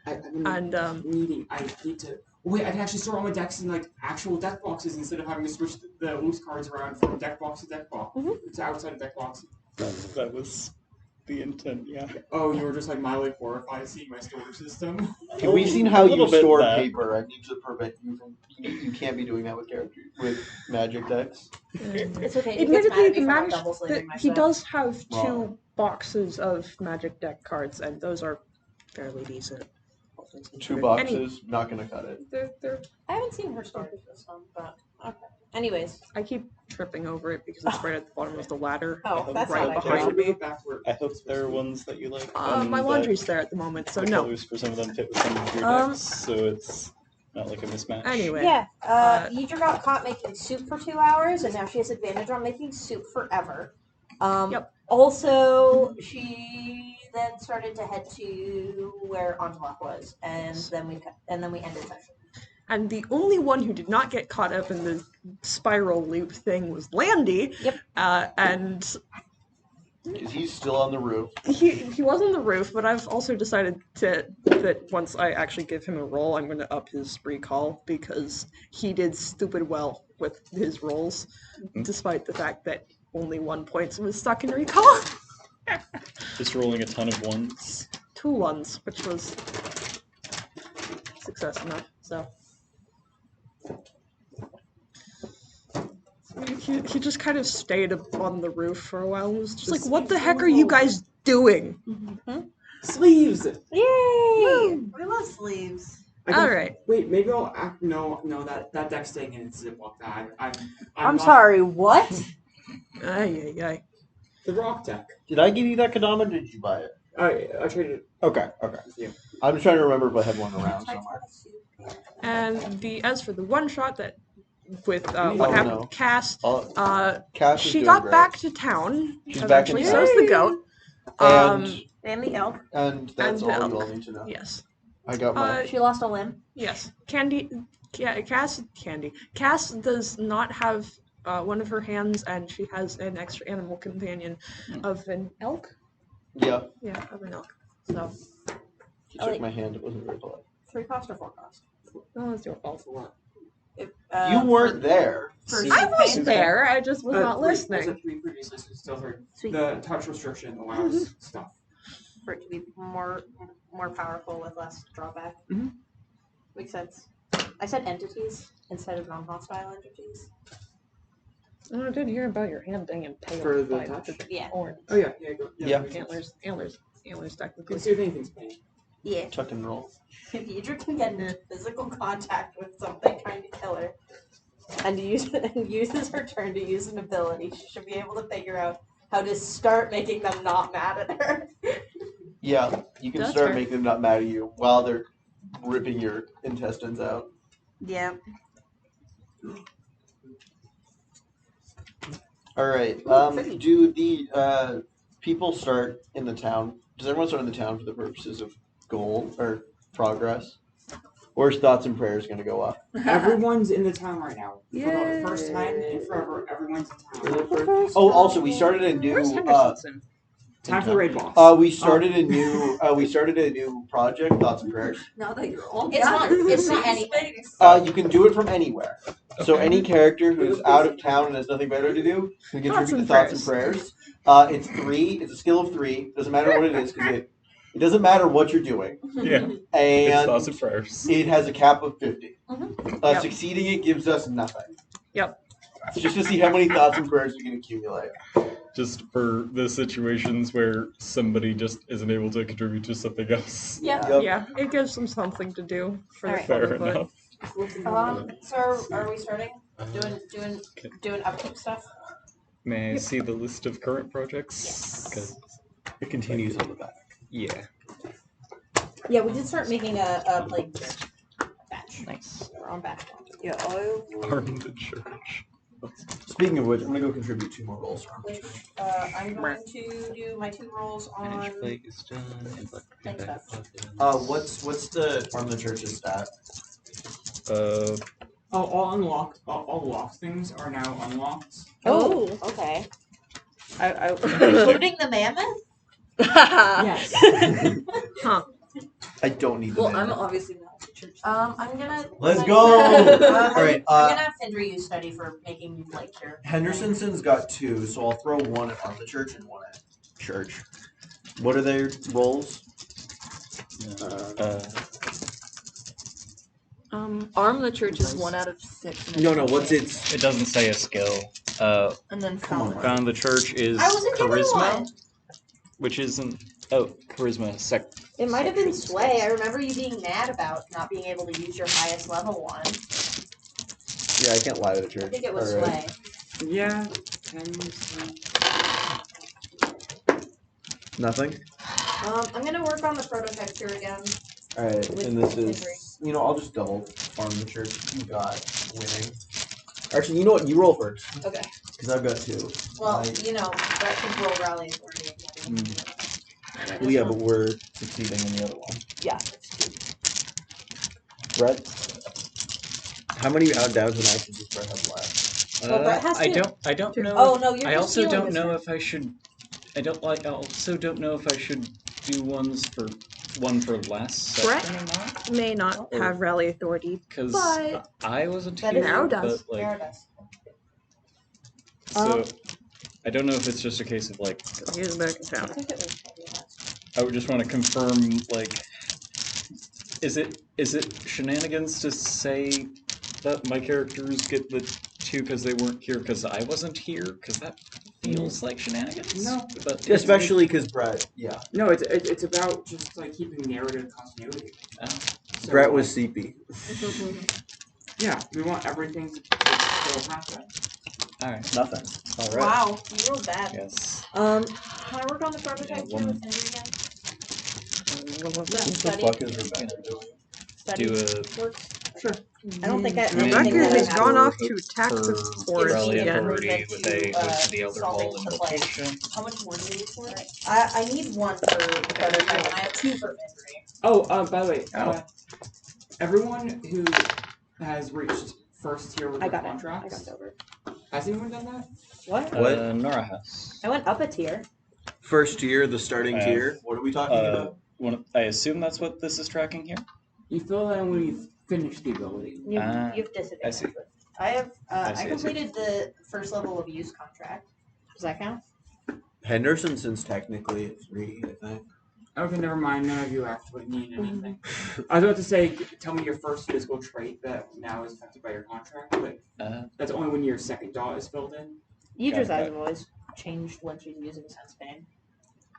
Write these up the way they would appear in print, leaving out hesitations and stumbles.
I've been And needing. I need to. Wait, I can actually store all my decks in like actual deck boxes instead of having to switch the loose cards around from deck box to deck box to outside of deck box. That was the intent, yeah. Oh, you were just like mildly horrified seeing my storage system. Have we seen how you store that. paper? I need to prevent you from. You can't be doing that with magic decks. It's okay. Admittedly, he myself. does have Wow. 2 boxes of magic deck cards, and those are fairly decent. 2 boxes, not gonna cut it. They're I haven't seen her storage system, but okay. Anyways. I keep tripping over it because it's right at the bottom of the ladder. Oh, that's right not behind me. I hope there are ones that you like. My laundry's there at the moment, so the no. colors for some of them fit with some of your decks, so it's not like a mismatch. Anyway. Yeah, Yidra got caught making soup for 2 hours, and now she has advantage on making soup forever. Yep. Also, she then started to head to where Antelop was, and then we ended session. And the only one who did not get caught up in the spiral loop thing was Landy. Yep. And He's still on the roof. he was on the roof, but I've also decided that once I actually give him a roll, I'm going to up his recall because he did stupid well with his rolls, despite the fact that only 1 point was stuck in recall. Just rolling a ton of ones. 2 ones, which was success enough. So he just kind of stayed up on the roof for a while and was just like, "What the heck are you guys doing?" Sleeves. Yay! We love sleeves. All right. Wait, maybe I'll act. No, that deck's staying in its Ziploc bag. I'm sorry. What? Ay. The rock deck. Did I give you that Kadama or did you buy it? I traded it. Okay. Yeah. I'm just trying to remember if I had one around somewhere. And as for the one shot that with what Oh, happened no. with Cass, Cass is she doing got great. back to town. She's back in eventually. town. So is the goat. And the elk. And that's and the all you elk. all need to know. Yes. I got my. She lost a limb. Yes. Cass does not have one of her hands, and she has an extra animal companion of an elk. Yeah. Yeah, of an elk. So. She took my hand. It wasn't very polite. 3 cost or 4 cost? Oh, let's do it all for what? You weren't there. I was there. I just was not I listening. said 3 previously, so still heard. Sweet. The touch restriction allows stuff. For it to be more powerful with less drawback. Mm-hmm. Makes sense. I said entities instead of non-hostile entities. Oh, I did hear about your hand being impaled For the by touch? the Yeah. horn. Oh yeah. Antlers technically. Can see if anything's pain. Yeah. Tuck and roll. If Yidra can get into physical contact with something trying to kill her, and uses her turn to use an ability, she should be able to figure out how to start making them not mad at her. Yeah, you can That's start fair. making them not mad at you while they're ripping your intestines out. Yeah. All right. Pretty. Do the people start in the town? Does everyone start in the town for the purposes of goal or progress? Or is thoughts and prayers going to go up? Everyone's in the town right now. For Yay. the first time in forever, everyone's in town. Oh, also, we started a Where's new. Henderson? Time for the raid boss. We started a new. We started a new project. Thoughts and prayers. Now that you're all It's not anything. You can do it from anywhere. So any character who's out of town and has nothing better to do can contribute to thoughts and prayers. It's 3. It's a skill of 3. Doesn't matter what it is because it doesn't matter what you're doing. Yeah. It's And thoughts and prayers. it has a cap of 50. Yep. Succeeding it gives us nothing. Yep. Just to see how many thoughts and prayers we can accumulate. Just for the situations where somebody just isn't able to contribute to something else. Yeah. Yep. Yeah, it gives them something to do for the Alright. fun Fair of it. enough. So are we starting doing upkeep stuff? May I see the list of current projects? Yes. 'Cause- It continues on the back. yeah. Yeah, we did start making a plague batch. Nice. We're on batch. Yeah, Arm the church. Speaking of which, I'm going to go contribute 2 more rolls. Which I'm going to do my 2 rolls on Finish plague is done. And Thanks, Beth. What's the Arm the Church's stat? All unlocked. All the locked things are now unlocked. Oh, okay. I Including the mammoth? Yes. Huh. I don't need the Well, I'm mammoth. obviously not the church. I'm gonna. Let's like- go! Alright, I'm gonna have Fyn'dri use study for making like cure. Henderson's got 2, so I'll throw 1 on the church and 1 at church. What are their rolls? Arm the church is 1 out of 6. and No, it's what's okay. its... It doesn't say a skill. And then Come on, found. Found the church is I wasn't given charisma, one. which isn't. Oh, charisma. It might have been section sway. I skills. remember you being mad about not being able to use your highest level one. Yeah, I can't lie to the church. I think it was Alright. sway. Yeah. Nothing? I'm gonna work on the prototype cure again. Alright, With and this Fyn'dri. is... You know, I'll just double farm the church. You got winning. Actually, you know what? You roll first. Okay. Because I've got 2. Well, Right. you know, that can roll rally authority. Well, yeah, but we're succeeding in the other one. Yeah. Brett? How many outdoors and actions does Brett have left? Well, Brett has I two. don't know. Oh no, you're I just also healing don't this know one. if I should. I also don't know if I should do one for less Brett? section or not. May not Or- have rally authority, Because but I wasn't That here, is- Now does. but like, There it is. so I don't know if it's just a case of like, he's back in I town. think it was maybe last. I would just want to confirm like, is it shenanigans to say that my characters get the 2 because they weren't here because I wasn't here? Because that feels like shenanigans. No. But Especially because Brett, yeah. No, it's about just like keeping narrative continuity. So, Brett was CP. Yeah, we want everything to still happen. alright. Nothing. Alright. Wow, you rolled bad. Yes. Can I work on the prototype Yeah, cure one- with Fyn'dri again? What the Study. fuck is Rebecca doing? Study Do a works. Sure. I don't think I. I mean, Rebecca that has I gone have. off to tax for forest rally again. authority with a host to the Elder Solving Hall the play. invocation. How much more do you need for it? I need 1 for prototype, and I have 2 for Fyn'dri. Oh, by the way, Oh. everyone who has reached first tier with I their got it. I contracts, got it over. has anyone done that? What? What? Nora House. I went up a tier. First tier, the starting tier. What are we talking about? I assume that's what this is tracking here. You fill that in when you finish the ability. You Ah, have disadvantage. I see. With. I have. I I see. completed the first level of use contract. Does that count? Henderson's technically at 3, I think. Okay, never mind. None of you actually need anything. I was about to say, tell me your first physical trait that now is affected by your contract, but that's only when your second dot is filled in. Yudra's Got it. eyes have always changed when she's using sense pain.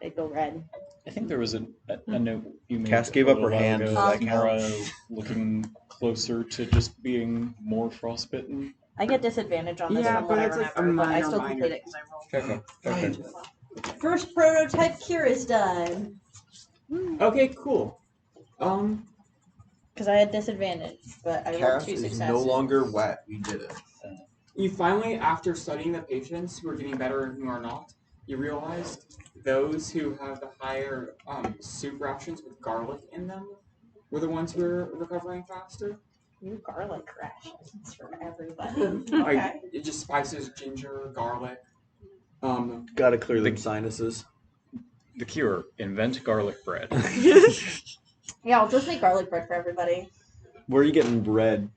They go red. I think there was a note you made. Cass gave a up her little while hand. ago Does that that Nora looking closer to just being more frostbitten. I get disadvantage on this Yeah, from but what I it's like a remember, but I minor, still minor. complete it because I rolled. Okay. First prototype cure is done. Okay, cool. Because I had disadvantage, but I rolled Cass 2 is successes. no longer wet. We did it. You finally, after studying the patients who are getting better and who are not, you realized those who have the higher soup rations with garlic in them were the ones who were recovering faster. New garlic rations for everybody. Like, it just spices, ginger, garlic. Gotta clear The- them sinuses. The cure: invent garlic bread. Yeah, I'll just make garlic bread for everybody. Where are you getting bread?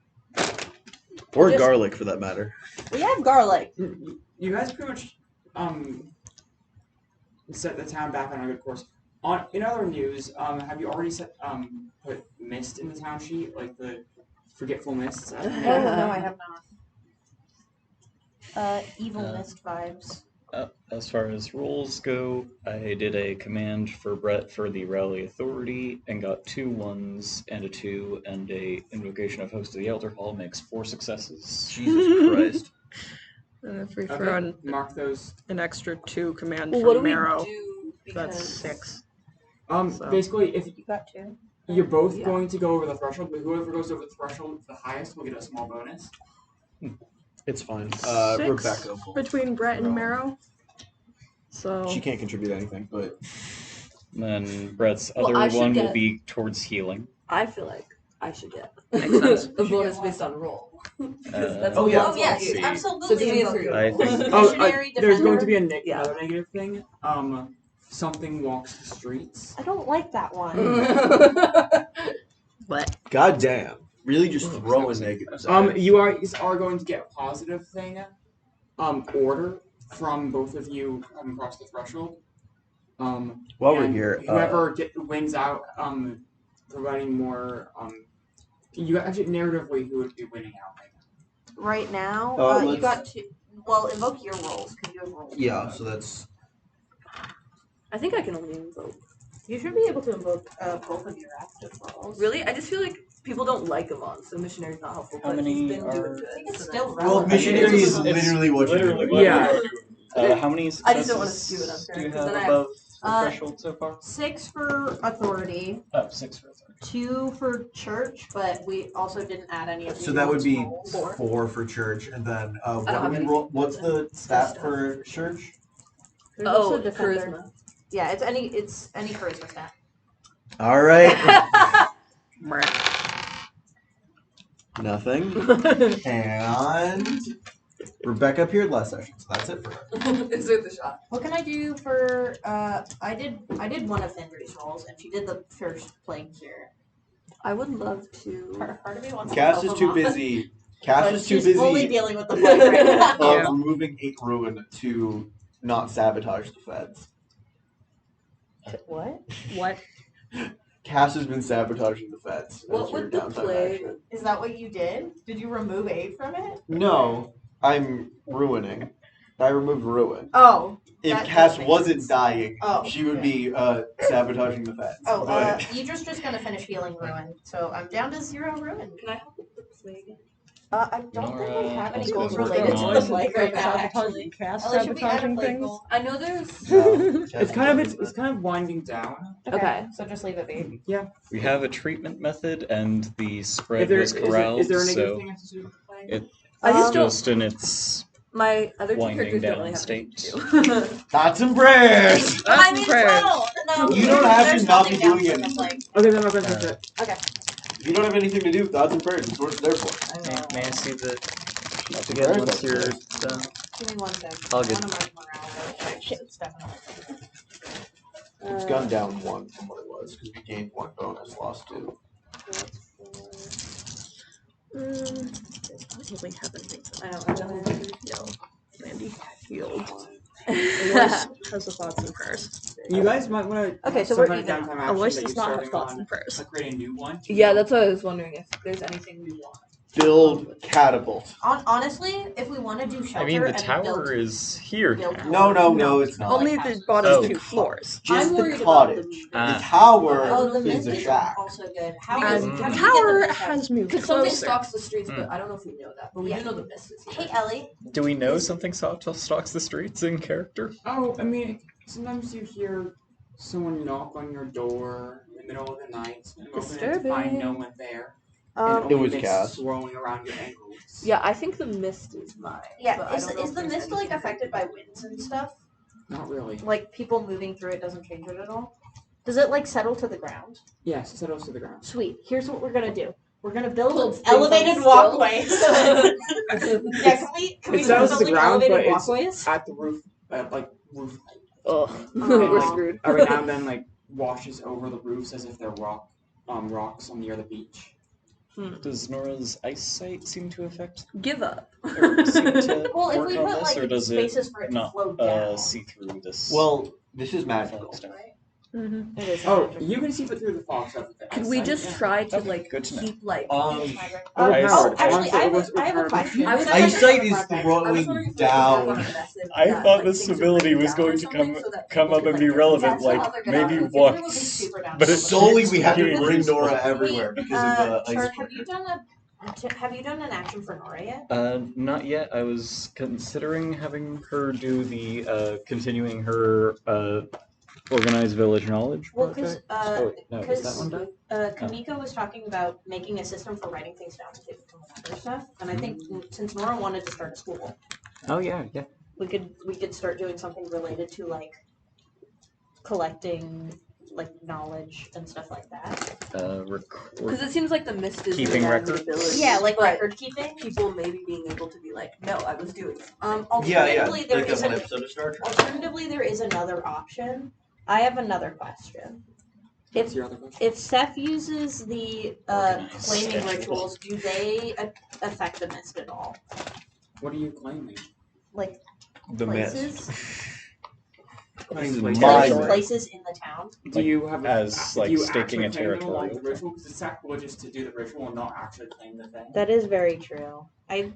Or Just- garlic, for that matter. We have garlic. You guys pretty much set the town back on a good course. In other news, have you already put mist in the town sheet, like the forgetful mists? Oh no, I have not. Evil mist vibes. As far as rules go, I did a command for Brett for the rally authority and got 2 1s and a 2, and a invocation of host of the Elder Hall makes 4 successes. Jesus Christ. And if we Okay, throw in mark those. an extra 2 command Well, from what do we Marrow, do? that's Because 6. So- Basically, if You got 2. you're both Yeah. going to go over the threshold, but whoever goes over the threshold the highest will get a small bonus. It's fine. 6 Rebecca will. between Brett and No. Marrow. So She can't contribute anything, but And then Brett's Well, other I should one will get- be towards healing. I feel like I should get Makes sense. a bonus based on roll. That's Oh, what yeah. I Oh yes, see. absolutely. So give me a 3. I think- Oh, Missionary there's going to be defender. a Yeah. another negative thing. something walks the streets. I don't like that one. What? God damn. Really just throwing negatives. You are going to get a positive thing, order from both of you coming across the threshold. While we're and here, whoever wins out, providing more, you actually narratively who would be winning out right now? Right now, you let's- got to. Well, invoke your rolls because you have rolls. yeah, so that's I think I can only invoke. You should be able to invoke both of your active rolls. Really? I just feel like people don't like him on, so missionary's not helpful. How But many he's been are- doing good. I think it's so still that's- well, relevant. missionary is It's literally what you're literally doing. what Yeah. we're doing. How many I just don't wanna successes skew it unfair, do you 'cause have then I have- above the threshold so far? 6 for authority, Oh, 6 for 30. 2 for church, but we also didn't add any of So that would be rolls. 4 for church, and then don't what have do we any. roll? What's the stat Stuff. for church? There's Oh, also defender. charisma. Yeah, it's any charisma stat. All right. Meh. Nothing. And Rebecca appeared last session, so that's it for her. Insert the shot. What can I do for? I did one of Fyn'dri's rolls, and she did the first plague cure. I would love to. Part of me wants Cass to is help too him out, busy. Cass but is too she's fully busy dealing with the plague right now. Yeah. removing 8 ruin to not sabotage the feds. What? What? Cass has been sabotaging the feds. What That's your would the downside plague- action. Is that what you did? Did you remove 8 from it? No, I'm ruining. I removed ruin. Oh. If That Cass does make wasn't sense. dying, Oh, she would okay. be sabotaging the feds. Oh, but Idra's just gonna finish healing ruin, so I'm down to 0 ruin. Can I help with the plague? I don't think I have any Nora goals has related been to the working plague right now. Actually, Cass Ellie, should we add a sabotaging plague things. goal? I know there's. no, It's kind of winding down. Okay. So just leave it be. We have a treatment method, and the spread If there, was corralled, is there a negative so thing that's to do with the plague? it- I just it's don't. just in its My other two winding characters don't down really have state. anything to do. thoughts and prayers. I mean, prayers. no. You don't have to there's not be nothing down doing for the anything. plague. Okay, then I'm not going to touch it. Okay. If you don't have anything to do, thoughts and prayers. That's what it's there for. May I see the sheet That's again very once nice. you're done? Give me 1 sec. All I good. wanna mark morale really quick. It's definitely. It's gone down 1 from what it was because we gained 1 bonus, lost 2. Doesn't really have anything. I don't. No. Mandy healed. Alois has the thoughts and prayers. You guys might want to. Okay, so we're some even. downtime action Alois that does you're not have starting thoughts on, and prayers. like create a new one. Yeah, that's what I was wondering if there's anything we want. Build catapult. Honestly, if we want to do shelter I mean, the and tower build, is here build now. No, it's not. Only the bottom Oh. 2 floors. Just I'm the worried about cottage. the Ah. The tower Oh, the is mist a is shack. also good. How Because And Mm. the how do we get tower mist out? has moved Because something closer. stalks the streets, but Hmm. I don't know if we know that. But we Yeah. do know the mist is Hey here. Ellie, Do we know something stalks the streets in character? Oh, I mean, sometimes you hear someone knock on your door in the middle of the night and open it to find no one there. And It only was mist Cass. swirling around your ankles. Yeah, I think the mist is mine. yeah, but I is don't know is if the there's mist like anything- affected by winds and stuff? Not really. Like people moving through it doesn't change it at all? Does it like settle to the ground? Yes, it settles to the ground. Sweet. Here's what we're gonna do. We're gonna build Build things elevated on walkways. stilts. Yeah, can we It start settles to the building ground, elevated but it's walkways? at the roof, like roof height. Ugh. And, We're like, screwed. every now and then, like washes over the roofs as if they're rocks on near the beach. Does Nora's eyesight seem to affect Give up. or seem to Well, if work we on put this, like or does it spaces for it to not flow down. see through this? Well, this is magical. fog stuff? Mm-hmm. It is Oh, magical. you can see through the fog stuff. with the Could we eyesight, just yeah. try to Okay, like good to know. keep like? Overpowered. Actually, I have Honestly, a question. I was Eyesight is I was throwing wondering if we could work on down. a method I that, thought like, this things are ability written was down or going to something come so that come people up can, and be like, relevant, That's like how they're maybe gonna- once. But it's Solely we have to Being bring useful. Nora everywhere because of the ice. Church, have you done an action for Nora yet? Not yet. I was considering having her do the continuing her organized village knowledge Well, because project. Oh, no, is that one done? Kamiko was talking about making a system for writing things down to take to remember stuff, and I think since Nora wanted to start a school, Oh yeah. we could start doing something related to like collecting like knowledge and stuff like that. Because it seems like the mist is Keeping an records? ability, Yeah, like but record keeping. people maybe being able to be like, no, I was doing. Yeah, Alternatively, there like is that one an episode of Star Trek. Alternatively, there is another option. I have another question. What's your other question? If Seth uses the Organized claiming schedule. rituals, do they affect the mist at all? What are you claiming? Like The places? mist. Claiming My Claiming mist. places in the town? Do you have as, do like, you staking actually a claim them along territorial the ritual? Because it's sacrilegious to do the ritual and not actually claim the thing. That is very true. You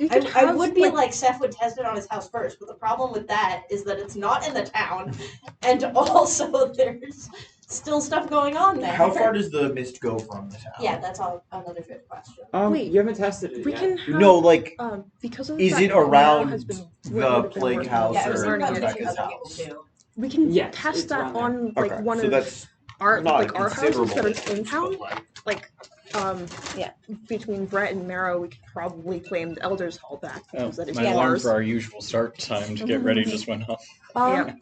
could I have, would be like- like Seth would test it on his house first, but the problem with that is that it's not in the town, and also there's still stuff going on there. How far does the mist go from the town? Yeah, that's another good question. Wait, you haven't tested it We yet. can have, No, like, because of is the it fact that around Nero has been the been plague working house on Yeah, I was or thinking about learning it. teaching Rebecca's other people house? too. We can Yes, test it's that around there. on like Okay, one so of that's our not like a our houses considerable that are distance, in town. but, Like Yeah. between Brett and Marrow, we could probably claim the Elders Hall back Oh, because that is my alarm ours. for our usual start time to get ready just went off. Yep.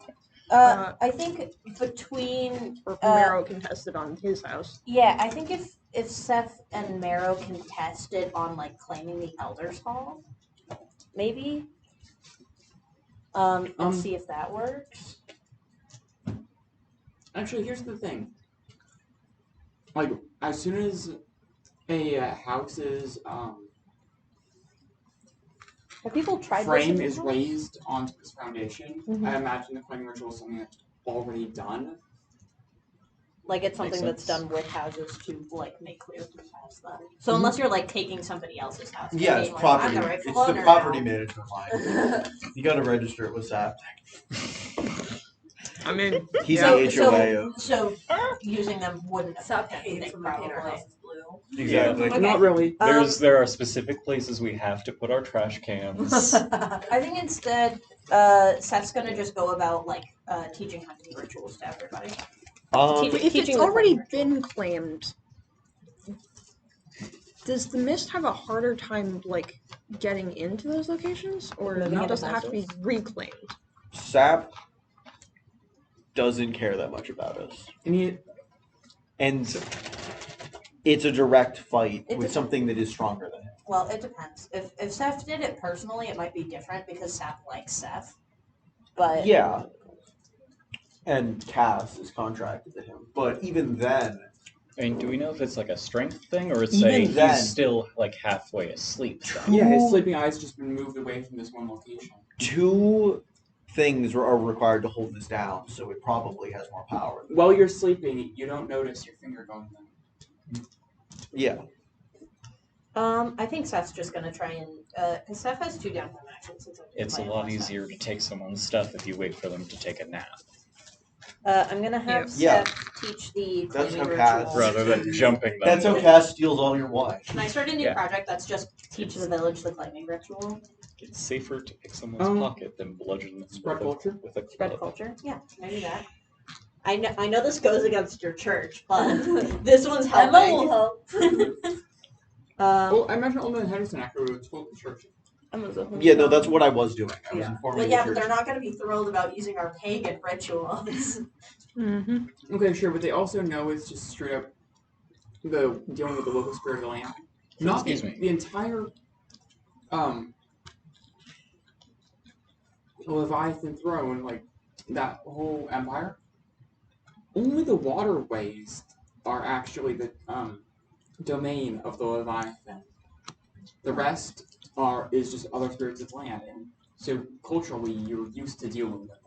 I think between Or Marrow can test it on his house. yeah, I think if Seth and Marrow can test it on like claiming the Elders Hall, maybe. And see if that works. Actually, here's the thing. Like, as soon as a house's Have people tried frame this is in raised onto this foundation, Mhm. I imagine the claiming ritual is something that's already done. Like it's Makes something that's sense. done with houses to like make clear who has them. So unless you're like taking somebody else's house, and yeah, being it's like, property. I'm the rightful It's the owner property now. management line. You gotta register it with SAP. I mean, He's yeah. the HOA. So using them wouldn't Stop affect hates anything when we paint our probably. houses blue. Exactly. Okay. Not really. There are specific places we have to put our trash cans. I think instead, Seth's gonna just go about like teaching hunting rituals to everybody. If it's Teaching the already claiming been claimed, does the mist have a harder time like getting into those locations, or Moving into does it have to be houses? reclaimed? SAP doesn't care that much about us. And And it's a direct fight It with depends. something that is stronger than him. Well, it depends. If Seth did it personally, it might be different because Seth likes Seth. But Yeah. And Cass is contracted to him. But even then, I mean, do we know if it's like a strength thing or it's Even a then- he's still like halfway asleep? Then? yeah, his sleeping eye's just been moved away from this one location. 2 things are required to hold this down, so it probably has more power. While you're sleeping, you don't notice your finger going numb. Yeah. I think Seth's just gonna try and because Seth has 2 downtime actions. Since I did It's a my lot last easier time. to take someone's stuff if you wait for them to take a nap, I'm gonna have Yeah. Seth teach the That's claiming how Cass- ritual. rather than jumping them. That's how Cass steals all your wine. Can I start a new Yeah. project that's just teach the village the claiming ritual? It's safer to pick someone's pocket than bludgeon them Spread with culture? with a Spread club. culture? Yeah, can I do that? I know this goes against your church, but this one's helping. Emma will help. Well, I imagine Oldman and Henderson after we told the church. Emma's a Yeah, no, that's what I was doing. I was Yeah. informing Well, the yeah, but church. they're not going to be thrilled about using our pagan rituals. Mm-hmm. Okay, sure, but they also know it's just straight up the dealing with the local spirit of the land. Not Excuse me. the entire Leviathan throne, like that whole empire. Only the waterways are actually the domain of the Leviathan. The rest is just other spirits of land, and so culturally you're used to dealing with them.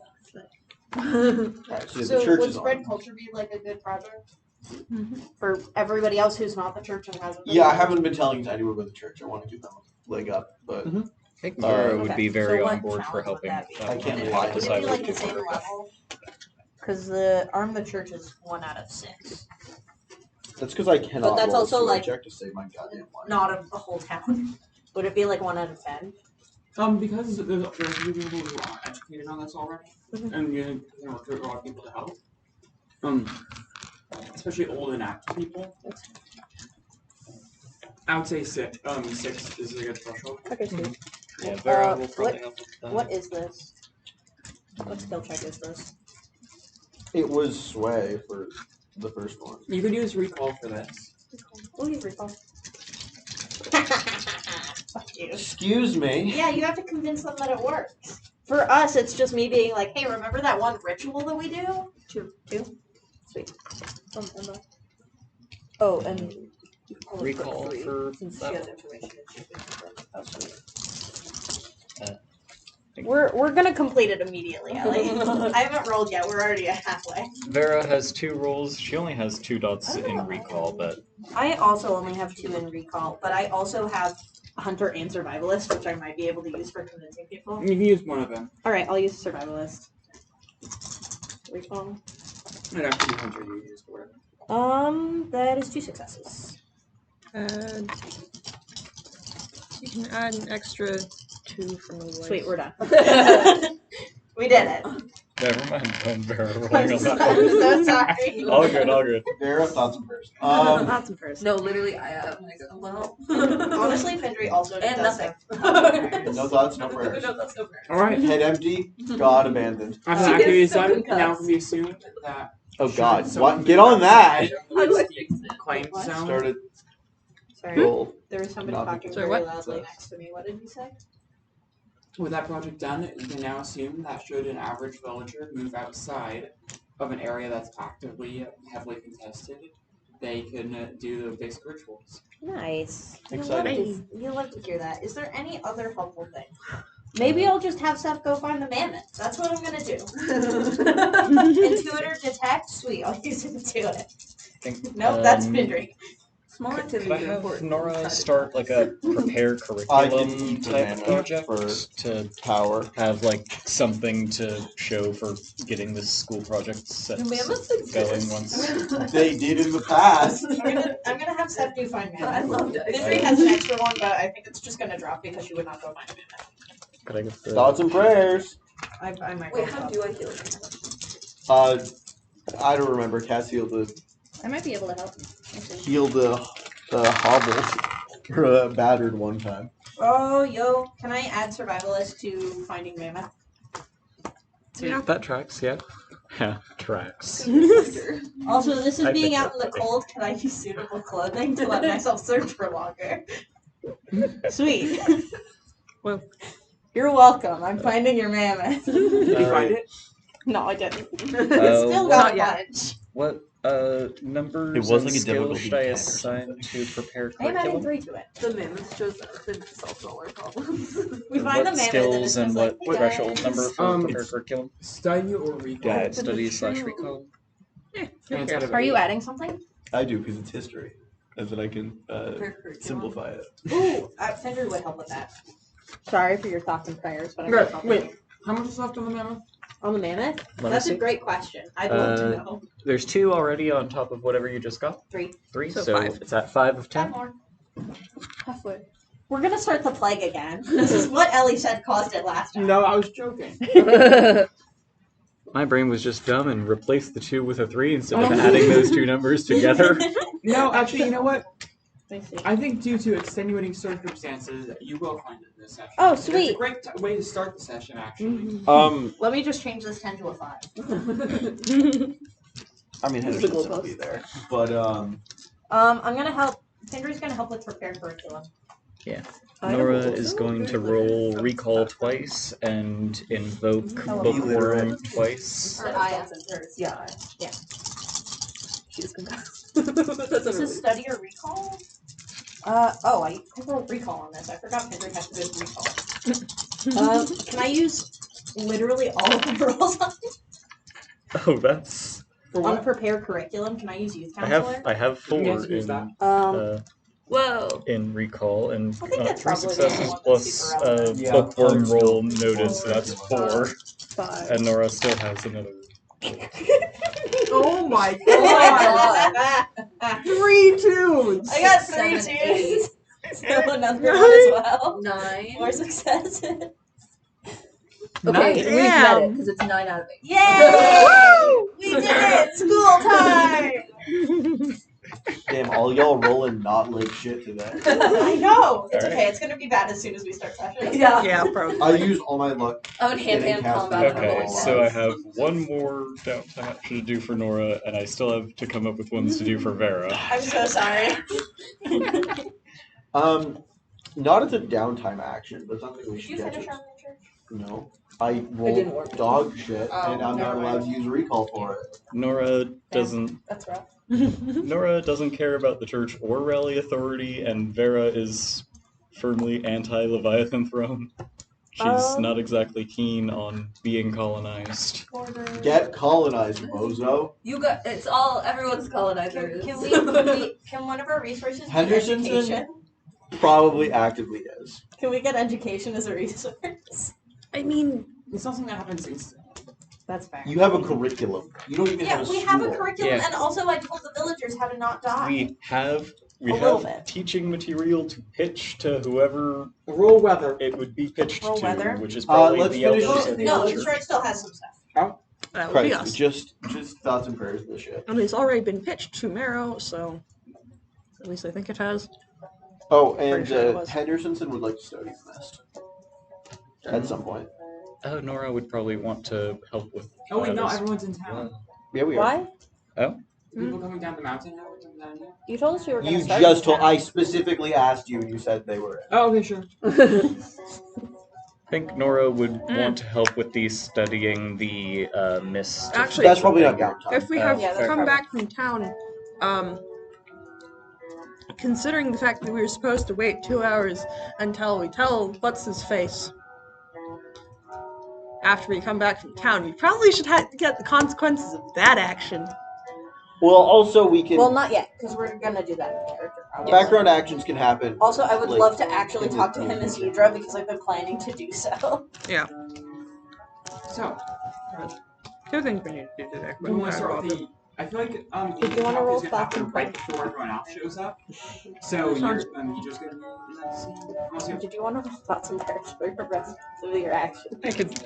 Right, so, So the church would is spread on. culture be like a good project Mm-hmm. for everybody else who's not the church and hasn't? been Yeah, I there? haven't been telling anyone about the church. I want to give them a leg up, but I think Mara would Okay, be very so on what board for challenge would helping. that be? with that I one. can't Would lie it to be decide like what the to same do. level? Because the arm of the church is 1 out of 6, That's because I cannot that's roll also, a like, check to save my goddamn life. not of the whole town. Would it be like 1 out of 10? Because there's a few people who are educated on this already, and you can recruit a lot of people to help. Especially old and active people. I would say 6 is a good threshold. Okay, sweet. Yeah, Vera will probably help with that. What is this? What skill check is this? It was sway for the first one. You could use recall for this. We'll use recall. Fuck you. Excuse me. Yeah, you have to convince them that it works. For us, it's just me being like, hey, remember that one ritual that we do? Two. Sweet. Oh, and I'll Recall put 3, for since that she has one. information. And she can oh, sweet. Think- We're gonna complete it immediately, Ellie. I haven't rolled yet. We're already halfway. Vera has 2 rolls. She only has 2 dots in recall, but I also only have 2 in recall, but I also have hunter and survivalist, which I might be able to use for convincing people. You can use one of them. All right, I'll use survivalist. Recall. I'd actually be hunter you use whatever. That is 2 successes. And you can add an extra 2 from the life. Sweet, we're done. We did it. never mind. I'm Vera rolling I'm on so, that one. I'm so sorry. All good, all good. Vera, thoughts and prayers. Thoughts and prayers. No, literally, I have well. Honestly, Fyn'dri also And does nothing. No thoughts, no prayers. No, that's no prayers. Alright. Head empty, God abandoned. After She the activity is is so done, concussed. now it can be assumed that Oh should God, someone what? Get on that! How do I fix it? claim What? zone. Started Sorry, roll. there was somebody Not talking Sorry, very what? loudly next to me. What did you say? With that project done, you can now assume that should an average villager move outside of an area that's actively heavily contested, they can do the basic rituals. Nice. Exciting. You love to hear that. Is there any other helpful thing? Maybe I'll just have Seth go find the mammoth. That's what I'm gonna do. Intuit or detect? Sweet, I'll use Intuit. Think, Nope, that's Fyn'dri. Small Could activities I are have important. Nora start like a prepare I can curriculum eat the type mammoth project for to power. have like something to show for getting this school project set Do mammoths going exist? once? They did in the past. I'm gonna have Seth do find I mammoth. love that. Fyn'dri has an extra one, but I think it's just gonna drop because she would not go find a mammoth. Could I get the Thoughts and prayers. I might Wait, roll how top. do I heal? I don't remember. Cass healed I might be able to help. the hobble or battered one time. Oh, yo, can I add survivalist to finding mammoth? Yeah. That tracks, yeah. Yeah, tracks. Also, this is I being think out in the that's cold. Can I use suitable clothing to let myself search for longer? Sweet. Well. You're welcome. I'm finding your mammoth. Did you Alright. find it? No, I didn't. Uh, Still what- got a Not yet. bunch. What numbers It was and like a skills difficulty should I 10 or assign something. to prepare I am adding curriculum? 3 to it. The mammoth shows up and solves all our problems. We find the What mammoth and skills it's and just what like, hey threshold guys. number for prepare it's- curriculum? Study or recall. Guide. Study slash recall. And it's out of Are you 8. adding something? I do because it's history, and then I can Prepare curriculum. simplify it. Ooh, Fyn'dri would help with that. Sorry for your thoughts and prayers, but I'm Right, not helping wait. you. How much is left on the mammoth? On the mammoth? Let me That's a see. great question. I'd love to know. There's 2 already on top of whatever you just got. 3. 3, So so 5. it's at 5 of 5 10. more. Halfway. We're gonna start the plague again. This is what Ellie said caused it last time. No, I was joking. My brain was just dumb and replaced the 2 with a 3 instead of adding those 2 numbers together. No, actually, you know what? Let me see. I think due to extenuating circumstances, you will find it in this session. Oh, It's sweet. a great way to start the session, actually. Let me just change this 10 to a 5. I mean, Henderson will still be there, but I'm gonna help. Fyn'dri's gonna help with prepare curriculum. Nora is going to roll recall twice and invoke Oh, bookworm twice. Or I. Yeah. Yeah. She's concussed. This is study or recall? I rolled recall on this. I forgot Fyn'dri has good recall. Can I use literally all of the rolls on Oh, that's. For on what? prepare curriculum? Can I use youth I counselor? have 4 Yes, use that. Whoa. in recall and I think that's 3 probably the successes one that's plus super relevant. Yeah, bookworm still roll noted, so that's 4. 5. And Nora still has another. Oh my I 3 tunes! got 3 7, twos. So another one as well. 9. More successes. Okay, we've met it Damn. because it's 9 out of 8. Yay! We did it! School time! damn, all y'all rolling not like shit today. I know. It's Alright. okay. It's gonna be bad as soon as we start session. Yeah. Yeah, probably. I use all my luck. I'm in hand-to-hand Getting combat. cast Okay, Oh, so wow. I have 1 more downtime action to do for Nora, and I still have to come up with ones to do for Vera. I'm so sorry. Not as a downtime action, but something we Did should you get finish to. on the church? No. I didn't rolled work. dog shit, Oh, and I'm not never allowed mind. to use recall for it. Nora doesn't. That's rough. Nora doesn't care about the church or rally authority, and Vera is firmly anti-Leviathan throne. She's not exactly keen on being colonized. Get colonized, bozo. You got it's all everyone's colonizer. Can one of our resources be Henderson's education? Probably actively is. Can we get education as a resource? I mean, It's not something that happens instantly. That's fair. You have a curriculum. You don't even have Yeah, a we school. have a curriculum, Yeah. and also I told the villagers how to not die. We have A little bit. teaching material to pitch to whoever Roll weather. it would be pitched Roll to, weather? which is probably let's the finish elders this. of the No, church. the church still has some stuff. that would be Christ, us. just thoughts and prayers of this shit. And it's already been pitched to Marrow, so at least I think it has. Oh, and Pretty sure it was. Hendersonson would like to study the mist at some point. Nora would probably want to help with. Oh wait, that no, as everyone's in town. Yeah, we are. Why? People coming down the mountain now. We're coming down here. You told us you were going You to start. just this told. I town. specifically asked you, and you said they were. Oh, okay, sure. I think Nora would want to help with the studying the mist. Actually, That's probably not downtime. If we have Yeah, that's come probably- back from town, considering the fact that we were supposed to wait 2 hours until we tell what's his face after we come back from town, we probably should have to get the consequences of that action. Well, also we can. Well, not yet, because we're going to do that in character. Probably. Background actions can happen. Also, I would like, love to actually in talk the- to him as Hydra because I've been planning to do so. So, Two things we need to do today. we want to start with the. I feel like Did you wanna talk roll is gonna happen thoughts right and before everyone else shows up. So you're just gonna be in that scene. Unless you have Did you want to roll thoughts and prayers for the rest of your action?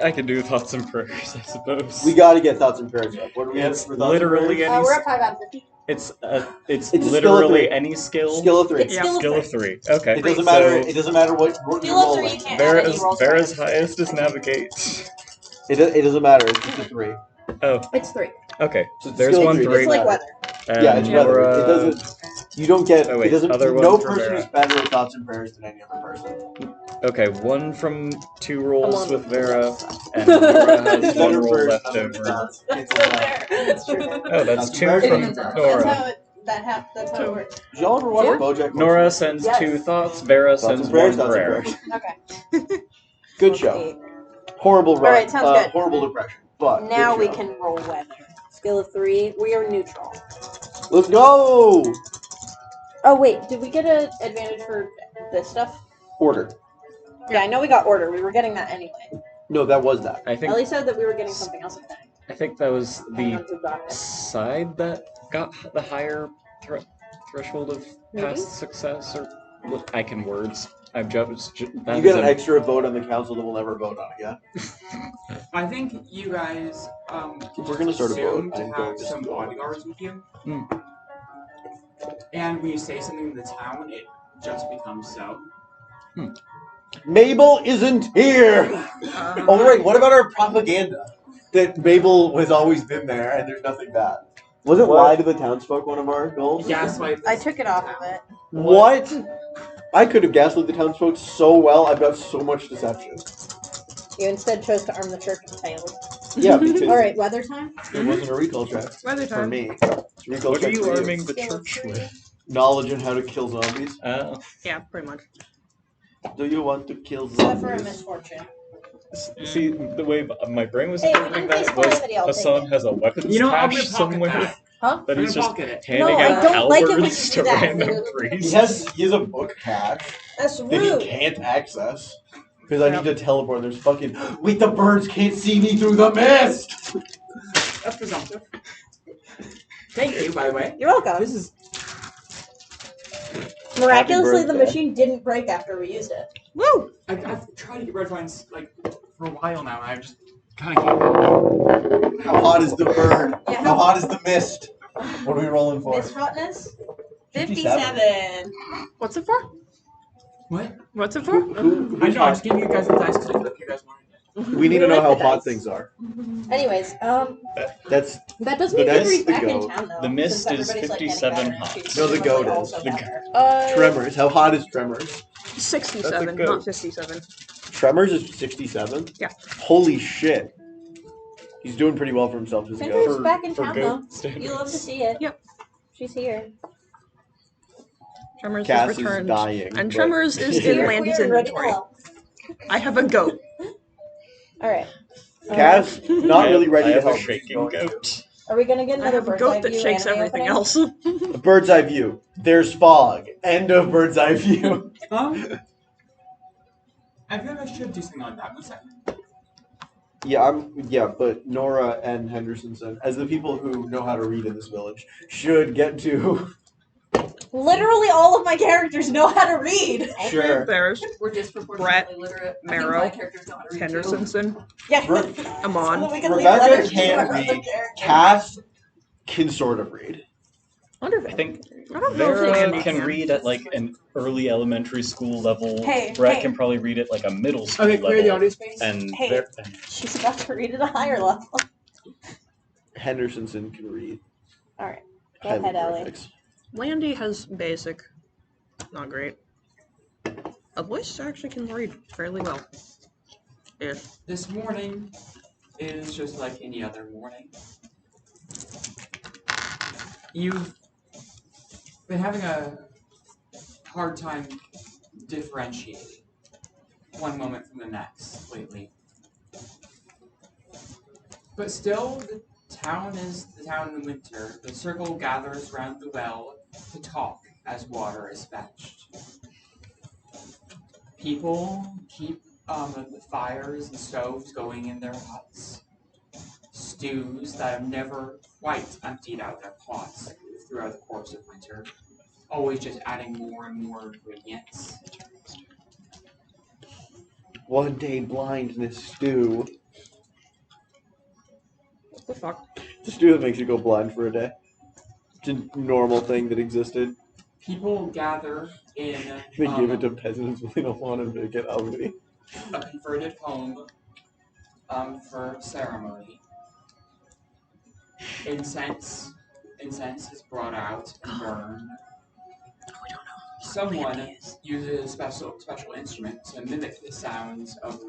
I could do thoughts and prayers, I suppose. We got to get thoughts and prayers up. What do we have It's for thoughts literally and any. We're at 5 out of 50. It's It's a skill of literally 3. any skill. Skill of 3. It's skill Skill of 3. Okay. It doesn't matter. So It doesn't matter what you're Skill of 3, rolling. you can't add any rolls. for Vera's it. highest is navigate. It doesn't matter. It's just a 3. Oh, It's 3. okay. So it's There's skill one 3. three. It's like weather. And Yeah, it's weather. Nora- It doesn't. You don't get. Oh, wait, it doesn't. other No ones for person Vera. is better at thoughts and prayers than any other person. Okay, 1 from 2 rolls I'm on with Vera, the- and Nora has It's 1 better roll for left other over. thoughts. It's That's true. Oh, that's That's 2 very from good. That's Nora. how it. That's how it works. Did y'all ever watch Yeah. BoJack? Nora Horseman? sends Yes. 2 thoughts, Vera Thoughts sends and prayers. 1 Thoughts and prayer. prayers. Okay. Good show. Okay. Horrible run. Alright, sounds good. Horrible depression. But Now good we show. can roll weather. Skill of 3. We are neutral. Let's go. Oh wait, did we get an advantage for this stuff? Order. Yeah, I know we got order. We were getting that anyway. No, that was that. I think Ellie said that we were getting something else. that was Depending the on who got it. side that got the higher threshold of Maybe? past success, or look, I can words. I'm just that You get is an a- extra vote on the council that we'll never vote on again. I think you guys If we're gonna start a assume vote, to I'm going have to some vote. bodyguards with you. Hmm. And when you say something in the town, it just becomes so. Mabel isn't here. Oh right, what about our propaganda? That Mabel has always been there and there's nothing bad. Wasn't What? lie to the townsfolk one of our goals? Gaslight. I took it off of it. What? I could have gaslit the townsfolk so well. I've got so much deception. You instead chose to arm the church and failed. Yeah, because All right, weather time. it wasn't a recall check Weather for time. me. It's a recall What are check you for arming the Skill of church 3. with? Knowledge on how to kill zombies. Yeah, pretty much. Do you want to kill Except for a zombies? misfortune. See, the way my brain was Hey, if you interpreting didn't that face was calamity, I'll take Hassan it. has a weapons You know, I'm cache gonna pocket somewhere that. Huh? that I'm he's gonna just pocket it. handing No, I out don't like it when you halberds do to that. random He priests. has a book cache That's that he rude. can't access. Because I need to teleport. There's fucking. Wait, the birds can't see me through the mist! That's presumptive. Thank you, by the way. You're welcome. This is Miraculously, the birthday. machine didn't break after we used it. Woo! I've tried to get red lines like for a while now, and I've just kind of can't. How hot is the bird? Yeah, How hot is the mist? What are we rolling for? Miss hotness? 57. 57. What's it for? What? What's it for? I know. I'm just giving you guys the dice because I feel like you guys wanted it. We need to We know like how the hot dice. things are. Anyways, That's that doesn't The mean dice, Fyn'dri's the back in goat. town though. The mist since is everybody's, like, getting 57 better and hot. she's No, the presumably goat is. also The better. Tremors. How hot is Tremors? 67, That's a not goat. 57. Tremors is 67? Yeah. Holy shit. He's doing pretty well for himself as a Fyn'dri's ghost. back in for town, goat though. standards. You love to see it. Yep. She's here. Tremors Cass has is returned. dying. And but- Tremors is in Here, Landy's we're ready to inventory. help. I have a goat. Alright. Cass, not really ready I to have help. a shaking goat. Are we gonna get I another have a bird's eye goat that view shakes anime everything opening? else. A bird's eye view. There's fog. End of bird's eye view. I feel like I should do something like that. 1 second. Yeah, but Nora and Hendersonson, as the people who know how to read in this village, should get to. Literally all of my characters know how to read. Sure. There's We're disproportionately Brett, literate. I Marrow, think my characters know how to read too. Hendersonson, Yeah. Re- Amon. So that we can leave Rebecca letters to can't our other read. characters. Cass can sort of read. Wonderful. I think I don't know if Vera Andy can read at like an early elementary school level. Hey, Brett hey. can probably read at like a middle school Okay, level. clear the audio space. And Hey. She's about to read at a higher level. Hendersonson can read. Alright. Go ahead, Ellie. Hieroglyphics. Landy has basic. Not great. A voice actually can read fairly well. Ish. This morning is just like any other morning. You've been having a hard time differentiating one moment from the next lately. But still, the town is the town in winter. The circle gathers round the well to talk as water is fetched. People keep the fires and stoves going in their huts. Stews that have never quite emptied out their pots throughout the course of winter, always just adding more and more ingredients. One day blindness stew. What the fuck? It's a stew that makes you go blind for a day. It's a normal thing that existed. People gather in They give it to peasants when they don't want them to get ugly. a converted home for ceremony. Incense is brought out and burned. Someone uses a special instrument to mimic the sounds of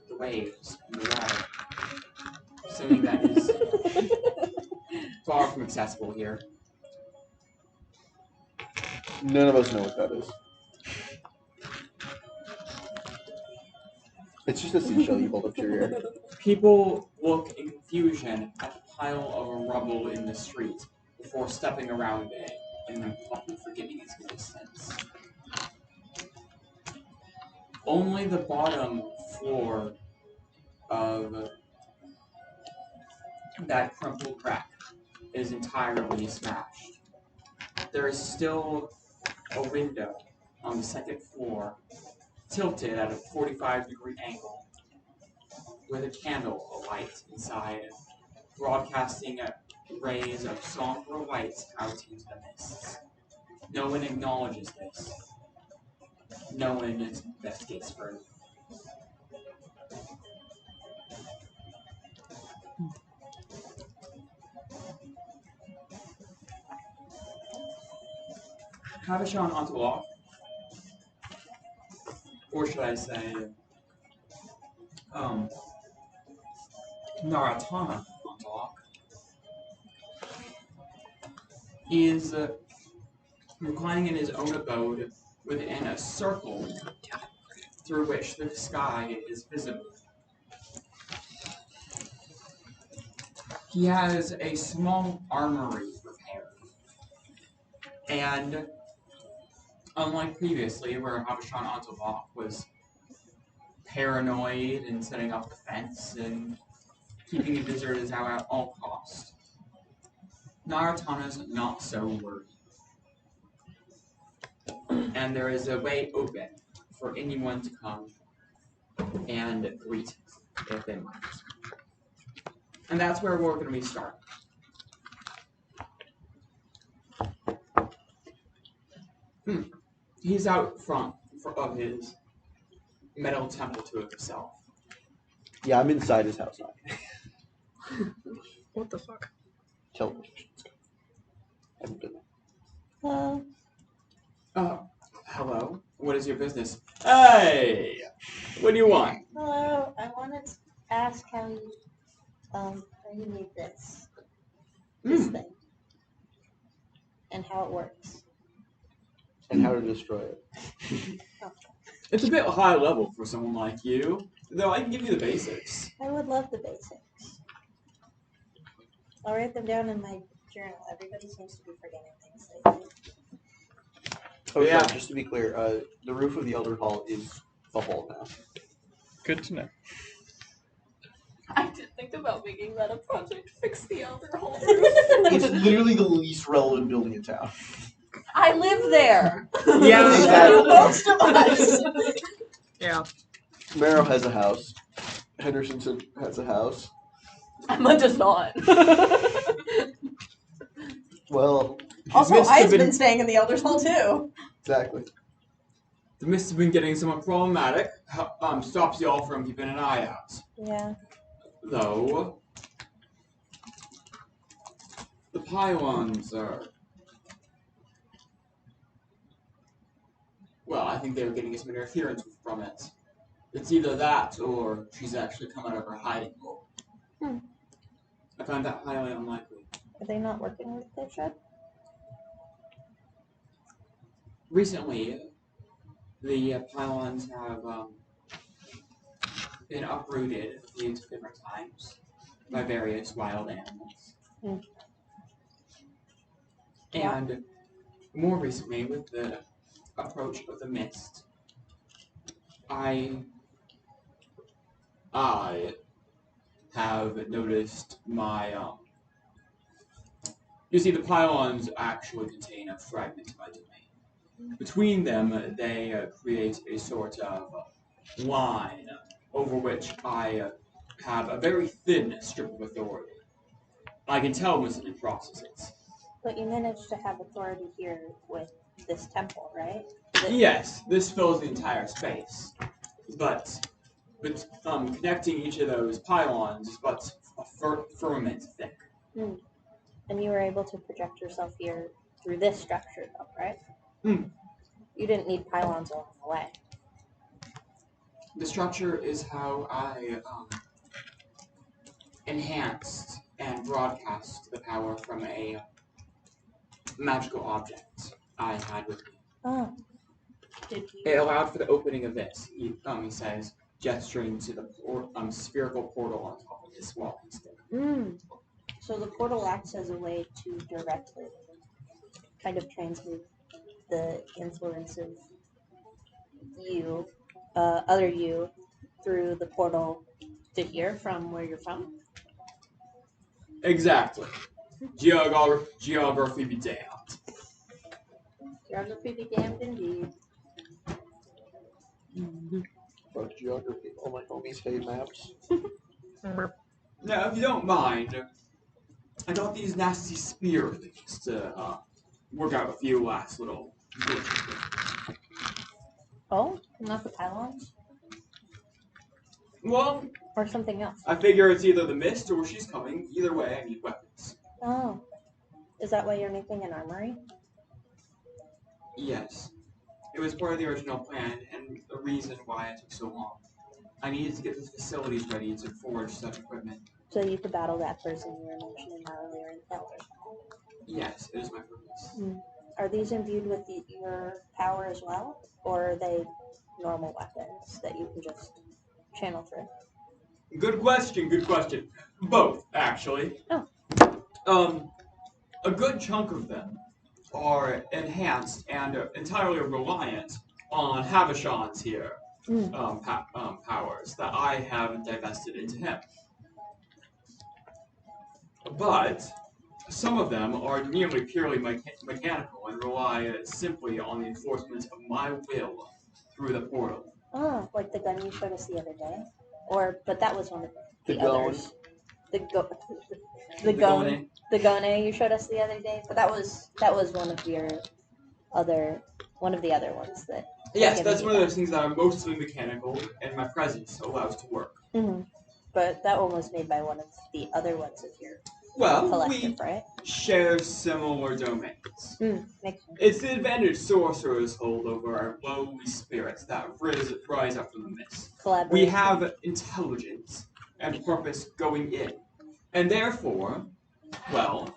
the waves in the water. Something that is far from accessible here. None of us know what that is. It's just a seashell you hold up to your ear. People look in confusion at the pile of rubble in the street before stepping around it and then probably forgetting its existence. Only the bottom floor of that crumpled crack is entirely smashed. There is still a window on the second floor, tilted at a 45-degree angle, with a candle alight inside, broadcasting rays of somber light out into the mists. No one acknowledges this. No one investigates further. Havishon onto walk, or should I say, Naratana onto walk, is reclining in his own abode within a circle through which the sky is visible. He has a small armory prepared, and unlike previously, where Havishon Antolok was paranoid and setting up the fence and keeping the visitors out at all costs, Naratana's not so worried. And there is a way open for anyone to come and greet if they want. And that's where we're going to be starting. He's out front of his metal temple to himself. Yeah, I'm inside his house now. What the fuck? Teleportation. I haven't been there. Hello. Hello. What is your business? Hey! What do you want? Hello, I wanted to ask how you made this thing, and how it works. And how to destroy it. It's a bit high level for someone like you, though I can give you the basics. I would love the basics. I'll write them down in my journal. Everybody seems to be forgetting things lately. Oh Yeah. yeah, just to be clear, the roof of the Elder Hall is the hall now. Good to know. I did think about making that a project, fix the Elder Hall roof. It's literally the least relevant building in town. I live there. Yeah, Exactly. Most of us. Yeah. Marrow has a house. Henderson has a house. Emma does not. Well, Also, mists have I've been staying in the Elder's Hall too. exactly. The mist has been getting somewhat problematic. Stops y'all from keeping an eye out. Yeah. Though, the pylons are... Well, I think they were getting some interference from it. It's either that or she's actually come out of her hiding hole. I find that highly unlikely. Are they not working like they should? Recently, the pylons have been uprooted a few different times by various wild animals. And more recently, with the approach of the mist, I have noticed my you see, the pylons actually contain a fragment of my domain. Between them, they create a sort of line over which I have a very thin strip of authority. I can tell when something crosses it. But you managed to have authority here with this temple, right? Yes, this fills the entire space, but connecting each of those pylons is but a firmament thick. And you were able to project yourself here through this structure, though, right? You didn't need pylons along the way. The structure is how I enhanced and broadcast the power from a magical object I had with me. Oh. It allowed for the opening of this. He says, gesturing to the spherical portal on top of this walking stick. So the portal acts as a way to directly kind of transmute the influence of you, other you, through the portal to here from where you're from? Exactly. Geography be damned. Geography be damned indeed. Fuck geography. All my homies hate maps. Now, if you don't mind, I got these nasty spear things to work out a few last little glitches. Oh, not the pylons? Well, Or something else? I figure it's either the mist or she's coming. Either way, I need weapons. Oh. Is that why you're making an armory? Yes. It was part of the original plan, and the reason why it took so long. I needed to get the facilities ready to forge such equipment. So you could battle that person you were mentioning earlier in Elder. Yes, it is my purpose. Are these imbued with your power as well? Or are they normal weapons that you can just channel through? Good question, good question. Both, actually. Oh. A good chunk of them are enhanced and entirely reliant on Havishon's here powers that I have divested into him. But some of them are nearly purely mechanical and rely simply on the enforcement of my will through the portal. Oh, like the gun you showed us the other day? But that was one of the gun. others. The gun you showed us the other day, but that was one of the other ones that. Yes, that's one of those things that are mostly mechanical, and my presence allows to work. But that one was made by one of the other ones of your Well, we collective, right? share similar domains. Makes sense. It's the advantage sorcerers hold over our lowly spirits that rise up from the mist. We Collaboration. have intelligence and purpose going in, and therefore, well,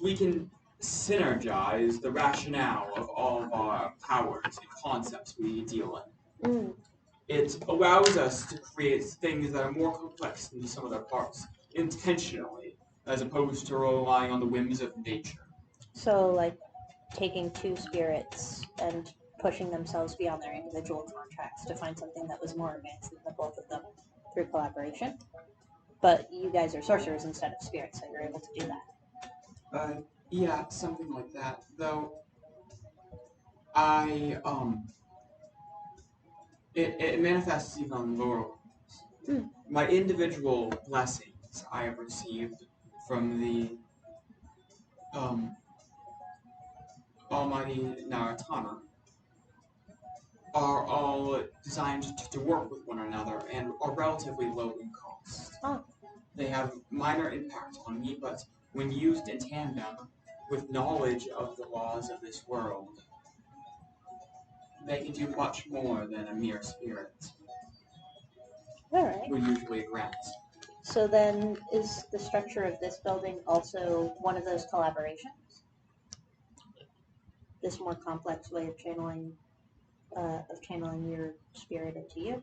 we can synergize the rationale of all of our powers and concepts we deal in. It allows us to create things that are more complex than the sum of their parts, intentionally, as opposed to relying on the whims of nature. So, like, taking two spirits and pushing themselves beyond their individual contracts to find something that was more advanced than the both of them through collaboration. But you guys are sorcerers instead of spirits, so you're able to do that. Yeah, something like that. Though, it manifests even on lower levels. My individual blessings I have received from the Almighty Naratana are all designed to work with one another and are relatively low in cost. They have minor impact on me, but when used in tandem with knowledge of the laws of this world, they can do much more than a mere spirit Alright. would usually grant. So then, is the structure of this building also one of those collaborations? This more complex way of channeling your spirit into you?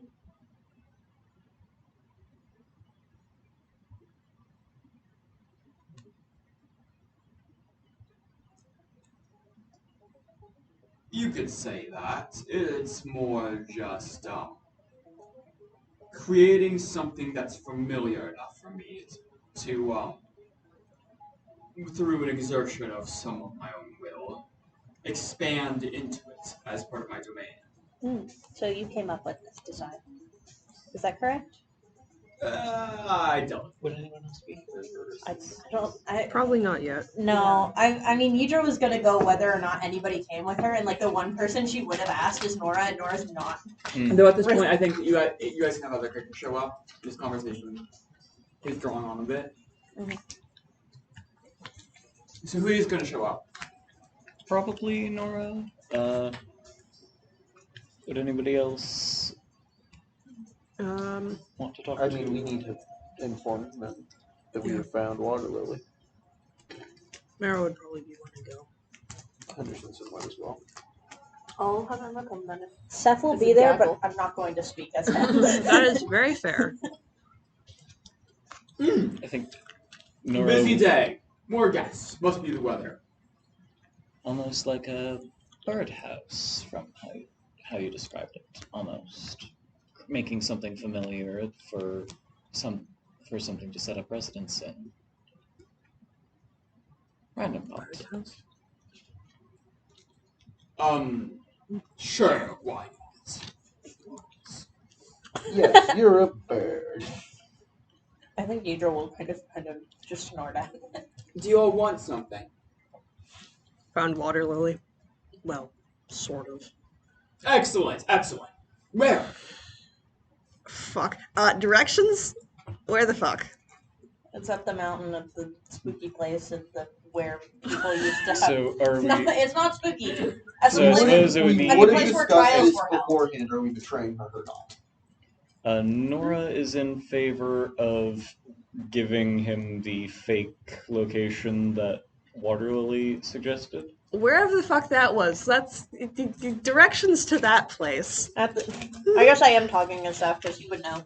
You could say that. It's more just creating something that's familiar enough for me to through an exertion of some of my own will, expand into it as part of my domain. So you came up with this design. Is that correct? I don't. Would anyone else be here? Probably not yet. No, I mean, Nidra was gonna go whether or not anybody came with her, and like the one person she would have asked is Nora, and Nora's not. Though at this point, I think you guys can have other characters show up. This conversation is drawing on a bit. So who is going to show up? Probably Nora. Would anybody else want to talk I to? mean, we need to inform them that we have found Water Lily. Mara would probably be one to go. Henderson said might as well. I'll have Emma come then. Seth will It's be a there, gaggle. but I'm not going to speak as him. That is very fair. I think Nora. Busy day. More guests. Must be the weather. Almost like a birdhouse from how you described it. Almost making something familiar for something to set up residence in. Random thought. Sure. Why not? Yes, you're a bird. I think Nidra will kind of just snort at it. Do you all want something? Found water lily. Well, sort of. Excellent. Excellent. Where? Fuck. Directions? Where the fuck? It's up the mountain of the spooky place of where people used to have. So are we? It's not spooky. As So I a place, suppose it would at need. the What place did we where discuss trials this were held. beforehand? Are we betraying her or not? Nora is in favor of giving him the fake location that Water Lily suggested. Wherever the fuck that was. That's directions to that place. I guess I am talking and stuff because you would know.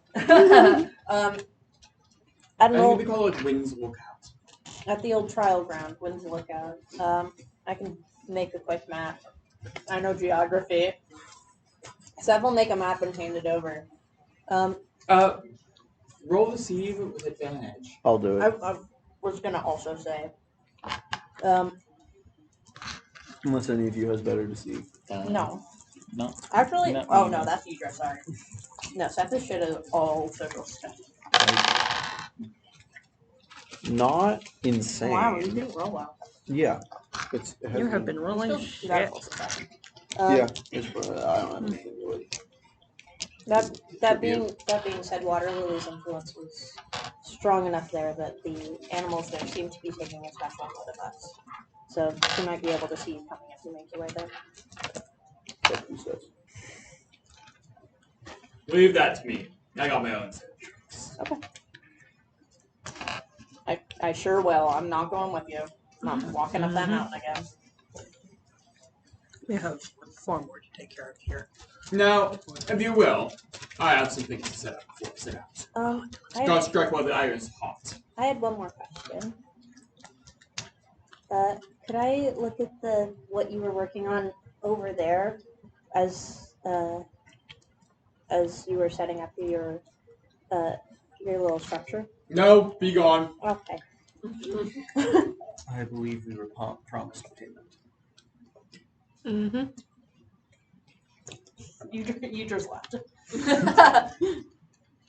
I think we call it Wings Lookout. At the old trial ground, Winds Lookout. I can make a quick map. I know geography. Seth will make a map and hand it over. Roll the sieve with advantage. I'll do it. I was gonna also say. Unless any of you has better to see. No. No. Actually, No, oh no. no, that's Idra, sorry. No, Seth is shit at all social stuff. Not insane. Wow, you didn't roll well. Yeah. It has You have been rolling Still got shit. also stuff. Yeah. It's, I don't have anything really. That being said, Water Lily's influence was strong enough there that the animals there seem to be taking a special note of us. So she might be able to see you coming if you make your way there. That's what he says. Leave that to me. I got my own set of tricks. Okay. I sure will. I'm not going with you. I'm not walking up that mountain again. We have far more to take care of here. Now, if you will, I have some things to set up before I set out. Don't strike while the iron is hot. I had one more question. Could I look at what you were working on over there as you were setting up your little structure? No, be gone. Okay. I believe we were promised payment. Mm-hmm. You just left.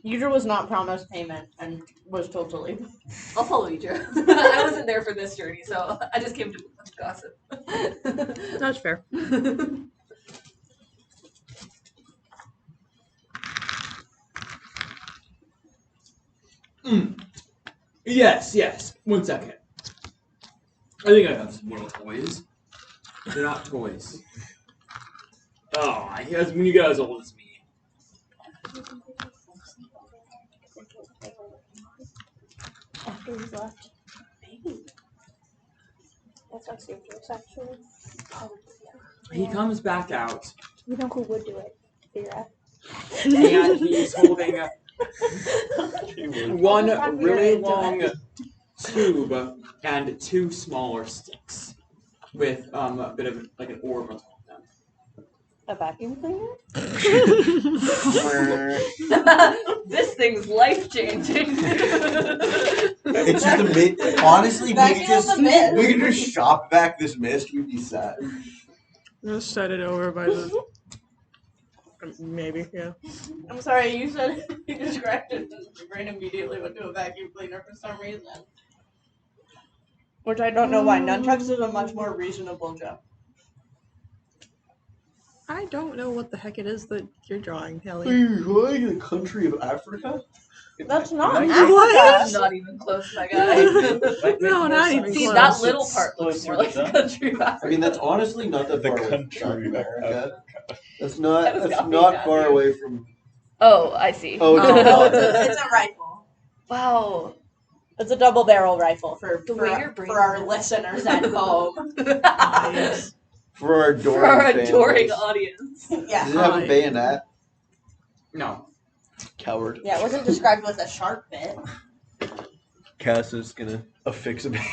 Udra was not promised payment and was told to leave. I'll follow you, Drew. I wasn't there for this journey, so I just came to gossip. That's fair. Yes. 1 second. I think I have some little toys. They're not toys. Oh, when you get as old as me. After he's left. Maybe. That's not serious, actually. He comes back out, You know who would do it? Pyre. and he's holding one really long tube and 2 smaller sticks with a bit of like an orb on top of them. A vacuum cleaner? This thing's life changing. It's just a mist. Honestly, we Vacuum could just shop back this mist. We'd be set. Just set it over by the. Maybe, yeah. I'm sorry, you said you described it, and my brain immediately went to a vacuum cleaner for some reason. Which I don't know why. Nunchucks is a much more reasonable joke. I don't know what the heck it is that you're drawing, Are Haley. you drawing the country of Africa? That's not What? That's not even close, my guy. No, not even See, close. that little part looks more like the country of I Africa. mean, that's honestly not that The far away from country South of America. That's That was not not far bad. away from. Oh, I see. Oh, Oh. no. It's a rifle. Wow. It's a double barrel rifle for way your brain our works. listeners at home. Nice. For our For our adoring adoring families. audience. Yeah. Does it have a Hi. bayonet? No. Coward. Yeah, it wasn't described with a sharp bit. Cass is gonna affix a bayonet.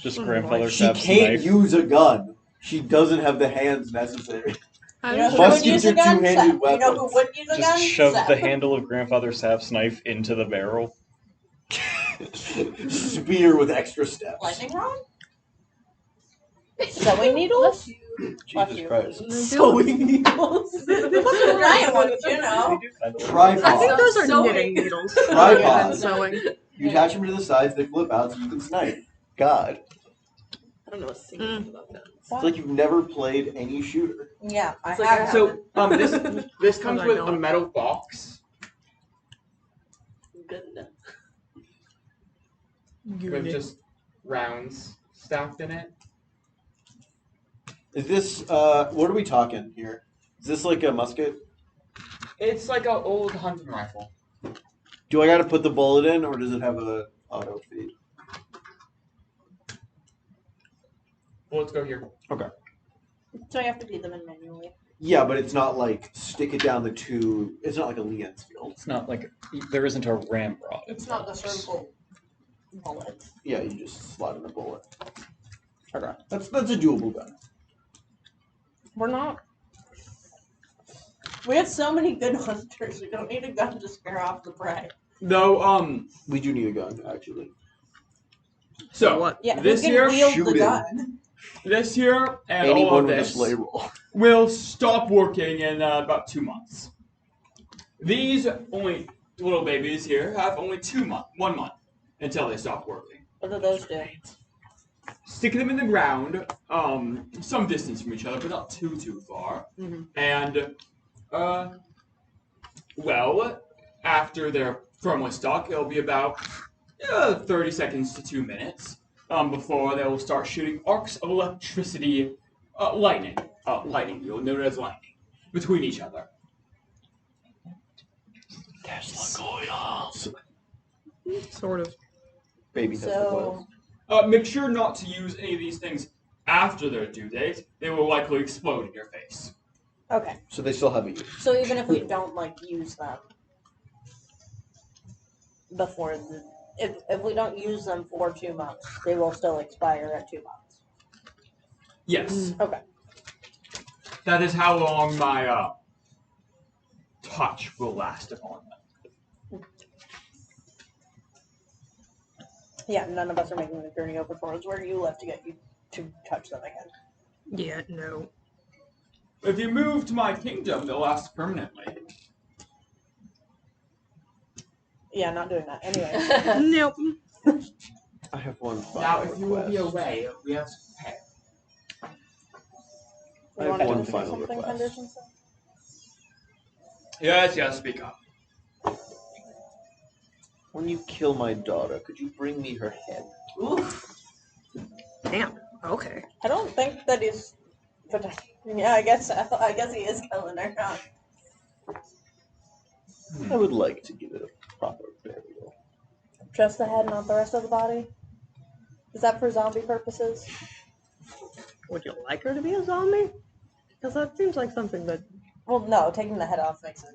Just grandfather She Sap's can't knife. use a gun. She doesn't have the hands necessary. I You know was who Must would use use a your gun? two-handed Seth. You know who weapons. would use a gun? Just shove Seth. the handle of grandfather Sap's knife into the barrel. Spear with extra steps. Lightning rod? Sewing needles? Bless Jesus you. Christ. Sewing needles? Giant ones, you know. Tripod. I think those are Sewing. knitting needles. Tripod. Rather than sewing. You attach them to the sides, they flip out so you can snipe. God. I don't know a single thing about that. It's like you've never played any shooter. Yeah, I It's like have. I So this comes I with know. a metal box Good enough. with just rounds stacked in it. Is this, what are we talking here? Is this like a musket? It's like an old hunting rifle. Do I gotta put the bullet in, or does it have a auto feed? Well, let's go here. So you have to feed them in manually. Yeah, but it's not like stick it down the tube. It's not like a Lee Enfield. It's not like there isn't a ramrod. It's not the surgical bullet. Yeah, you just slot in a bullet. Okay, that's a doable gun. We're not. We have so many good hunters. We don't need a gun to scare off the prey. Though, We do need a gun, actually. so What? Yeah, this who can year, wield shoot the it. gun? this year, and all Anyone of with a this sleigh roll. will stop working in about 2 months. These only little babies here have only 1 month until they stop working. What do those do? Stick them in the ground, some distance from each other, but not too far. Mhm. And, well, after they're firmly stuck, it'll be about 30 seconds to 2 minutes before they will start shooting arcs of electricity, lightning. You'll note it as lightning, between each other. Sort of. Baby Tesla coils. Make sure not to use any of these things after their due date. They will likely explode in your face. Okay. So they still have a use. So even if we don't use them before if we don't use them for 2 months, they will still expire at 2 months. Yes. Okay. That is how long my touch will last upon them. Yeah, none of us are making the journey over towards where you live to get you to touch them again. Yeah, no. If you move to my kingdom, they'll last permanently. Yeah, not doing that. Anyway. Nope. I have one final Now, if you will be request. away, we have to prepare. I You have want to one say final something, request. Henderson? Yes, speak up. When you kill my daughter, could you bring me her head? Oof. Damn. Okay. I don't think that he's. But yeah, I guess he is killing her. Huh? I would like to give it a proper burial. Just the head, not the rest of the body. Is that for zombie purposes? Would you like her to be a zombie? Because that seems like something that. Well, no. Taking the head off makes it.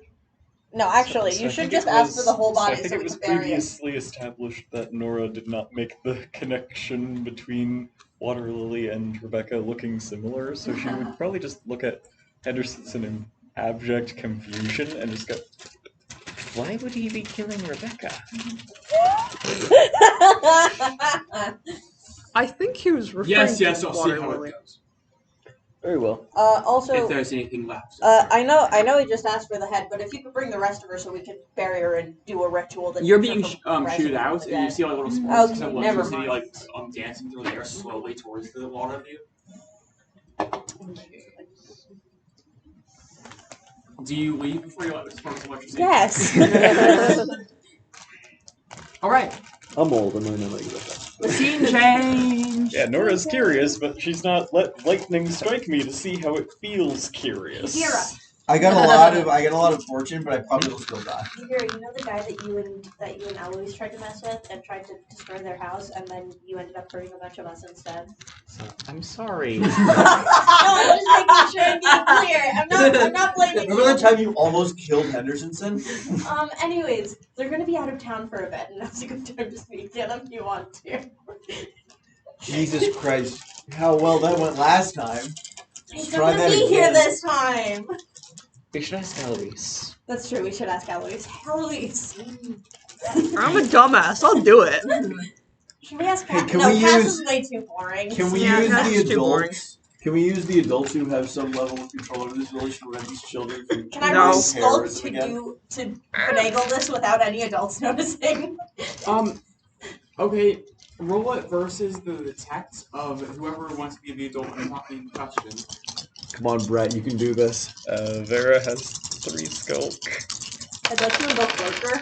No, actually, So you I should think just it ask was- for the whole body I think so it we was can bury it. previously established that Nora did not make the connection between Water Lily and Rebecca looking similar, so she would probably just look at Henderson in abject confusion and just go, "Why would he be killing Rebecca?" I think he was referring Yes, to I'll see Water how Lily. it goes. Very well. Also, If there's anything left. I know he just asked for the head, but if you could bring the rest of her so we can bury her and do a ritual that You're keeps her being from rising shooted from out, the and you dead. see like little sparks Okay, of never electricity mind. dancing through the air slowly towards the water of you. Do you leave before you let the sparks of electricity? Yes. Alright. I'm old. I'm learning like that. The scene change! Yeah, Nora's curious, but she's not let lightning strike me to see how it feels curious. Kira. I got a lot of fortune, but I probably will still die. You know the guy that you and Eloise tried to mess with and tried to destroy their house, and then you ended up hurting a bunch of us instead. I'm sorry. No, I'm just making sure I'm being clear. I'm not blaming Remember you. that time you almost killed Henderson? Anyways, they're gonna be out of town for a bit, and now's a good time to speak to them if you want to. Jesus Christ. How well that went last time. He's Try not that gonna be here again. this time. We should ask Eloise. That's true, we should ask Eloise. Eloise. I'm a dumbass. I'll do it. Should we ask Hey, Cass? can No, we Cass use- is way too boring. Can we Yeah, use that's the too boring. adults? Can we use the adults who have some level of control over this village to prevent these children from Can I No. roll Skulk terrorism again? to finagle this without any adults noticing? Okay, roll it versus the text of whoever wants to be the adult in question. Come on, Brett, you can do this. Vera has 3 skulk. I'd like to invoke Lurker.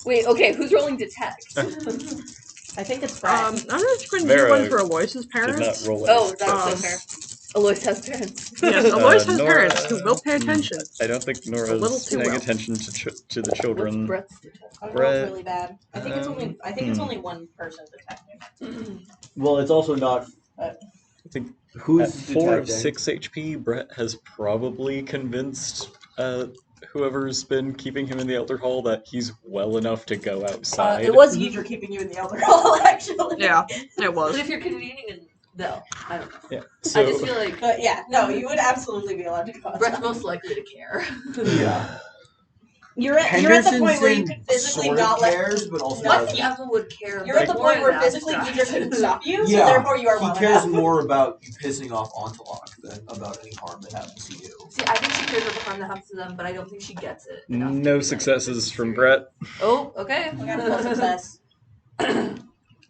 Wait, okay, who's rolling detect? I think it's Brett. I'm just going to Vera do one for Aloysius' Did parents. not roll it. Oh, that's Um, so fair. Alois has parents. Yes, Aloysius has Nora- parents who will pay attention. I don't think A little Nora's too paying well. attention to the What's children. Brett's detect? I rolled Brett, really bad. I think it's only one person detecting. Well, it's also not. I think Who's at 4 of detecting? 6 HP, Brett has probably convinced whoever's been keeping him in the Elder Hall that he's well enough to go outside. It was Yidra keeping you in the Elder Hall, actually. Yeah, it was. But if you're convening and no, I don't know. Yeah. I just So feel like But yeah, no, you would absolutely be allowed to go outside. Brett's most likely to care. Yeah. You're at the point where you Henderson could physically sort not of let. cares, but also What doesn't. Emma would care. You're at the more point where in physically abstract. Yidra couldn't stop you, so Yeah, therefore you are he well cares enough. more about you pissing off Ontolok than about any harm that happens to you. See, I think she cares about the harm that happens to them, but I don't think she gets it. enough to no be successes like, from Brett. Oh, okay. We got a full success.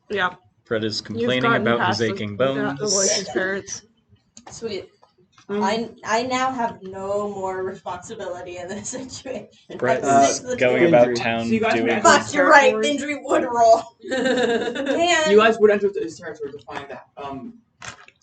Yeah. Brett is You've complaining gotten about his past aching bones. Aloysius' parents. Sweet. I now have no more responsibility in this situation. Brett I is stick to the going two. about Fyn'dri. town So you guys doing. met- Fuck, you're right. Territory. Fyn'dri would roll. Man. You guys would enter his territory to find that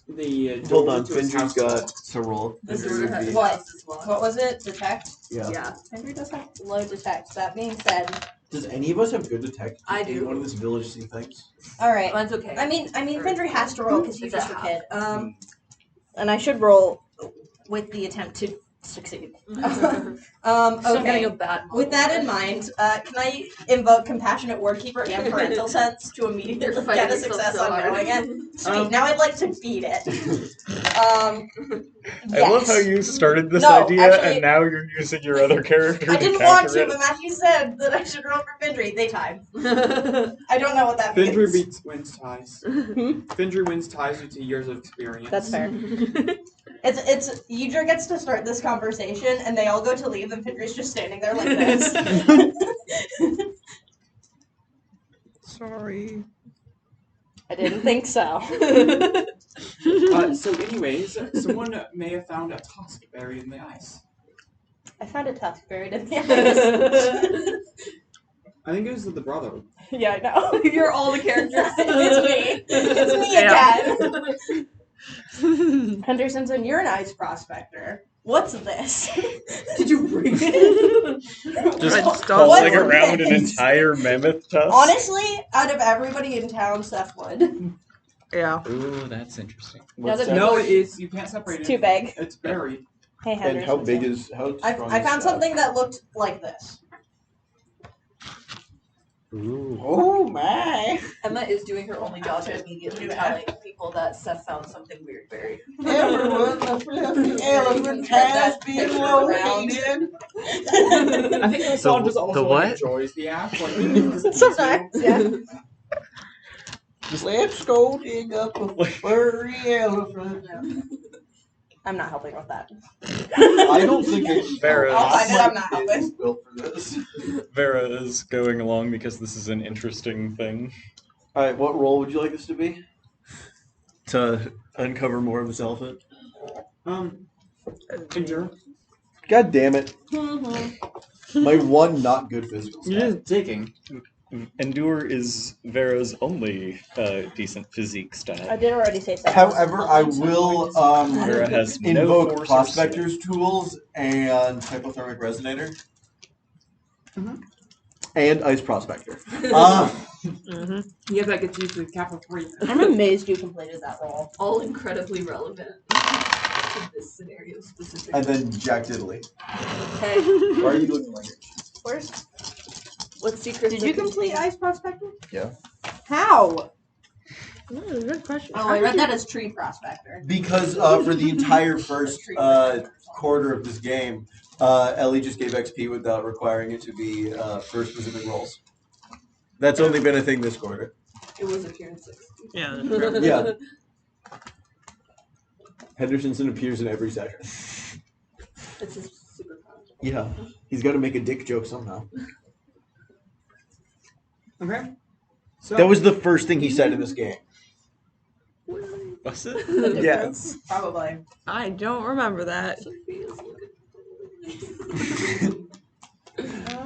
the Hold door on, to his Fyn'dri's house got to roll. This Fyn'dri would be- What? What was it? Detect? Yeah. Yeah. Fyn'dri does have low detect. That being said, Does any of us have good detect? I do. Anyone in this village see things? all right. Mine's okay. I mean, Fyn'dri has to roll because he's It's just a a half. kid. And I should roll with the attempt to succeed. So I'm getting Okay. a bad With that in mind, can I invoke compassionate wordkeeper and parental sense to immediately You're fighting get a yourself success so on hard. knowing it? Sweet. Now I'd like to beat it. I love how Yes. you started this No, idea actually- and now you're using your other character I to didn't want counter to, it. but Matthew said that I should roll for Fyn'dri. They tied. I don't know what that means. Fyn'dri wins ties. Fyn'dri wins ties due to years of experience. That's fair. It's Yudra gets to start this conversation, and they all go to leave, and Fyn'dri's just standing there like this. Sorry. I didn't think so. So anyways, someone may have found a tusk buried in the ice. I found a tusk buried in the ice. I think it was the brother. Yeah, I know. You're all the characters. It's me. It's me Yeah. again. Hendersonson, you're an ice prospector. What's this? Did you bring it? Just What's pulling this? around an entire mammoth tusk. Honestly, out of everybody in town, Seth would. Yeah. Ooh, that's interesting. Now that No, it is. You can't separate It's it. too big. It's buried. Hey, And Henderson. how big is how strong I is found that? something that looked like this. Ooh. Oh my! Emma is doing her only job and immediately telling people that Seth found something weird buried. Everyone, the fluffy elephant has been located. I think the song just also the what? enjoys the act. Like, because it's Sometimes, yeah. Let's go dig up a furry elephant. I'm not helping with that. I don't think I can Vera. I'll find it, I'm not My kid helping. is built for this. Vera is going along because this is an interesting thing. Alright, what role would you like this to be? To uncover more of this elephant? Endure. God damn it. My one not good physical You're stat. just digging. Endure is Vera's only decent physique I stat. did already say so. However, I will Vera has no invoke force or Prospector's Tools and Hypothermic Resonator. And Ice Prospector. Yeah, that gets you to cap of 3. I'm amazed you completed that role. All incredibly relevant to this scenario specifically. And then Jack Diddley. Hey, Why are you looking like it? Where's? what secret? Did you complete Ice Prospector? Yeah. How? Good question. Oh, I read that as Tree Prospector. Because for the entire first quarter of this game, Ellie just gave XP without requiring it to be for specific roles. That's only been a thing this quarter. It was appearance 6. Yeah. Yeah. Hendersonson appears in every session. It's his superpower. Yeah. He's got to make a dick joke somehow. Okay. So That was the first thing he said in this game. Was it? Yes. Probably. I don't remember that.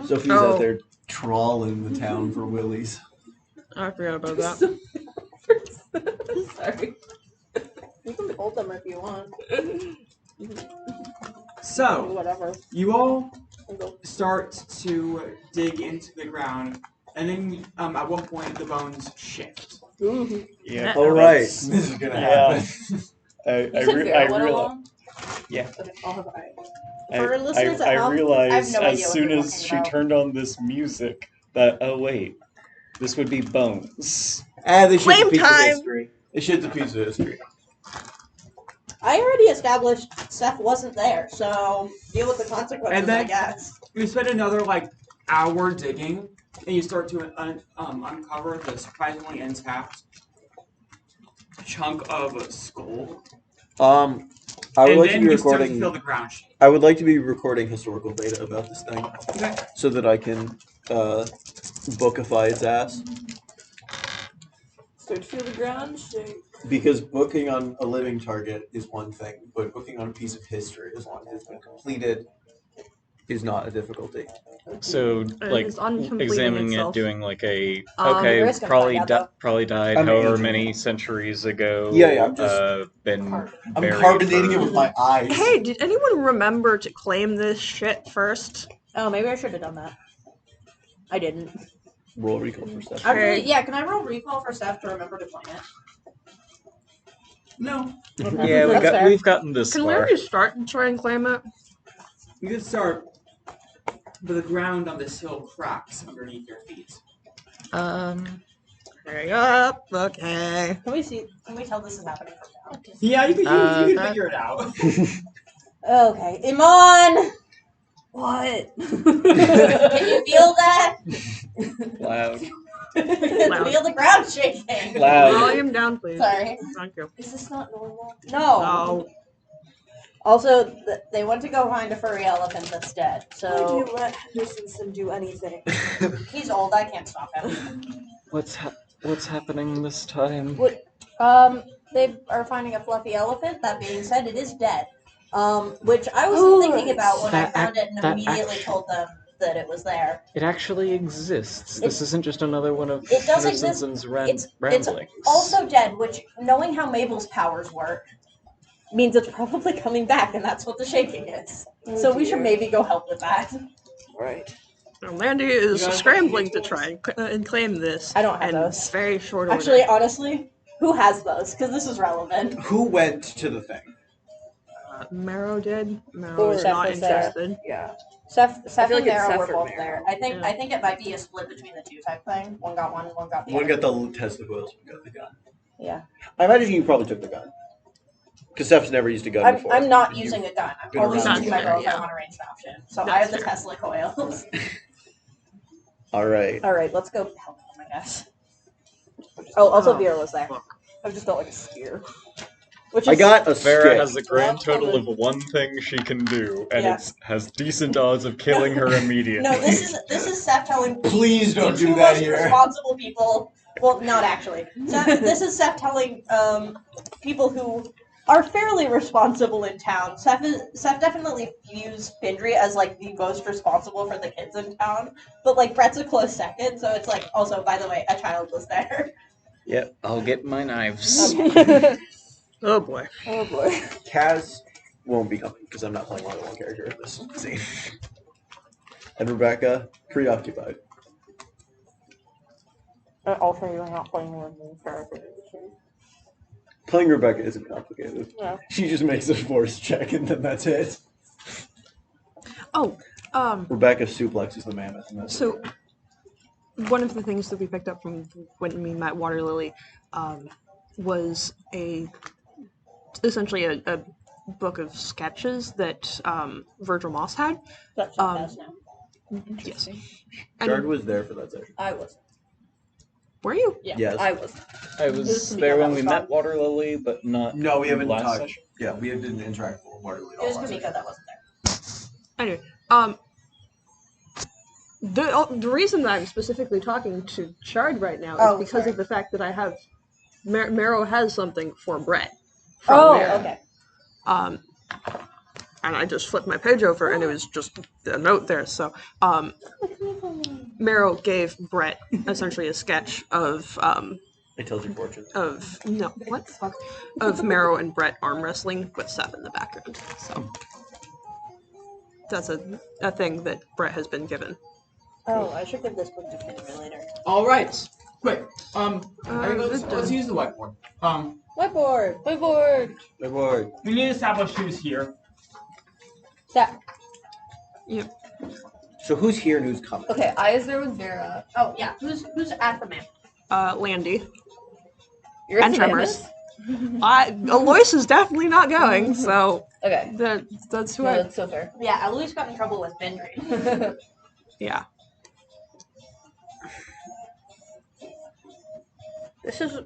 Sophie's Oh. out there trawling the town for willies. I forgot about that. Sorry. You can hold them if you want. So Whatever. you all start to dig into the ground, and then at one point the bones shift. Yeah. All right. This is gonna Yeah. happen. You said Vera went realized. along? Yeah. Okay, I'll have eye. For listeners at I home, realized I have no as idea what soon they're as talking she about. turned on this music that, oh wait, this would be bones. This shit's a Flame piece of time! history. This shit's a piece of history. I already established Seth wasn't there, so deal with the consequences, And then- I guess. You spend another hour digging, and you start to uncover the surprisingly intact chunk of a skull. I would And like to then be you start to recording. feel the ground shake. I would like to be recording historical data about this thing, Okay. so that I can bookify its ass. Start to feel the ground shake. Because booking on a living target is one thing, but booking on a piece of history, as long as it's been completed, is not a difficulty. So, like, It's on completing examining it, itself. doing like a You're just gonna find out, probably died I'm however aging many it. centuries ago. Yeah, I'm just- been I'm buried carbonating it for- with my eyes. Hey, did anyone remember to claim this shit first? Oh, maybe I should have done that. I didn't. Roll recall for stuff. Actually, yeah, can I roll recall for Steph to remember to claim it? No. Yeah, That's fair. we've gotten this Can far. Larry start and try and claim it? You can start, but the ground on this hill cracks underneath your feet. Hurry up. Okay. Can we tell this is happening from now? Yeah, you can that- figure it out. Okay, Iman! What? Can you feel that? Loud. Feel the ground shaking. Loud. Volume down, please. Sorry. Thank you. Is this not normal? No. No. Also, they went to go find a furry elephant that's dead. Why do So you let Henderson do anything? he's old. I can't stop him. What's happening this time? They are finding a fluffy elephant. That being said, it is dead. Which I was thinking about when I found it and immediately told them that it was there. It actually exists. This isn't just another one of It does exist. Henderson's It's ramblings. also dead, which, knowing how Mabel's powers work, means it's probably coming back, and that's what the shaking is. So we should maybe go help with that. Right. Landy is You guys- scrambling to try and claim this. I don't have in those. very short order. Actually, honestly, who has those? Because this is relevant. Who went to the thing? Marrow did. Marrow Or is Seth not was there. interested. Yeah. Seth feel and like it's Darrow Seth were or both Marrow. there. I think it might be a split between the two type thing. One got one, one got the One other. got the testicles, one got the gun. Yeah. I imagine you probably took the gun. Because Steph's never used a gun before. I'm not You- using a gun. I'm been always around using my it, girls yeah. on a ranged option. So I That's have the fair. Tesla coils. Alright. All right, let's go help them, I guess. Oh, also Vera was there. I've just got like a spear. Which is I got a Vera stick. has a grand total of one thing she can do, and Yeah. it has decent odds of killing her immediately. no. This is Seth telling Please don't the do two that most here. responsible people. Well, not actually. This is Seth telling people who are fairly responsible in town. Seth definitely views Fyn'dri as like the most responsible for the kids in town, but like Brett's a close second. So it's like, also, by the way, a child was there. Yep, I'll get my knives. Oh boy. Oh boy. Kaz won't be coming because I'm not playing more than one character in this scene. And Rebecca, preoccupied. Also, you're not playing one character. Playing Rebecca isn't complicated. Yeah. She just makes a force check and then that's it. Oh, Rebecca suplexes the mammoth and that's so one of the things that we picked up from when we met Water Lily was essentially a book of sketches that Virgil Moss had. That's what Seth now. Yes. Jared And was there for that session. I was. were you? Yeah. Yes. I was. I This was is there Kamiko, when that we was met fun. Water Lily, but not No, we haven't last talked. session. Yeah, we didn't interact with Waterloo at all. It was last Kamiko session. that wasn't there. Anyway, the reason that I'm specifically talking to Shard right now is Oh, because sorry. of the fact that I have Marrow has something for Brett. Oh, Marrow. okay. And I just flipped my page over and it was just a note there. So, Marrow gave Brett essentially a sketch of It tells your fortune. of Marrow and Brett arm wrestling with Seth in the background. So that's a thing that Brett has been given. Oh, I should give this book to Fyn'dri later. All right, quick. Let's use the whiteboard. Whiteboard. Whiteboard. My boy. We need to establish who's here. Seth. So who's here and who's coming? Okay, I was there with Vera. Oh yeah. Who's at the map? Landy. You're And at Tremors. Mammoth? Alois is definitely not going, so Okay. that's who No, I. that's so fair. Yeah, Eloise got in trouble with Fyn'dri. Yeah. This is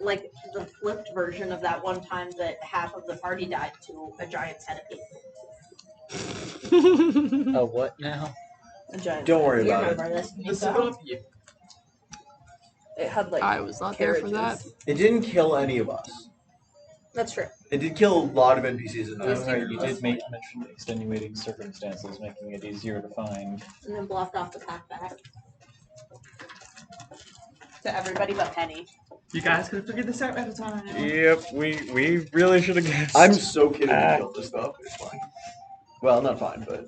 like the flipped version of that one time that half of the party died to a giant centipede. Oh, what now? A giant Don't worry You about it. remember this? This is Nico? up to you. It had like I was not there for that. carriages. It didn't kill any of us. That's true. It did kill a lot of NPCs in Oh, those. right, you did mention extenuating circumstances, making it easier to find. And then blocked off the path back. To everybody but Penny. You guys could have figured this out at a time. Yep, we really should have guessed. I'm so kidding to kill this stuff. It's fine. Well, not fine, but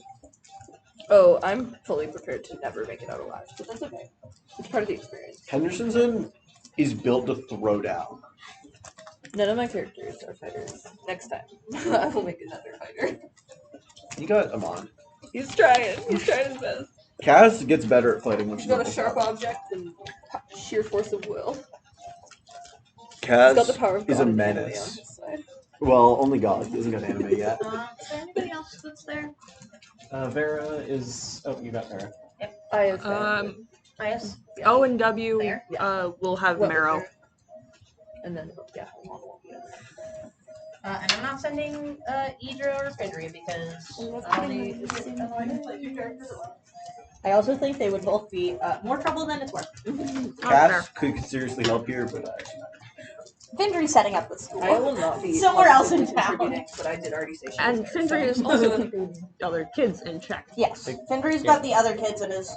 Oh, I'm fully prepared to never make it out alive, but that's okay. It's part of the experience. Hendersonson is built to throw down. None of my characters are fighters. Next time, I will make another fighter. You got Amon. He's trying. He's trying his best. Cass gets better at fighting when He's she's got a level sharp 5. object and sheer force of will. Cass He's got the power of is God a and anime on menace. his side. Well, only God. He hasn't got anime yet. Is there anybody else that's there? Vera is. Oh, you got Vera. I have I guess. O and W There? will have What was marrow. there? And then yeah. And I'm not sending Idra or Fyn'dri because I also think they would both be more trouble than it's worth. Cass could seriously help here, but Fyn'dri's setting up the school. I will not be Somewhere else in contributing, but I did already say she And was there, Fyn'dri is so. also keeping the other kids in check. Yes, Fyn'dri's got the other kids and has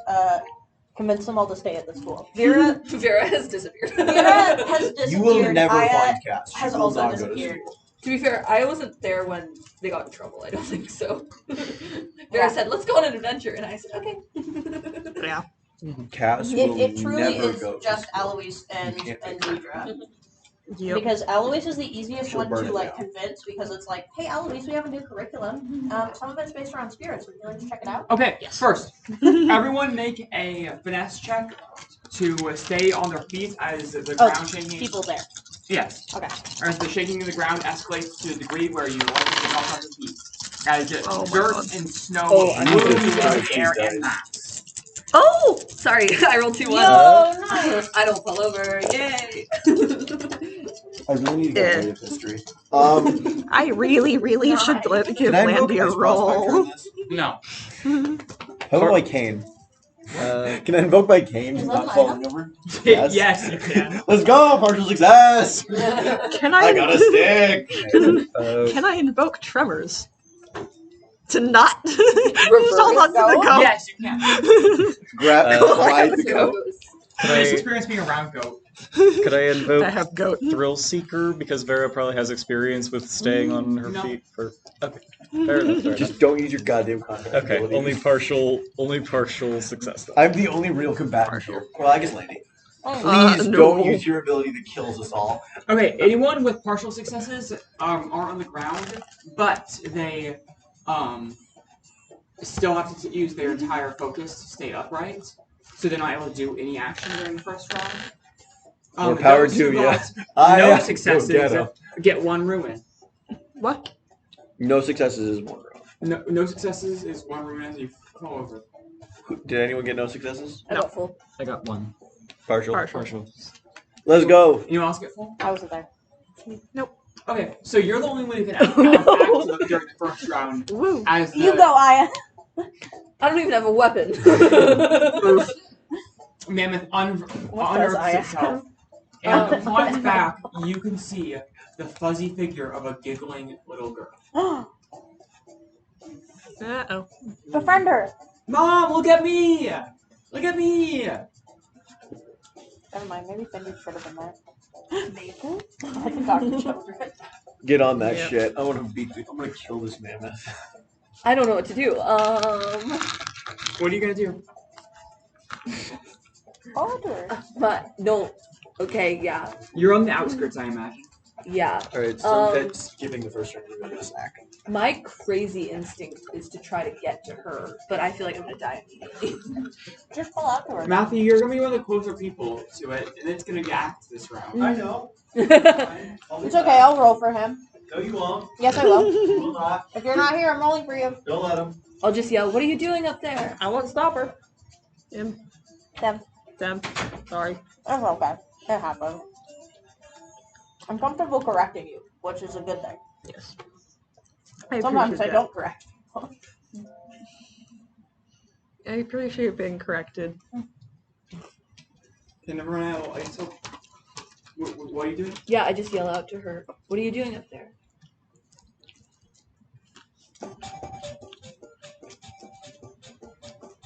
convinced them all to stay at the school. Vera Vera has disappeared. Vera has disappered. you will never Aya find Cass. She has will also not go to disappeared. school. To be fair, I wasn't there when they got in trouble. I don't think so. Vera Yeah. said, "Let's go on an adventure," and I said, "Okay." Yeah. Cass will It truly never is go to just school. Eloise and You can't take Idra. Yep. Because Eloise is the easiest She'll one burn to it like down. convince because it's like, hey Eloise, we have a new curriculum. Some of it's based around spirits. Would you like to check it out? Okay, first, everyone make a finesse check to stay on their feet as the ground shaking. People there. Yes. Okay. As the shaking of the ground escalates to a degree where you want to get off on your feet. As Oh my dirt God. and snow Oh, I'm move Jesus into the Christ, air these and guys. mass. Oh, sorry, I rolled 2 1. Yo, nice. I don't fall over. Yay! I really need to get Yeah. rid of history. I really should give Can I invoke Landy a Ice Prospector roll. in this? No. How about my cane? Can I invoke my cane Is and that not an falling over? Yes. Yes, you can. Let's go! Partial success! Can I I got a stick! can I invoke tremors? To not Reverse hold on to the go? goat. Yes, you can. Grab, ride the So goat. Could This I, experience being around goat. could I invoke I have goat. Thrill Seeker because Vera probably has experience with staying on her No. feet for. Okay, fair enough. Fair enough. Just don't use your goddamn contact Okay, ability. only partial success. Then. I'm the only real combatant here. Well, I guess Landy. Uh, Please no. don't use your ability that kills us all. Okay, anyone with partial successes are on the ground, but they still have to use their entire focus to stay upright, so they're not able to do any action during the first round. More power those who to you. got I No successes Ghetto. get 1 ruin. What? No successes is one round. No successes is 1 ruin as you fall over. Did anyone get no successes? I got full. I got 1 Partial. partial. Let's go. Anyone else get full? I wasn't there. Okay, so you're the only one who can act no. during the first round. Woo. As the You go, Aya. I don't even have a weapon. mammoth What does unearths Aya itself. And upon its back, you can see the fuzzy figure of a giggling little girl. Uh-oh. Befriend her. Mom, look at me! Look at me! Never mind. Maybe Fyn'dri should have been there. Maybe. I can talk to children. Get on that Yep. shit. I want to beat. I'm gonna kill this mammoth. I don't know what to do. What are you gonna do? Oh, her. But no. Okay, yeah, You're on the outskirts, I imagine. yeah. All right, so Um, that's giving the first round. We're gonna snack. My crazy instinct is to try to get to her, but I feel like I'm gonna die immediately. Just pull out to her. Matthew, you're gonna be one of the closer people to it, and it's gonna act this round. I know. It's okay. I'll roll for him. No, you won't. Yes, I will. You will not. If you're not here, I'm rolling for you. Don't let him. I'll just yell, "What are you doing up there?" I won't stop her. Him. Them. Them. Sorry. It's okay. It happens. I'm comfortable correcting you, which is a good thing. Yes. I Sometimes appreciate I don't correct. I appreciate being corrected. Okay, never mind. I still. What are you doing? Yeah, I just yell out to her. What are you doing up there?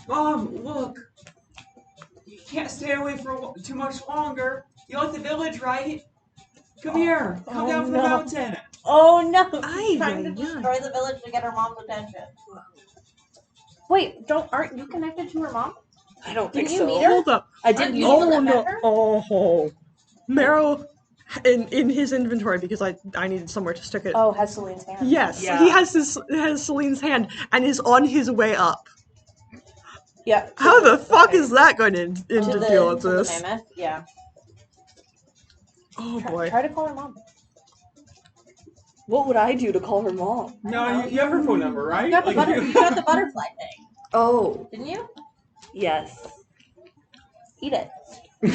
Mom, look. You can't stay away for too much longer. You like the village, right? Come here. Come down from the mountain. Oh no! Ay, She's trying to ay, ay. destroy the village to get her mom's attention. Wait, aren't you connected to her mom? I don't Didn't think you so. meet her? Hold up. I did meet Oh her. no. met her? Oh. Marrow, in his inventory because I needed somewhere to stick it. Oh, has Celine's hand. Yes, Yeah. he has Celine's hand and is on his way up. Yeah. How the fuck is that going to to deal with the this? mammoth? Yeah. Oh boy. Try to call her mom. What would I do to call her mom? No, you have her phone number, right? You got the you got the butterfly thing, Oh, didn't you? yes. Eat it. Eat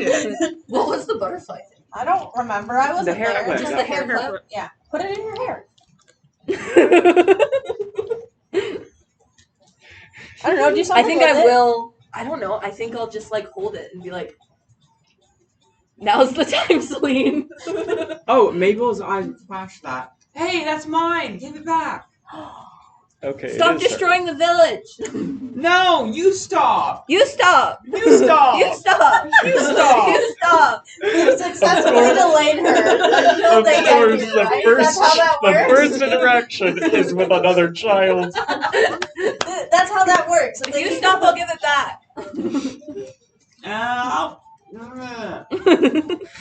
it. What was the butterfly thing? I don't remember. I wasn't hair there. clip. Just Yeah. the hair Hair clip? Yeah. Put it in your hair. I don't know. Do I something think with I it. will. I don't know. I think I'll just like hold it and be like, "Now's the time, Celine." Oh, Mabel's eyes flash that. Hey, that's mine. Give it back. Okay. Stop it is destroying the village. No, you stop. You stop. You stop. You stop. You stop. You stop. We've successfully delayed her until Of they get course, here, the right? first, That's how that the works. first interaction is with another child. That's how that works. If you stop, I'll give it back.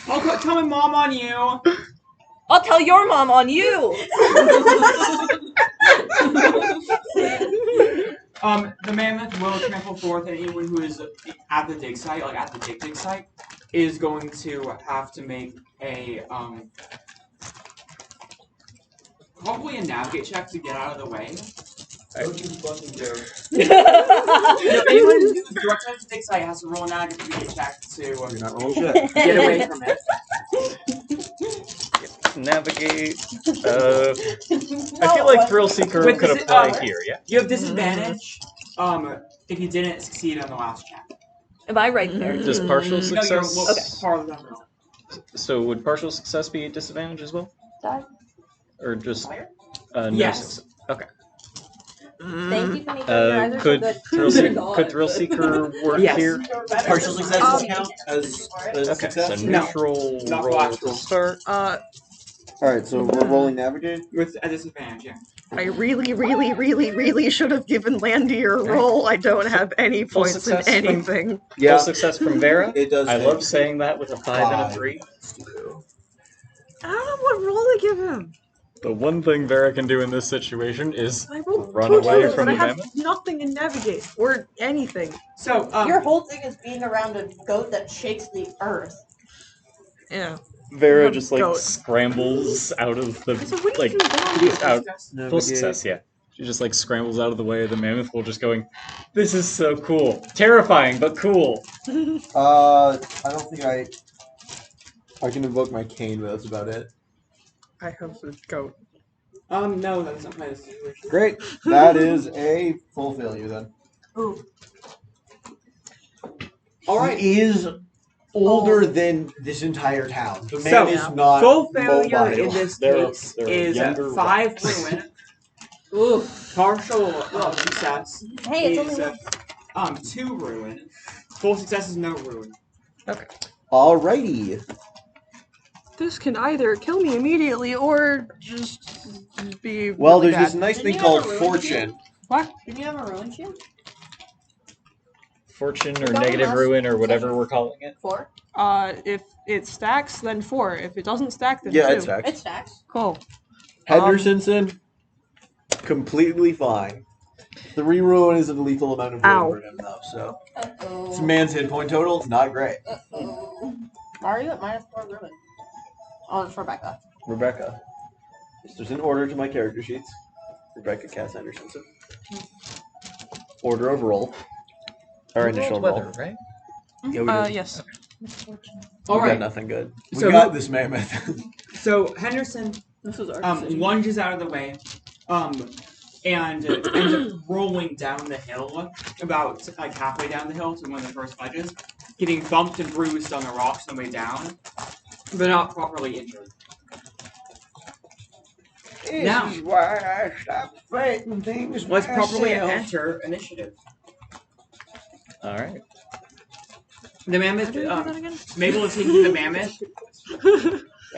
I'll tell my mom on you. I'll tell your mom on you. The mammoth will trample forth, and anyone who is at the dig site, like at the dig site, is going to have to make a probably a navigate check to get out of the way. Don't you fucking dare. No, anyone who's directly at the dig site has to roll a navigate check to You're not rolling shit. get away from it. Navigate. I feel like Thrill Seeker With could this- apply here, yeah? You have disadvantage if you didn't succeed on the last check. Am I right there? Does partial No, you're success. farther down the road. So would partial success be a disadvantage as well? Die. Or just Fire? no Yes. success? Okay. Thank you for making your eyes are so Could good. Thrill Seeker work Yes. here? Partial success count as Okay, so success? neutral Not roll actual. to start. Alright, so we're rolling navigate? With a disadvantage, yeah. I really should have given Landy a roll. I don't have any Full points in success from- anything. Full success from Vera. It does. I hit. love saying that with a 5 and a 3. I don't know what roll to give him. The one thing Vera can do in this situation is I rolled Run two away twos, from but I the have mammoth? nothing in navigate or anything. So, Your whole thing is being around a goat that shakes the earth. Yeah. Vera just like Goat. scrambles out of the So what do like you do? out full Navigate. success, yeah. She just like scrambles out of the way. The mammoth will just going, "This is so cool, terrifying but cool." I don't think I can invoke my cane, but that's about it. I have a goat. no, that's not my situation. Great. That is a full failure then. Ooh. Alright. He is older than this entire town. The man So, is not Full failure mobile. in this They're- case they're is younger 5 ruin. Ooh, partial success Hey, it's is only 2 ruin. Full success is no ruin. Alrighty. This can either kill me immediately or just be. Well, really there's this bad. nice Didn't thing you have called a ruin fortune. What? Didn't you have a ruin shield? Fortune or Don't negative ask- ruin or whatever we're calling it. 4? If it stacks, then 4. If it doesn't stack, then Yeah, 2. it's stacks. It stacks. Cool. Hendersonson, completely fine. 3 ruin is a lethal amount of Ow. ruin for him, though. So this Uh-oh. man's hit point total not great. Uh-oh. Why are you at -4 ruin? Oh, it's Rebecca. Rebecca. There's an order to my character sheets. Rebecca Cass Hendersonson. Order of roll. Our initial roll. Weather, right? Yeah, we did. Yes. We got Alright, nothing good. We So got who- this mammoth. so Henderson This was our decision. lunges out of the way and ends up rolling down the hill, about like halfway down the hill to one of the first ledges, getting bumped and bruised on the rocks on the way down, but not properly injured. This Now- is why I stopped fighting things Let's properly myself. enter initiative. All right. The How mammoth. do we do that again? Mabel is taking the mammoth.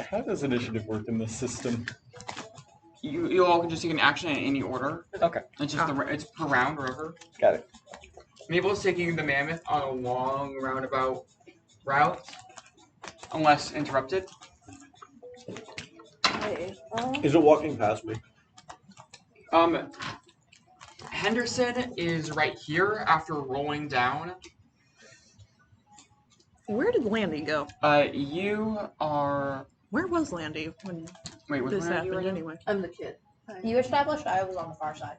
How does initiative work in this system? You all can just take an action in any order. Okay, It's just it's per round, whatever. got it. Mabel is taking the mammoth on a long roundabout route, unless interrupted. Wait, Is it walking past me? Henderson is right here after rolling down. Where did Landy go? You are. Where was Landy when Wait, which this one are you happened right now? anyway? I'm the kid. you established I was on the far side.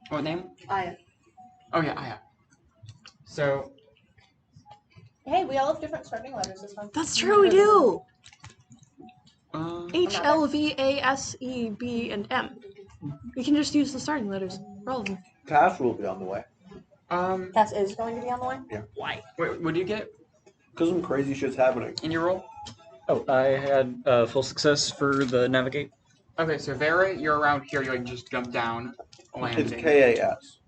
What name? I Oh yeah, Aya. So Hey, we all have different starting letters this time. That's true, we do! H, not L, V, A, S, E, B, and M. We can just use the starting letters for all of them. Task will be on the way. That is going to be on the way. Why? Wait, what do you get Because some crazy shit's happening. in your roll? Oh, I had full success for the navigate. Okay, so Vera, you're around here. You can just jump down, landing. It's KAS.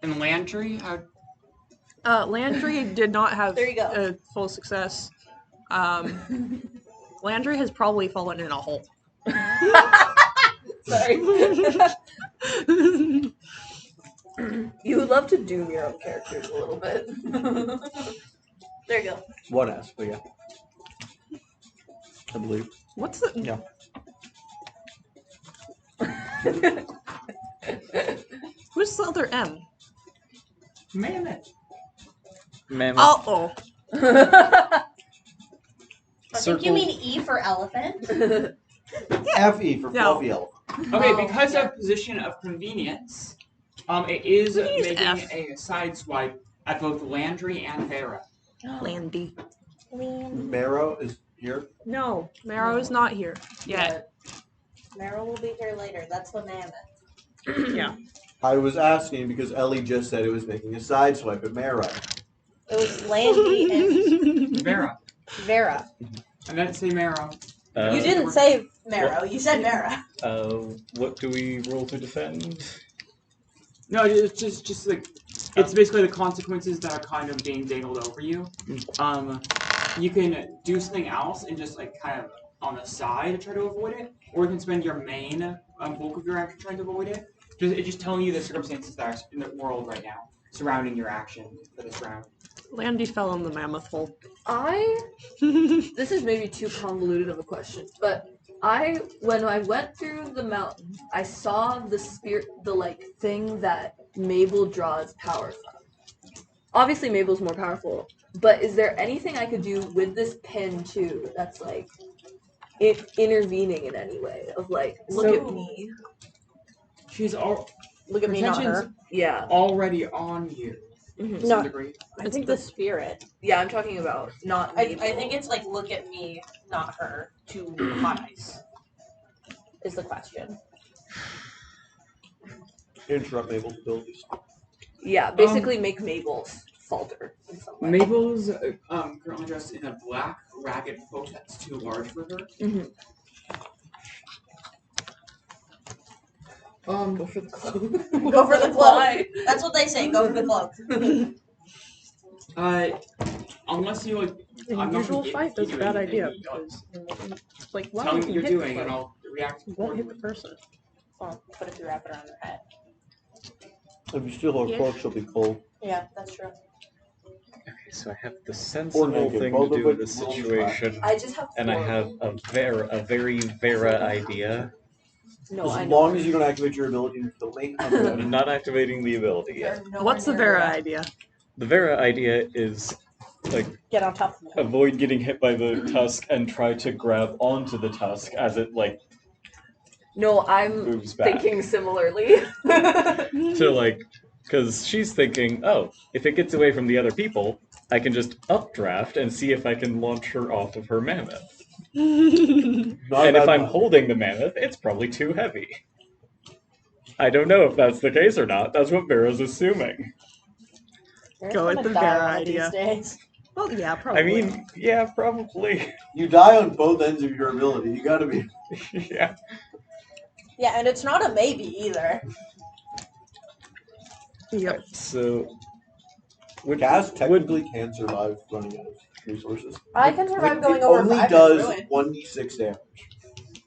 And Landry, how? Landry did not have There you go. a full success. Landry has probably fallen in a hole. sorry. You would love to doom your own characters a little bit. There you go. One S, but yeah. I believe. What's the... Yeah. Who's the other M? Mammoth. Mammoth. Uh-oh. I think Circle. you mean E for elephant. FE for No. fluffy elephant. Okay, Oh, because yeah. of position of convenience, it is We can use making F. a side swipe at both Landry and Vera. Landy. Marrow is here. No, Marrow is not here yet. Meryl will be here later. That's the mammoth. Yeah. I was asking because Ellie just said it was making a side swipe at Marrow. It was Landy and Vera. Vera. I didn't say Marrow. You didn't say Marrow. You said Mara. What do we roll to defend? No, it's just like it's basically the consequences that are kind of being dangled over you. You can do something else and just like kind of on the side to try to avoid it, or you can spend your main bulk of your action trying to avoid it. It's just telling you the circumstances that are in the world right now surrounding your action for this round. Landy fell in the mammoth hole. This is maybe too convoluted of a question, but when I went through the mountain, I saw the thing that Mabel draws power from. Obviously, Mabel's more powerful, but is there anything I could do with this pin too that's like intervening in any way? Of like, look at me. She's all Look at me, not her. Retention's Yeah. already on you to some No. degree. I think the spirit. Yeah, I'm talking about not I Mabel. think it's like look at me, not her. To highs is the question. Interrupt Mabel's abilities. Yeah, basically make Mabel falter in some way. Mabel's currently dressed in a black ragged cloak that's too large for her. Mhm. Go for the cloak. Go for the cloak. That's what they say. Go for the cloak. Unless you like, An I'm not unusual gonna fight, give that's a you bad anything. idea because like why Tell me would what you you're hit doing, the and person? I'll react. You won't hit the person. Well, what if you wrap it around her head? If you steal her Yeah. cloak, she'll be cold. Yeah, that's true. Okay, so I have the sensible naked, thing both to of do with which this rolls situation, I just have and I four. have a very Vera idea. No, I As know. long as you don't activate your ability instantly, I'm good. I'm not activating the ability yet. You're nowhere What's the near Vera her. idea? The Vera idea is like Get on top of her. Avoid getting hit by the tusk and try to grab onto the tusk as it like No, I'm moves back. thinking similarly. so like because she's thinking, oh, if it gets away from the other people, I can just updraft and see if I can launch her off of her mammoth. Not And a if bad I'm plan. holding the mammoth, it's probably too heavy. I don't know if that's the case or not. That's what Vera's assuming. You're Go with gonna the die bear one of idea. these days. Well, yeah, probably. I mean, yeah, probably. You die on both ends of your ability. You gotta be. Yeah. Yeah, and it's not a maybe either. Yep. Alright, so would Cass technically can survive running out of resources. I can survive going It over only 5 does ruin. 1d6 damage,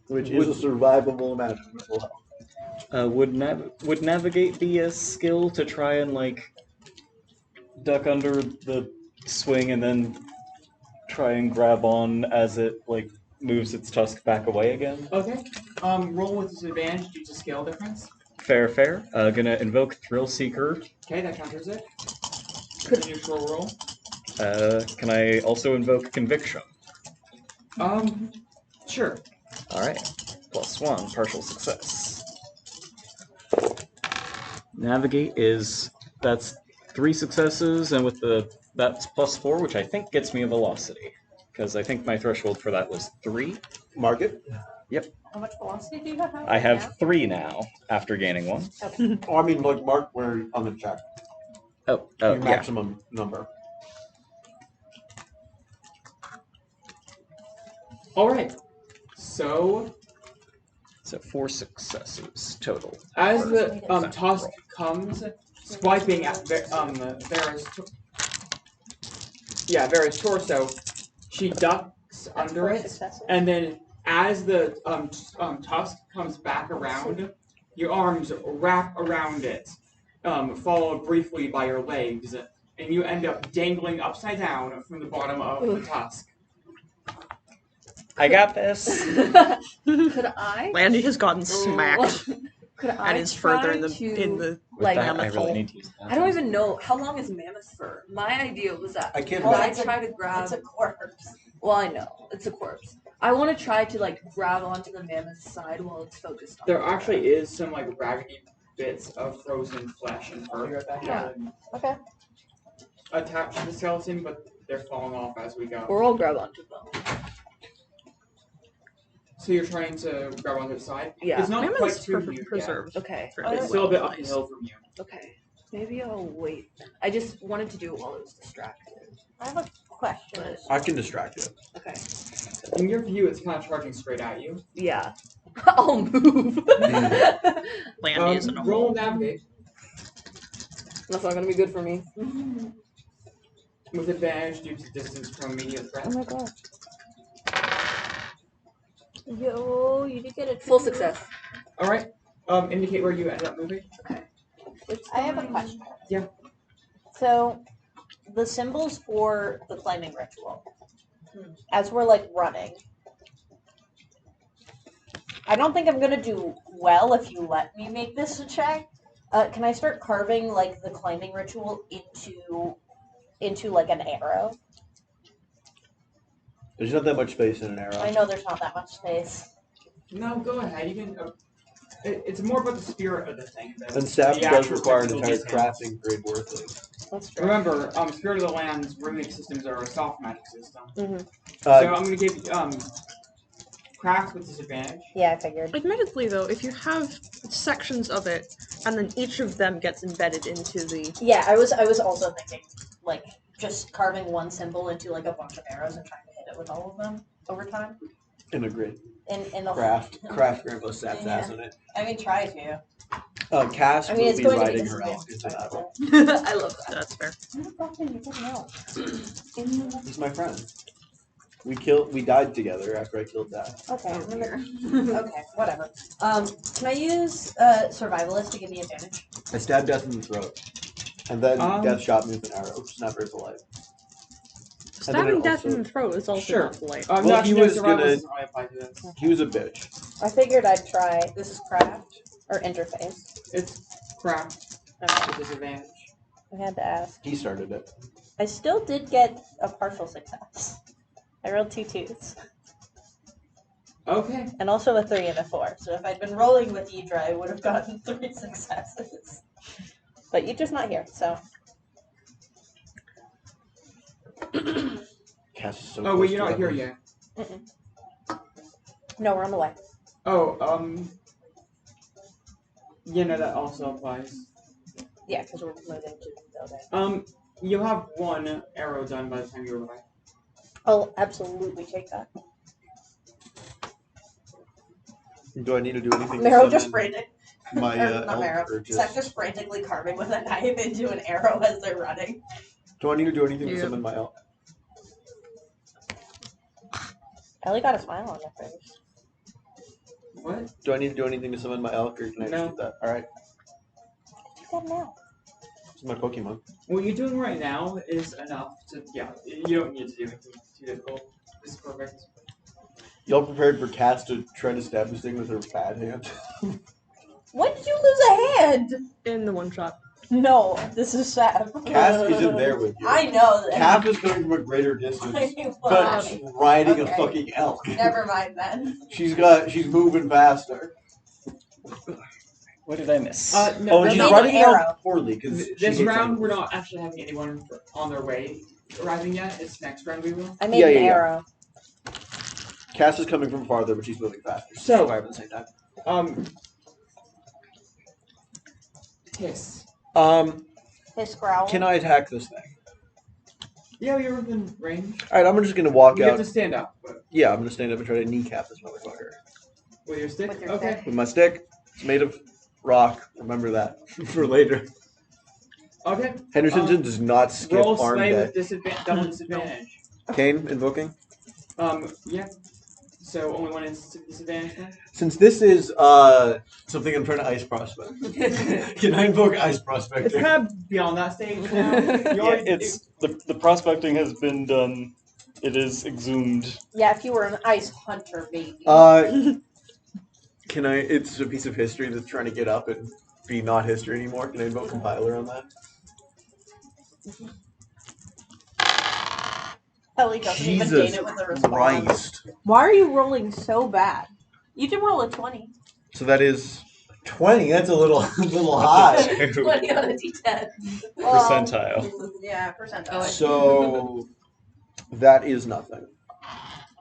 which is a survivable amount of full health. would navigate be a skill to try and like duck under the swing and then try and grab on as it like moves its tusk back away again? Okay. Roll with disadvantage due to scale difference. Fair. Gonna invoke Thrill Seeker. Okay, that counters it. It's a neutral roll. Can I also invoke Conviction? Sure. Alright. +1, partial success. Navigate that's 3 successes, and with that's +4, which I think gets me a velocity. Because I think my threshold for that was 3. Mark it. How much velocity do you have? I have 3 now, after gaining 1. Oh, I mean, like, mark where on the check. Oh, Your yeah. maximum number. Alright. So, 4 successes total. as the tusk comes, swiping at Vera's torso, she ducks under Four it, successes. and then as the tusk comes back around, your arms wrap around it, followed briefly by your legs, and you end up dangling upside down from the bottom of the tusk. I got this! Could I? Landy has gotten smacked Could I and is further in try the to, With like, that, I mammoth really hole. need to use that. I don't even know how long is mammoth fur. My idea was that I can't could I imagine. try to grab. It's a corpse. Well, I know it's a corpse. I want to try to like grab onto the mammoth's side while it's focused on. There the actually is some like raggedy bits of frozen flesh and fur Yeah. Okay. attached to the skeleton, but they're falling off as we go. Or I'll grab onto them. So you're trying to grab onto the side? Yeah. It's not Mammoth quite is to you yet. preserved. Okay. fairly It's still a bit well. up the hill from you. Okay. Maybe I'll wait. I just wanted to do it while it was distracted. I have a question. I can distract you. Okay. In your view, it's kind of charging straight at you. Yeah. I'll move. Landy is in a roll hole. navigate That's not gonna be good for me. with advantage due to distance from immediate threat. Oh my god. Yo, you did get a Full success. All right. Indicate where you end up moving. I have a question. Yeah. So, the symbols for the claiming ritual, as we're like running, I don't think I'm gonna do well if you let me make this a check. Can I start carving like the claiming ritual into like an arrow? There's not that much space in an arrow. I know there's not that much space. No, go ahead. You can. It's more about the spirit of the thing. And staff the does actual require an technical entire details. crafting grade worth of. That's true. Remember, Spirit of the Land's runic systems are a soft magic system. Mm-hmm. So I'm going to give craft with disadvantage. Yeah, I figured. Admittedly, though, if you have sections of it, and then each of them gets embedded into the... Yeah, I was also thinking like just carving one symbol into like a bunch of arrows and trying to hit it with all of them over time. In a grid. In the Craft grandpa stats ass on it. I mean, try to. Cass I mean, will it's be going to riding be her the dog into battle. I love that. That's fair. Who the fuck did you put out? He's my friend. We died together after I killed that. Okay, okay, whatever. Can I use survivalist to give me advantage? I stabbed Death in the throat. And then Um, Death shot me with an arrow, which is not very polite. And then Stabbing it death also- in the throat is also Sure. not polite. Well, no, he actually, was survival gonna- doesn't really apply to this. He was a bitch. I figured I'd try. This is craft or interface. It's craft Okay, with disadvantage. I had to ask. He started it. I still did get a partial success. I rolled 2 2s. Okay. And also a 3 and a 4. So if I'd been rolling with Idra, I would have gotten 3 successes. But Idra's not here, so. Cass is so Oh, close wait, you're to not here heaven. yet. No, we're on the way. Oh, yeah, no, that also applies. Yeah, because we're moving to the building. You'll have one arrow done by the time you arrive. I'll absolutely take that. Do I need to do anything? Marrow to just summon frantic. my Or not elk, Marrow. or Seth just frantically carving with a knife into an arrow as they're running. do I need to do anything to Yeah. summon my elk? Ellie got a smile on her face. What? Do I need to do anything to summon my elk, or can I just No. do that? All right, Do that now. it's my Pokemon. What you're doing right now is enough to, yeah, you don't need to do anything too difficult. This is perfect. Y'all prepared for Cass to try to stab this thing with her bad hand? When did you lose a hand? In the one shot. No, this is sad. Cass isn't there with you. I know that. Cap is coming from a greater distance, Well, but riding a okay. fucking elk. Never mind then. She's moving faster. What did I miss? Oh, No, and she's made riding an it arrow. out poorly because this round we're not actually having anyone on their way arriving yet. It's next round we will. I made Yeah, an yeah, yeah. arrow. Cass is coming from farther, but she's moving faster. So- fire at the same time. Hiss. His growl. Can I attack this thing? Yeah, you're within range. All right, I'm just gonna walk You out. have to stand up but Yeah, I'm gonna stand up and try to kneecap this motherfucker with your stick. With your Okay. stick. with my stick. It's made of rock. Remember that for later. Okay. Henderson does not skip Roll arm slay with deck. double disadvantage. Kane invoking. Yeah. So only one is disadvantage then? Since this is something I'm trying to ice prospect, can I invoke ice It's prospector? kind of beyond that stage now. You Yeah, already- it's the prospecting has been done. It is exhumed. Yeah, if you were an ice hunter, maybe. Can I? It's a piece of history that's trying to get up and be not history anymore. Can I invoke compiler on that? Ellie doesn't even Jesus gain it with a response. Christ! Why are you rolling so bad? You did roll a 20. So that is 20. That's a little high. 20 on a d10. Percentile. Yeah, percentile. Oh, So that is nothing.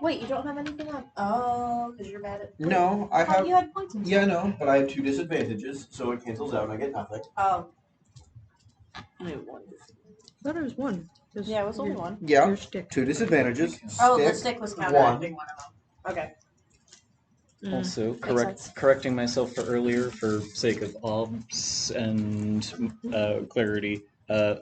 Wait, you don't have anything on? Oh, because you're bad at. No, I I thought have. you had points in Yeah, no, but I have 2 disadvantages, so it cancels out and I get nothing. Oh, I thought it was one. yeah, it was only one. Yeah, Your stick. 2 disadvantages. Oh, the stick was counteracting one of them. Okay. Mm. Also, sense. correcting myself for earlier for sake of obs and clarity. There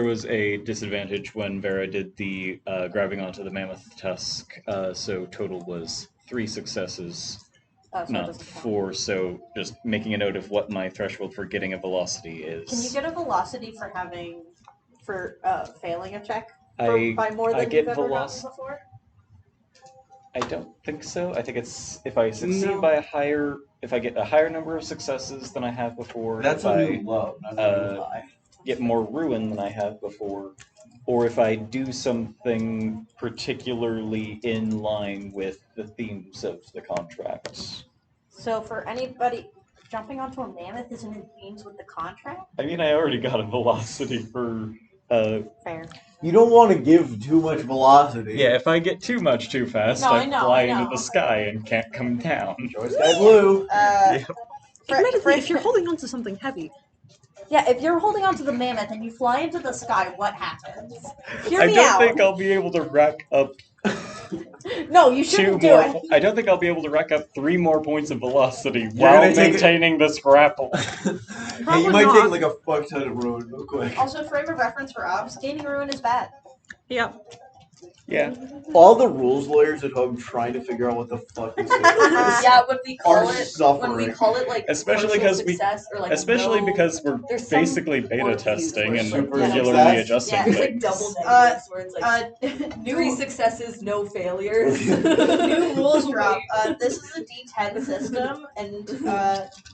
was a disadvantage when Vera did the grabbing onto the mammoth tusk, so total was 3 successes, Oh, so it not doesn't count. 4. So just making a note of what my threshold for getting a velocity is. Can you get a velocity for failing a check I by more I than get you've ever veloc- gotten before? I don't think so. I think it's if I succeed No. by if I get a higher number of successes than I have before. That's if a I new low, not a new high. get more ruin than I have before, or if I do something particularly in line with the themes of the contract. So for anybody jumping onto a mammoth isn't in themes with the contract? I mean, I already got a velocity for. Fair. You don't want to give too much velocity. Yeah, if I get too much too fast, No, I I know, fly I know. into the sky and can't come down. Joy Sky Blue. Admittedly, if you're holding onto something heavy, yeah, if you're holding onto the mammoth and you fly into the sky, what happens? Hear I me don't out. think I'll be able to rack up No, you 2 shouldn't do more. it. I don't think I'll be able to rack up 3 more points of velocity You're while gonna take it- maintaining this grapple. Hey, Probably you might not. take like a fuck ton of ruin real quick. Also, frame of reference for obs, gaining ruin is bad. yeah. Yeah. All the rules lawyers at home trying to figure out what the fuck this is. Yeah, when we Are call it suffering. like Especially partial 'cause we- success or like Especially no, because we're there's some basically beta word testing used and where it's like, regularly yeah, adjusting yeah, it's like things. double negatives where it's like New 3 successes, no failures. new rules drop. This is a D10 system, and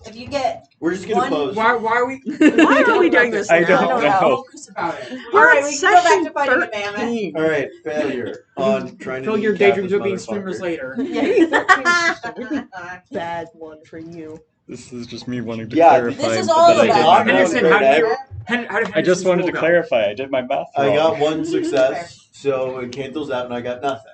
if you get We're just gonna One- pose. Why are we? Why are we doing this I now? don't know. Focus about it. all right, on we can go back to session fighting the mammoth. 13. Alright, failure on trying to Fill your kneecap daydreams this of being swimmers motherfucker. later. Yeah. Bad one for you. This is just me wanting to Yeah, clarify. This is all that I did about- my Henderson, math. how do Henderson, you? How did I just Henderson's wanted to roll go? clarify. I did my math I wrong. got 1 success, so it cancels out and I got nothing.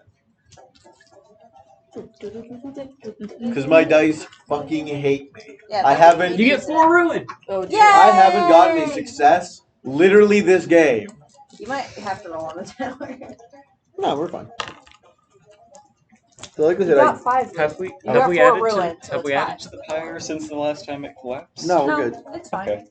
Because my dice fucking hate me. Yeah, I that's haven't- You get 4 ruin. Oh, Yeah. I haven't gotten a success Literally this game. You might have to roll on the tower. No, we're fine. So like I You said, got 5. Have we You have got we 4 added ruined, to so have it's we fine. added to the pyre since the last time it collapsed? no, we're good. It's fine. Okay,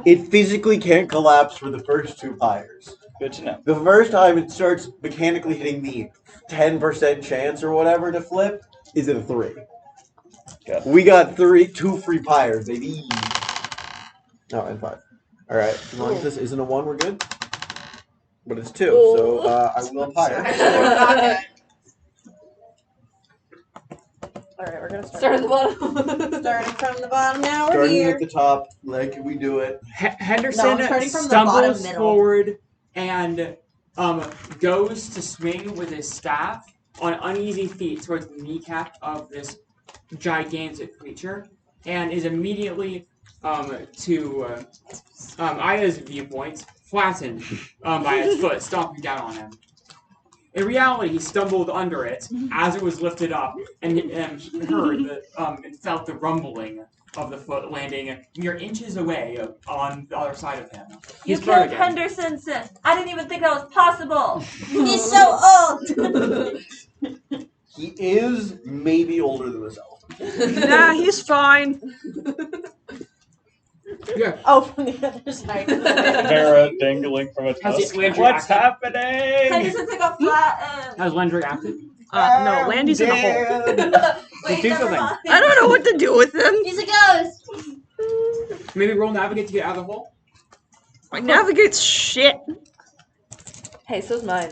It physically can't collapse for the first 2 pyres. good to know. The first time it starts mechanically hitting the 10% chance or whatever to flip is at a 3. Got it. We got 2 free pyres, baby. No, and 5. All right, as long as this isn't a 1, we're good. But it's 2, so I will pyre. Alright, we're gonna Start at the bottom. Starting from the bottom now, we're Starting here. at the top, like we do it. Henderson No, I'm starting from the bottom stumbles middle. forward and goes to swing with his staff on uneasy feet towards the kneecap of this gigantic creature, and is immediately to Aya's viewpoint flattened by its foot stomping down on him. In reality, he stumbled under it as it was lifted up and heard and felt the rumbling of the foot landing mere inches away on the other side of him. You He's prone killed again. Henderson. I didn't even think that was possible. He's so old! He is maybe older than himself. Nah, he's fine. Yeah. Oh, from the other side. Vera dangling from a Has tusk. it landed What's active? happening? Henderson took a flat. Has Landry acted? No, Landy's in a hole. Wait, do never something. mind. I don't know what to do with him. He's a ghost! Maybe roll navigate to get out of the hole? My navigate's shit. Hey, so's mine.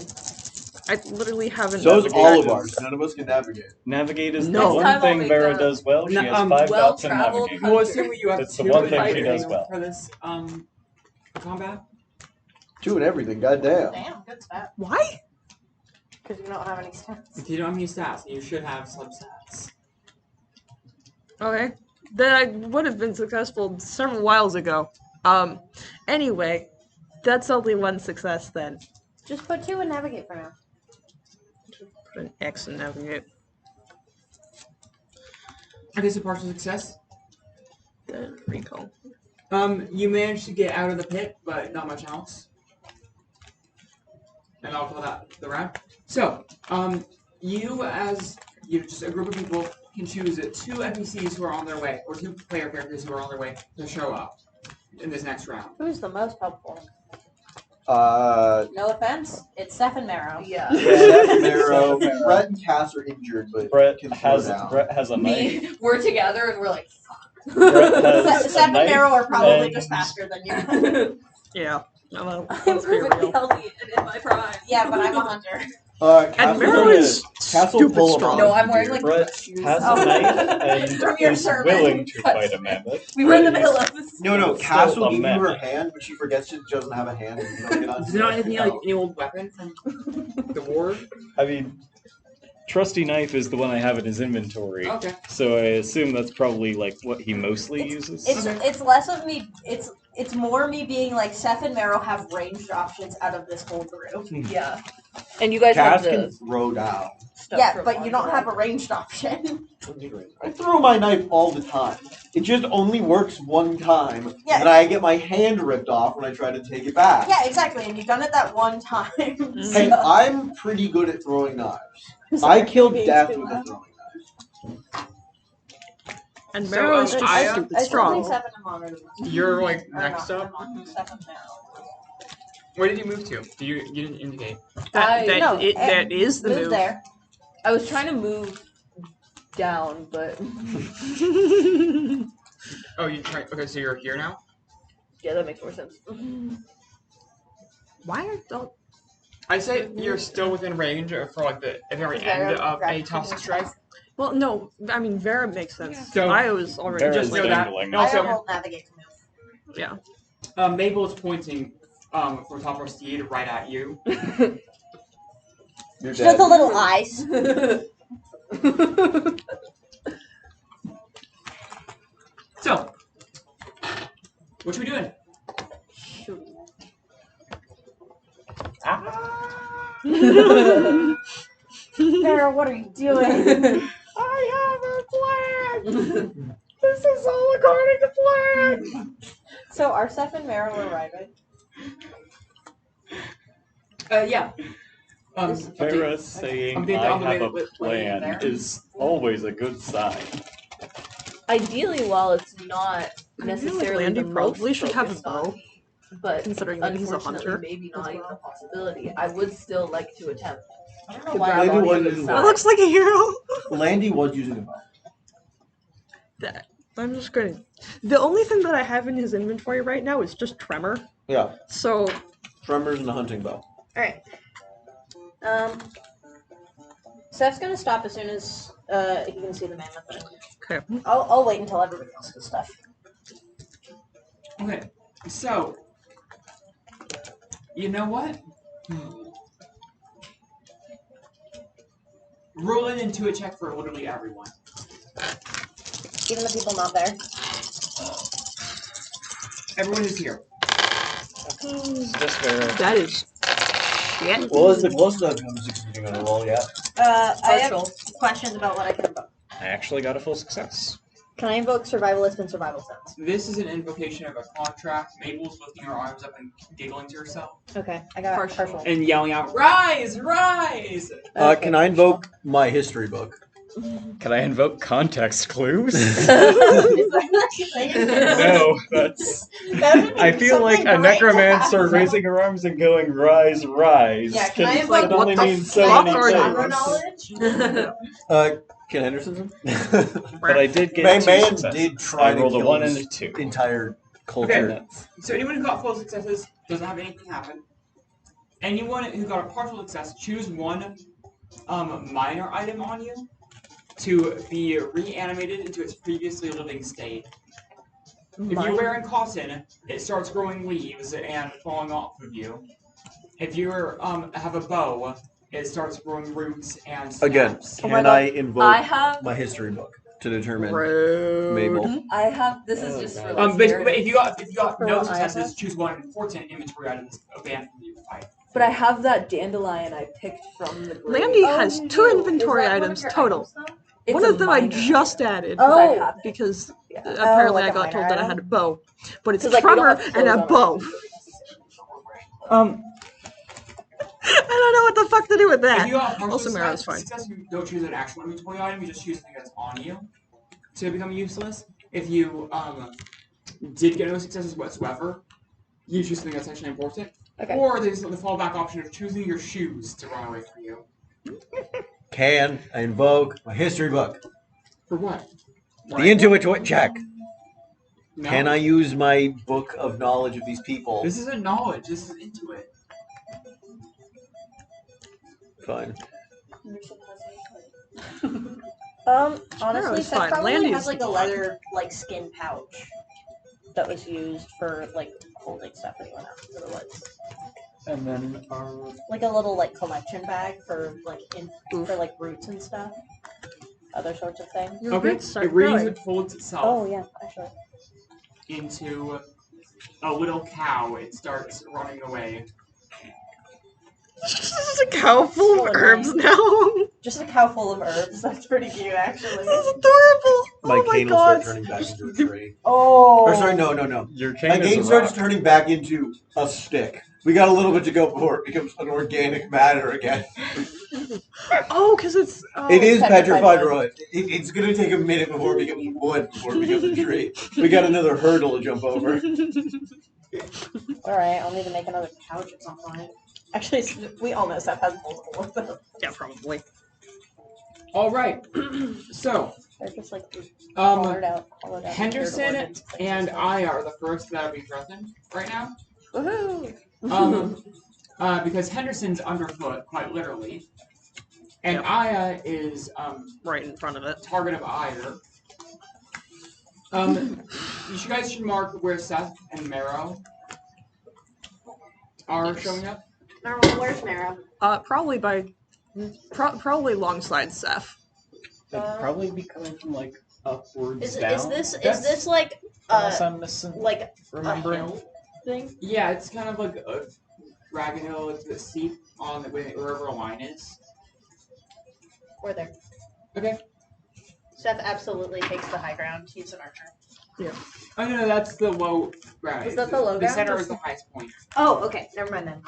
I literally haven't. So's navigated. all of ours. None of us can navigate. Navigate is No. the Next one time I'll thing make Vera a does well. She No, has 5 dots in well-traveled navigate. We'll assume you have That's the 2 one thing in she does well. for this combat. 2 and everything, goddamn. Damn, good stat. Why? Because you don't have any stats. If you don't have any stats, you should have substats. Okay. Then I would have been successful several whiles ago. Anyway, that's only 1 success then. Just put 2 in navigate for now. Put an X in navigate. I guess a partial success. Then recall. You managed to get out of the pit, but not much else. And I'll call that the round. So, you as just a group of people can choose 2 NPCs who are on their way, or 2 player characters who are on their way to show up in this next round. Who's the most helpful? Uh, No offense, it's Seth and Marrow. Yeah. Seth, Marrow, Brett, and Cass are injured, but Brett can slow down. has a knife. Me, we're together and we're like, Brett has a Seth and knife Marrow are probably and- just faster than you. Yeah. No, I'm let's be perfectly real. healthy and in my prime. Yeah, but I'm a hunter. And Meryl is Castle stupid pull 'em strong. on. No, I'm wearing like Brett shoes. has Oh. a knife and From your is sermon. willing to fight a mammoth. We were in the But middle of this. No, Still Cass will a give you her mammoth. hand, but she forgets she doesn't have a hand. And you don't get on Is there not anything like any old weapon from the war? I mean, trusty knife is the one I have in his inventory, Okay. so I assume that's probably like what he mostly uses. It's less of me. It's more me being like Seth and Marrow have ranged options out of this whole group. Yeah. And you guys Cass have can the throw down. stuff Yeah, from but you don't Marvel. have a ranged option. I throw my knife all the time. It just only works one time, Yeah. and I get my hand ripped off when I try to take it back. Yeah, exactly. And you've done it that one time. And I'm pretty good at throwing knives. I killed death with a throwing knife. And So, Meryl is I- just I stupid I still strong. think Seth and Amon are the most. You're like Or next not, up. Amon, Seth and Marrow. Where did you move to? You didn't indicate. No, That is the Move move. there. I was trying to move down, but Oh, you try. Okay, so you're here now. yeah, that makes more sense. Why are don't? I say you're still within range for like the very end of a toss strike. Well, no. I mean, Vera makes sense. So- I was already Vera just is know that. dangling. No, so- I will navigate to move. Yeah. Mabel is pointing from top of her steed right at you. You're She does dead. the little eyes. So, what you doing? Sarah, what are you doing? I have a plan. This is all according to plan. So are Seth and Marrow arriving? Yeah. Farah saying update I on the way have a that we're playing plan there. is always a good sign. Ideally, while it's not necessarily Landy the probably most should have a focused on bow, me, but considering that he's a unfortunately, hunter. maybe not as even a well. possibility. I would still like to attempt. I don't know To why grab Maybe onto one the is- That side. looks like a hero. Landy was using a bow. I'm just gonna. The only thing that I have in his inventory right now is just Tremor. Yeah. So Tremors and a hunting bow. Alright. Steph's gonna stop as soon as he can see the mammoth. okay. I'll wait until everybody else does stuff. Okay, so you know what? Roll an intuit check for literally everyone. Even the people not there. Everyone is here. Just Farah. That is. Yeah. What was the close enough I'm succeeding on a roll yet? I have Partial. questions about what I can invoke. I actually got a full success. Can I invoke survivalist and survival sense? This is an invocation of a contract. Mabel's lifting her arms up and giggling to herself Okay, I got Partial. partial. and yelling out, "Rise, rise!" Okay. Can I invoke my history book? Can I invoke context clues? Is that what you're saying? No, that's. I feel like a necromancer raising her arms and going, "Rise, rise." Yeah, can I Can invoke only what the mean so fuck many are you- things. knowledge? Can Henderson? But I did get Man, two man successes. did try I to rolled a kill 1 his and a 2. entire culture. Okay. So anyone who got full successes doesn't have anything happen. Anyone who got a partial success, choose one minor item on you to be reanimated into its previously living state. If you're wearing cotton, it starts growing leaves and falling off of you. If you have a bow, it starts growing roots and snaps. Again, Oh my can God. I invoke I have. my history book to determine Rude. Mabel? I have. This is Oh, just God. for But narrative. if you got For no what I have? successes, choose one important inventory item banned from your fight. But I have that dandelion I picked from the grave. Landy Oh, has you 2 do. Is inventory that one of items your total. items, though? It's One a of them I minor just item. added I Oh. have it. because Yeah. apparently like I a got told minor that I item? had a bow, but it's 'Cause, a like, we don't tremor have and a clothes on bow. I don't know what the fuck to do with If that. you got a partial Also, Mara's fine. success, you don't choose an actual inventory item, you just choose something that's on you to become useless. If you did get no successes whatsoever, you choose something that's actually important. Okay. Or there's the fallback option of choosing your shoes to run away from you. Can I invoke my history book? For what? The intuit check. No. Can I use my book of knowledge of these people? This isn't knowledge, this is Intuit. Fine. Honestly, it's Seth fine. probably Landy has is like a fine. leather skin pouch that was used for holding stuff when he went out into the woods. And then Like a little collection bag for roots and stuff. Other sorts of things. Your Okay, roots start it growing. folds itself Oh yeah, actually. into a little cow. It starts running away. This is a cow full So of herbs now. Just a cow full of herbs. That's pretty cute, actually. This is adorable. My Oh my cane will god. start turning back into a tree. Oh. Or sorry, no. your My cane cane is a starts rock. turning back into a stick. We got a little bit to go before it becomes an organic matter again. Oh, because it's. It is petrified petrified wood. wood. It's going to take a minute before it becomes wood, before it becomes a tree. We got another hurdle to jump over. Alright, I'll need to make another pouch at some point. Actually, we all know Seth has multiple of them. Yeah, probably. Alright, so They're just hollowed out Henderson weird organs and stuff. I are the first that are being threatened right now. Woohoo! Because Henderson's underfoot, quite literally. And Yep. Aya is Right in front of it. target of ire. You guys should mark where Seth and Marrow are Yes. showing up. Where's Mara? Probably probably alongside Seth. They'd probably be coming from upwards down. Is this Unless I'm missing. Remembering. a hill thing? Yeah, it's kind of like a ragged hill. It's a bit steep on wherever a line is. We're there. Okay. Seth absolutely takes the high ground. He's an archer. Oh no, that's the low. Right. Was that the low The ground center or is the highest point. Oh, okay. Never mind then.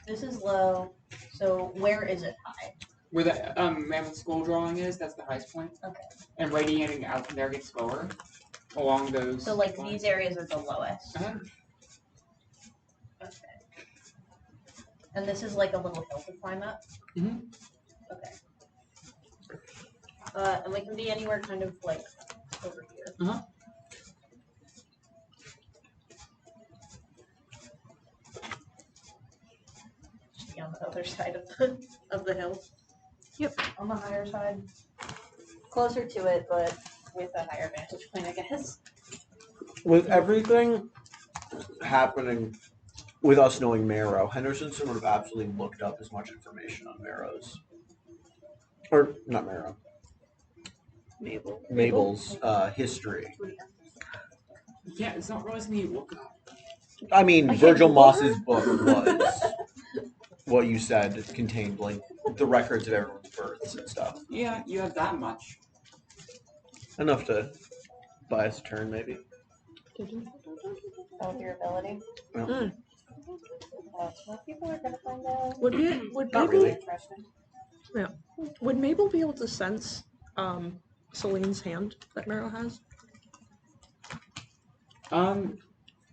This is low. So where is it high? Where the mammoth skull drawing is, that's the highest point. Okay. And radiating out from there gets lower along those. So like lines. these areas are the lowest. Uh-huh. Okay. And this is like a little hill to climb up? Mhm. Okay. And we can be anywhere kind of like over here. Uh-huh. Just be on the other side of the hill. Yep. On the higher side. Closer to it, but with a higher vantage point, I guess. With everything happening with us knowing Marrow, Henderson would have absolutely looked up as much information on Marrow's. Or, not Marrow. Mabel's history. Yeah, it's not really something you look up. I mean, I can't Virgil Google Moss's her? book was what you said contained, like, the records of everyone's births and stuff. Yeah, you have that much. Enough to buy us a turn, maybe. Oh, your ability. Yeah. Mm. Most people are gonna find out. Would Not Mabel really. Interesting. would Mabel be able to sense Celine's hand that Marrow has?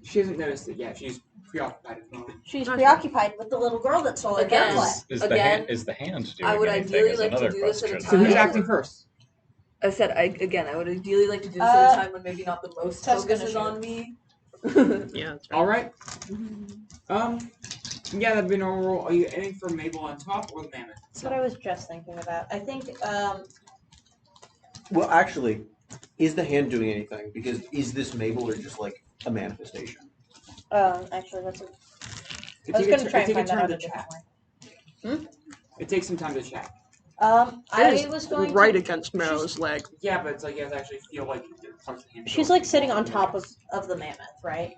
She hasn't noticed it yet. She's preoccupied at the moment. She's Okay. preoccupied with the little girl that stole her Again. bracelet. Is Again, the hand doing I would anything ideally is like to another do this at a question. So who's time. acting first? I said, I would ideally like to do this at a time when maybe not the most Tess focus gonna is shoot. on me. Yeah, that's right. All right. Yeah, that'd be normal. Are you aiming for Mabel on top or the mammoth? That's what I was just thinking about. I think, Well, actually, is the hand doing anything? Because is this Mabel or just, like, a manifestation? actually, that's a. It I was take a gonna tur- try it and take a find that turn out to a different check. way. It takes some time to check. I It is was going right to. against Marrow's leg. Yeah, but it's like you have to actually feel like the parts of the hand. She's feel like sitting on top yes. of the mammoth, right?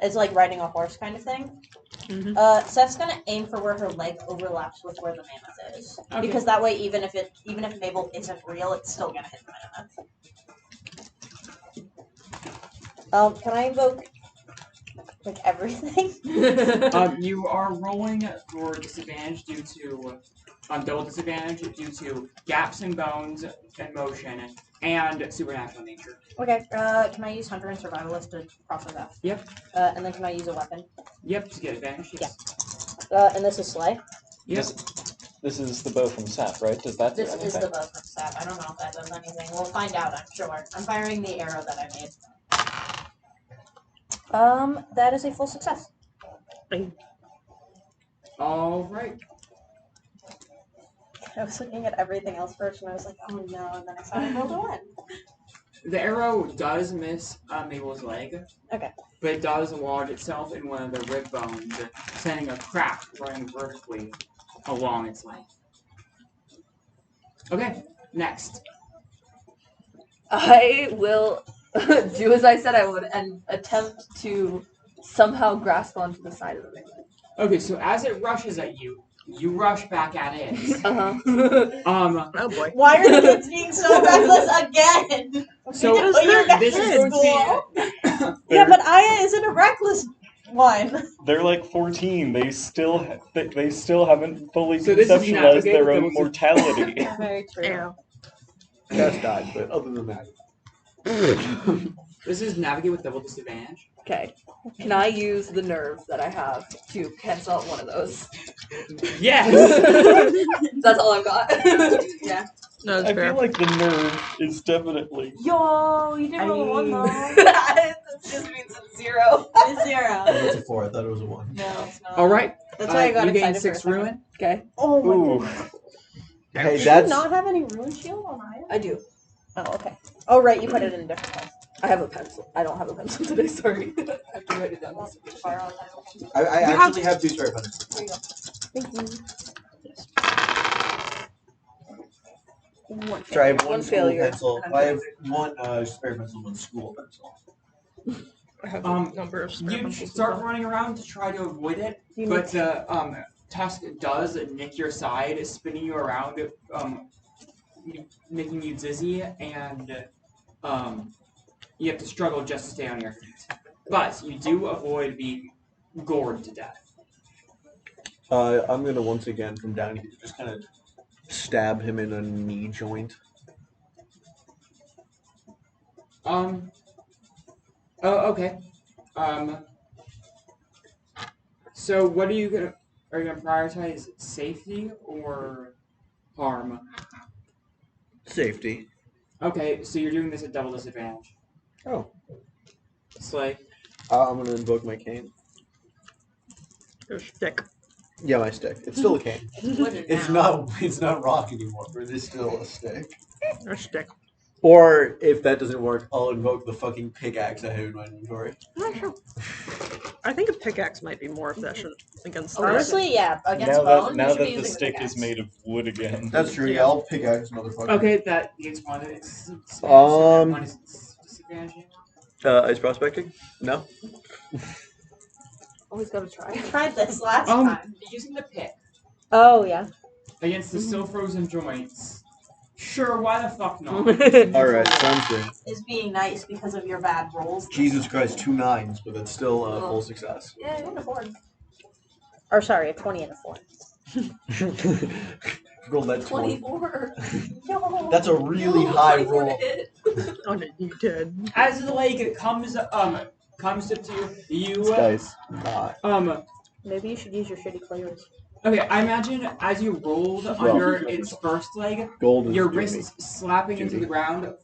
It's like riding a horse kind of thing. Mm-hmm. Seth's gonna aim for where her leg overlaps with where the mammoth is, Okay. because that way, even if Mabel isn't real, it's still gonna hit the mammoth. Can I invoke like everything? You are rolling for disadvantage due to double disadvantage due to gaps in bones and motion and supernatural nature. Okay. Can I use Hunter and Survivalist to process that? Yep. And then can I use a weapon? Yep, to get advantage. Yes. And this is Slay. Yep. This is the bow from Sap, right? Does that do This anything? is the bow from Sap. I don't know if that does anything. We'll find out, I'm sure. I'm firing the arrow that I made. That is a full success. All right. I was looking at everything else first, and I was like, oh no, and then I saw I rolled a 1. The arrow does miss Mabel's leg. Okay. But it does lodge itself in one of the rib bones, sending a crack running vertically along its leg. Okay, next. I will do as I said I would and attempt to somehow grasp onto the side of the mammoth. Okay, so as it rushes at you, you rush back at it. Uh-huh. Oh boy. Why are the kids being so reckless again? So Because you're not this is going to be Yeah, but Aya isn't a reckless one. They're like 14. They still haven't fully So this is conceptualized navigate their with own double- mortality. Very true. Yeah. Just died, but other than that. This is navigate with double disadvantage. Okay. Can I use the nerve that I have to cancel out one of those? Yes. That's all I've got. Yeah. No, that's I fair. feel like the nerve is definitely. Yo, you did roll a 1 though. That just means it's 0. It's 0. That's a 4. I thought it was a 1. No, it's not. All right. That's why I got you gain excited 6 for a second. ruin. Okay. Oh my Ooh. goodness. Hey, Did you that's not have any ruin shield on Aya? I do. Oh, okay. Oh, right, you put it in a different place. I have a pencil. I don't have a pencil today, sorry. I have to write it down. To borrow that. I actually have 2 spare pencils. There you go. Thank you. One Sorry, I have One one school failure. pencil. I have one spare pencil, one school pencil. I have a number of spare You pencils as start well. running around to try to avoid it, You but the tusk does nick your side, spinning you around, making you dizzy, and you have to struggle just to stay on your feet. But you do avoid being gored to death. I'm gonna once again from down here just kind of stab him in a knee joint. Oh, okay. So what are you gonna prioritize? Safety or harm? Safety. Okay, so you're doing this at double disadvantage. Oh. Slay. I'm gonna invoke my cane. Your stick. Yeah, my stick. It's still a cane. It's now. not rock anymore, but it is still a stick. Your stick. Or if that doesn't work, I'll invoke the fucking pickaxe I have in my inventory. Not sure. I think a pickaxe might be more efficient against that. Honestly, yeah. Against Now bone, that you should be the using stick pickaxe. is made of wood again. That's true. Yeah, I'll pickaxe motherfucker. Okay, that gets one. It's Um, disadvantage. Ice prospecting? No. Always gotta try. I tried this last time. Using the pick Oh, yeah. against the still frozen joints. Sure, why the fuck not? Alright, sounds good. Is being nice because of your bad rolls. Jesus Christ, 2 9s, but that's still a full success. Yeah, 2 and a 4. Or sorry, a 20 and a 4. Roll that 20. 24. No. That's a really high 24 roll. to hit. On it, you did. As the leg comes up to you, This guy's not. Maybe you should use your shitty players. okay, I imagine as you rolled under its first leg, Gold is your Jimmy. wrists slapping into Jimmy. the ground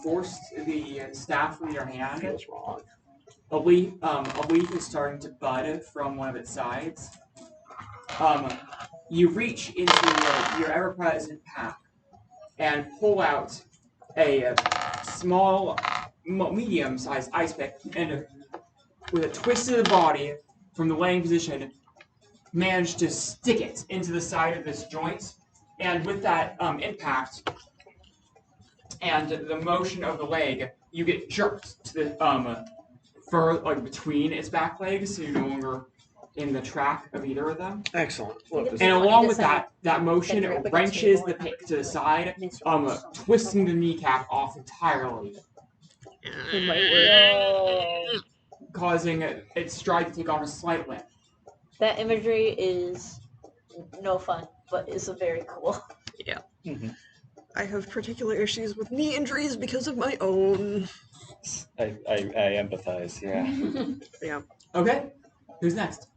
forced the staff from your hand. Feels wrong. A leaf is starting to bud from one of its sides. You reach into your ever-present pack and pull out a small, medium-sized ice pick, and with a twist of the body from the laying position, manage to stick it into the side of this joint. And with that impact and the motion of the leg, you get jerked to the between its back legs, so you're no longer in the track of either of them. Excellent. And And along with that motion, it wrenches the pick to the side, twisting the kneecap off entirely, causing its stride to take on a slight limp. That imagery is no fun, but is very cool. Yeah. Mm-hmm. I have particular issues with knee injuries because of my own. I empathize. Yeah. Yeah. Okay, who's next?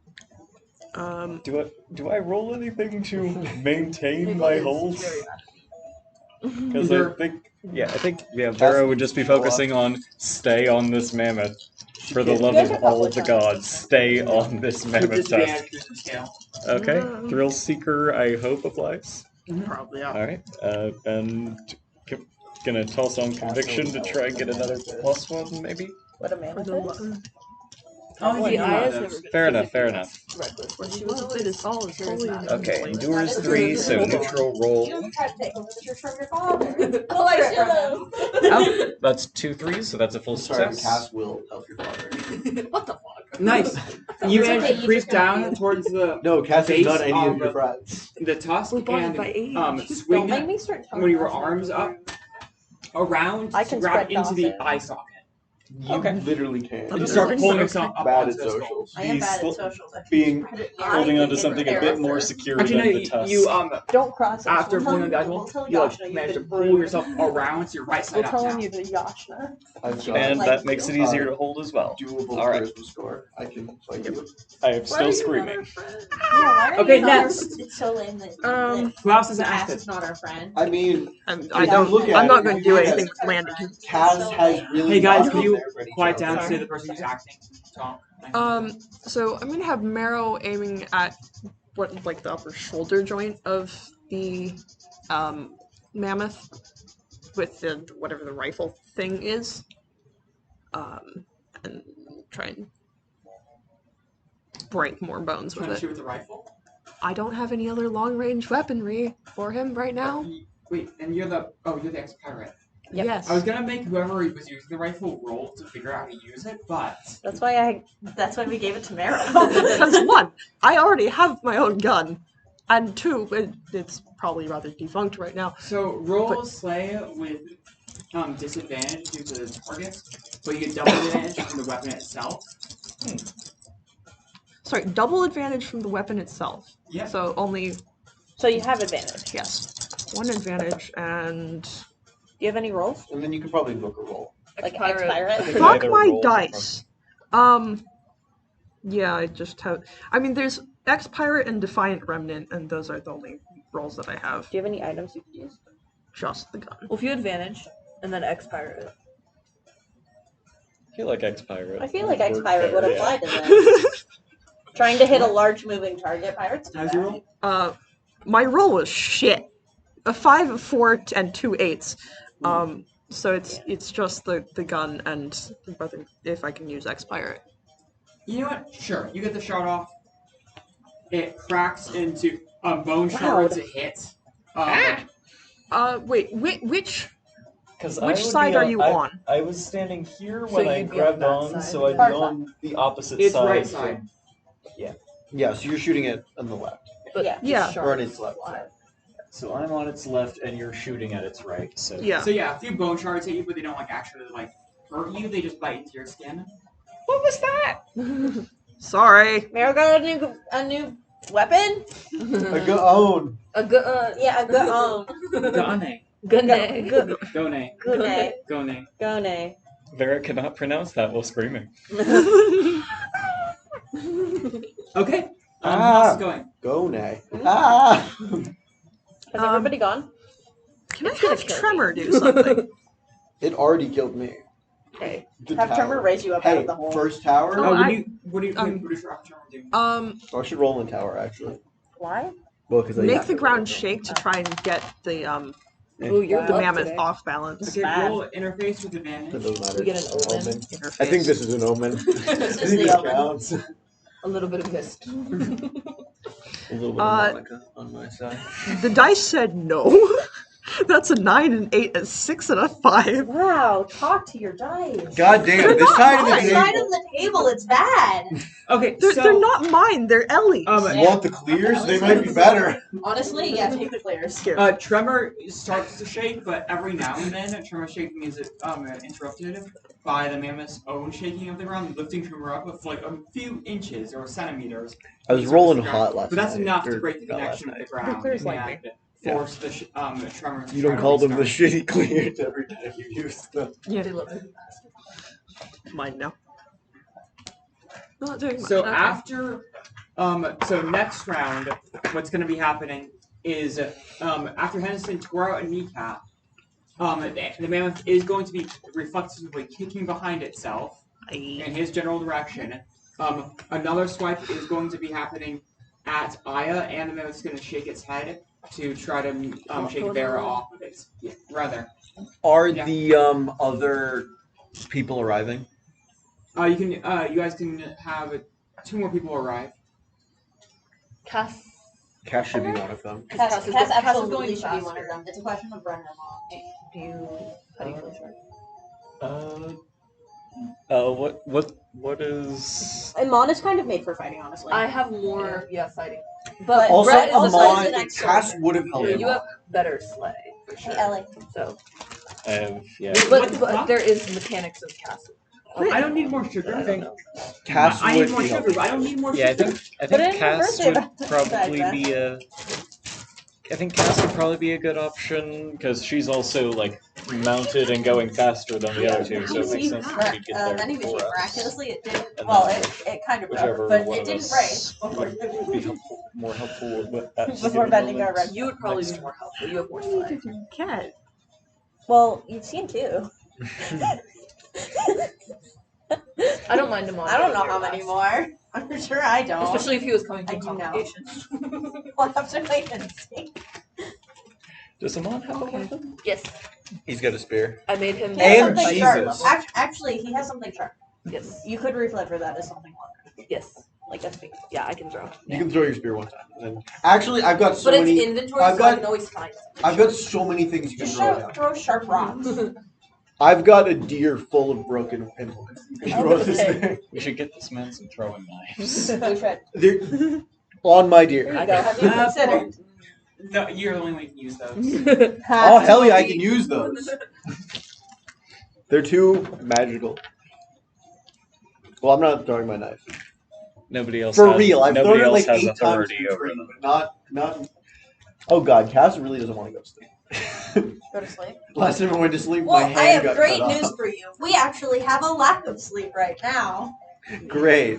Do I roll anything to maintain my hold? Because Either- I think Vera would just be focusing on stay on this mammoth. For the love of all the gods, stay on this mammoth tusk. Okay, Thrill Seeker, I hope applies. Probably, yeah. Alright, and gonna toss on Conviction to try and get another +1, maybe? What a mammoth is? Oh, See, yeah, I has no, never Fair been enough, fair enough. reckless. When she was fit as all is holy. Okay, endures 3, so neutral roll. You tried to take over the church from your father. Oh, I should have. Oh, that's 2 3s, so that's a full Sorry, success. cast will help your father. What the fuck? Nice. You It's manage okay, to you creep just gotta down feel. towards the No, cast Base has not any on of your the- friends. tusk We're bonded and by age. Don't swing make me start telling one of your you. arms up around I to can grab spread into the gossip. eye socket. You literally can't. You I'm start sorry. pulling yourself up Bad onto at the skull. socials. I am He's bad sl- at socials. I being spread it Holding neatly onto in something a character. bit more secure Actually, no, than the tusk. you Don't cross it. after We'll pulling the tell dice you- roll, we'll you Yashna manage to you've pull been yourself around to your right side We're up telling now. you the Yashna. I've got And like that makes it you. easier to hold as well. doable All right. charisma score. I can fight you. I am still screaming. Yeah, why are Okay, you not next. Our, it's so lame that Who else the hasn't ass acted? is not our friend. I mean, I you don't. look at I'm it, not going to you do look at anything it. with landing. Cass has really Hey guys, not can been you there for any quiet joke. down to say the person who's acting talk? So I'm gonna have Marrow aiming at like the upper shoulder joint of the mammoth with the whatever the rifle thing is, and try and break more bones Trying with to shoot it. with the rifle? I don't have any other long range weaponry for him right now. Wait, and you're the ex-pirate. Yep. Yes. I was gonna make whoever was using the rifle roll to figure out how to use it, but That's why we gave it to Mara. Because one, I already have my own gun, and two, it's probably rather defunct right now. so roll slay with disadvantage due to the target, but you get double advantage from the weapon itself. Sorry, double advantage from the weapon itself. Yeah. So only, So you have advantage. yes, one advantage and... Do you have any rolls? And then you could probably book a roll. Like Ex-pirate. ex-pirate? Fuck Fuck either my roll. dice! Yeah, I just have... I mean, there's Ex-Pirate and Defiant Remnant, and those are the only rolls that I have. Do you have any items you could use? Just the gun. Well, if you advantage, and then X-pirate. I feel like X-Pirate. I feel like work ex-pirate would better, apply to this. Trying to hit a large moving target, pirates do How's your that. roll? My roll was shit. A 5, a 4, and 2 8s. So it's just the gun and whether if I can use Ex-Pirate. You know what? Sure. You get the shot off. It cracks into bone shards. It hits. Wait, which 'Cause Which I would side be are you on? I was standing here So when I you'd be on grabbed that on, side. so I'd Far be on the opposite It's side. right from- side. Yeah, so you're shooting it on the left. But Yeah. Yeah. Or on its left. So I'm on its left, and you're shooting at its right. So yeah. So yeah, a few bone shards hit you, but they don't actually hurt you. They just bite into your skin. What was that? Sorry. Meryl got a new weapon? A go-own. A good, Yeah, a good own. Gone. good name. Good. Gone. Gune. Gone. Gone. Vera could not pronounce that while screaming. Okay. Ah. How's it going? Go nay. Ah! Has everybody gone? Can I It's gonna have kill Tremor do something? It already killed me. Okay. The Have tower. Tremor raise you up out Hey, of the hole. first tower? Oh, what I- do you what do um, your Tremor do? Oh, I should roll in tower, actually. Why? Well, because Make the ground shake to try and get the Ooh, you're the buff mammoth today. off balance. Okay, bad. roll interface with It advantage. doesn't matter. We get an omen. Interface. I think this is an omen. This I is think the this omen. counts. A little bit of mist. A little bit of Monica on my side. The dice said no. That's a 9, an 8, a 6, and a 5. Wow, talk to your dice. God damn, this side of the This side table. of the table, it's bad. Okay, They're not mine. They're Ellie's. You want the clears? They might be better. Honestly, yeah, take the clears. Tremor starts to shake, but every now and then, tremor shaking is interrupted by the mammoth's own shaking of the ground, lifting Tremor up with a few inches or centimeters. I was rolling hot last But that's night. enough to Or break the not last connection with night. the ground Clears like and force the tremor to You try don't to call them the restart. shitty clears every time you use them. Yeah, They love it. mine now. Not doing much. So Okay. after, so next round, what's going to be happening is after Henderson tore out a kneecap, the mammoth is going to be reflexively kicking behind itself in his general direction. Another swipe is going to be happening at Aya, and the mammoth's going to shake its head to try to shake Vera off of its Are Yeah. the other people arriving? you guys can have 2 more people arrive. Cass. Cass should be one of them. Cass is absolutely should be faster. one of them. It's a question of run or long. Do you? How do you feel sure? What is? And Mon is kind of made for fighting, honestly. I have more, fighting. But Also, Brett is Amon, an expert. Cass would have held him You have off. better sleigh for Hey, sure. Ellie. So, I have What the but fuck? there is mechanics of castle. I don't need more sugar. I don't know. Cass I would need more be sugar, helpful. but I don't need more Yeah, I sugar. think Put it in your Cass birthday would bag, probably Beth. be a. I think Cass would probably be a good option because she's also mounted and going faster than the other two, so it makes sense that she'd get there Anyways, before us. miraculously, it didn't. And Well, then it kind of Whichever broke, but one it of didn't break us before, would be more helpful with that. before bending our red. You would probably Next be more helpful. You have more sleigh. Cat. Well, you've seen 2. I don't mind him on. I don't know how many more. I'm sure I don't. Especially if he was coming I to do know. congregation. We'll have to wait and see. Does Amon have a weapon? Yes, He's got a spear. I made him. He has And something sharp. Jesus. Actually, he has something sharp. Yes, You could reflavor that as something longer. yes. Like a spear. Yeah, I can draw. You can throw your spear one time. And then, actually, I've got so But it's many. inventory, I've so I got- can always find something. I've got so many things you can Just throw down. throw sharp rocks. I've got a deer full of broken implements. You can throw this Okay. thing. We should get this man some throwing knives. We should. They're on my There deer. you go. Have you considered? No, you're the only one who can use those. Oh hell yeah, I can use those. They're too magical. Well, I'm not throwing my knife. Nobody else For has, real, I've nobody thrown it else like has 8 times authority through over tree, them. but not. Oh God, Cass really doesn't want to go to sleep. Go to sleep. Last time I went to sleep, Well, my I hand have got great cut news off. for you. We actually have a lack of sleep right now. Great.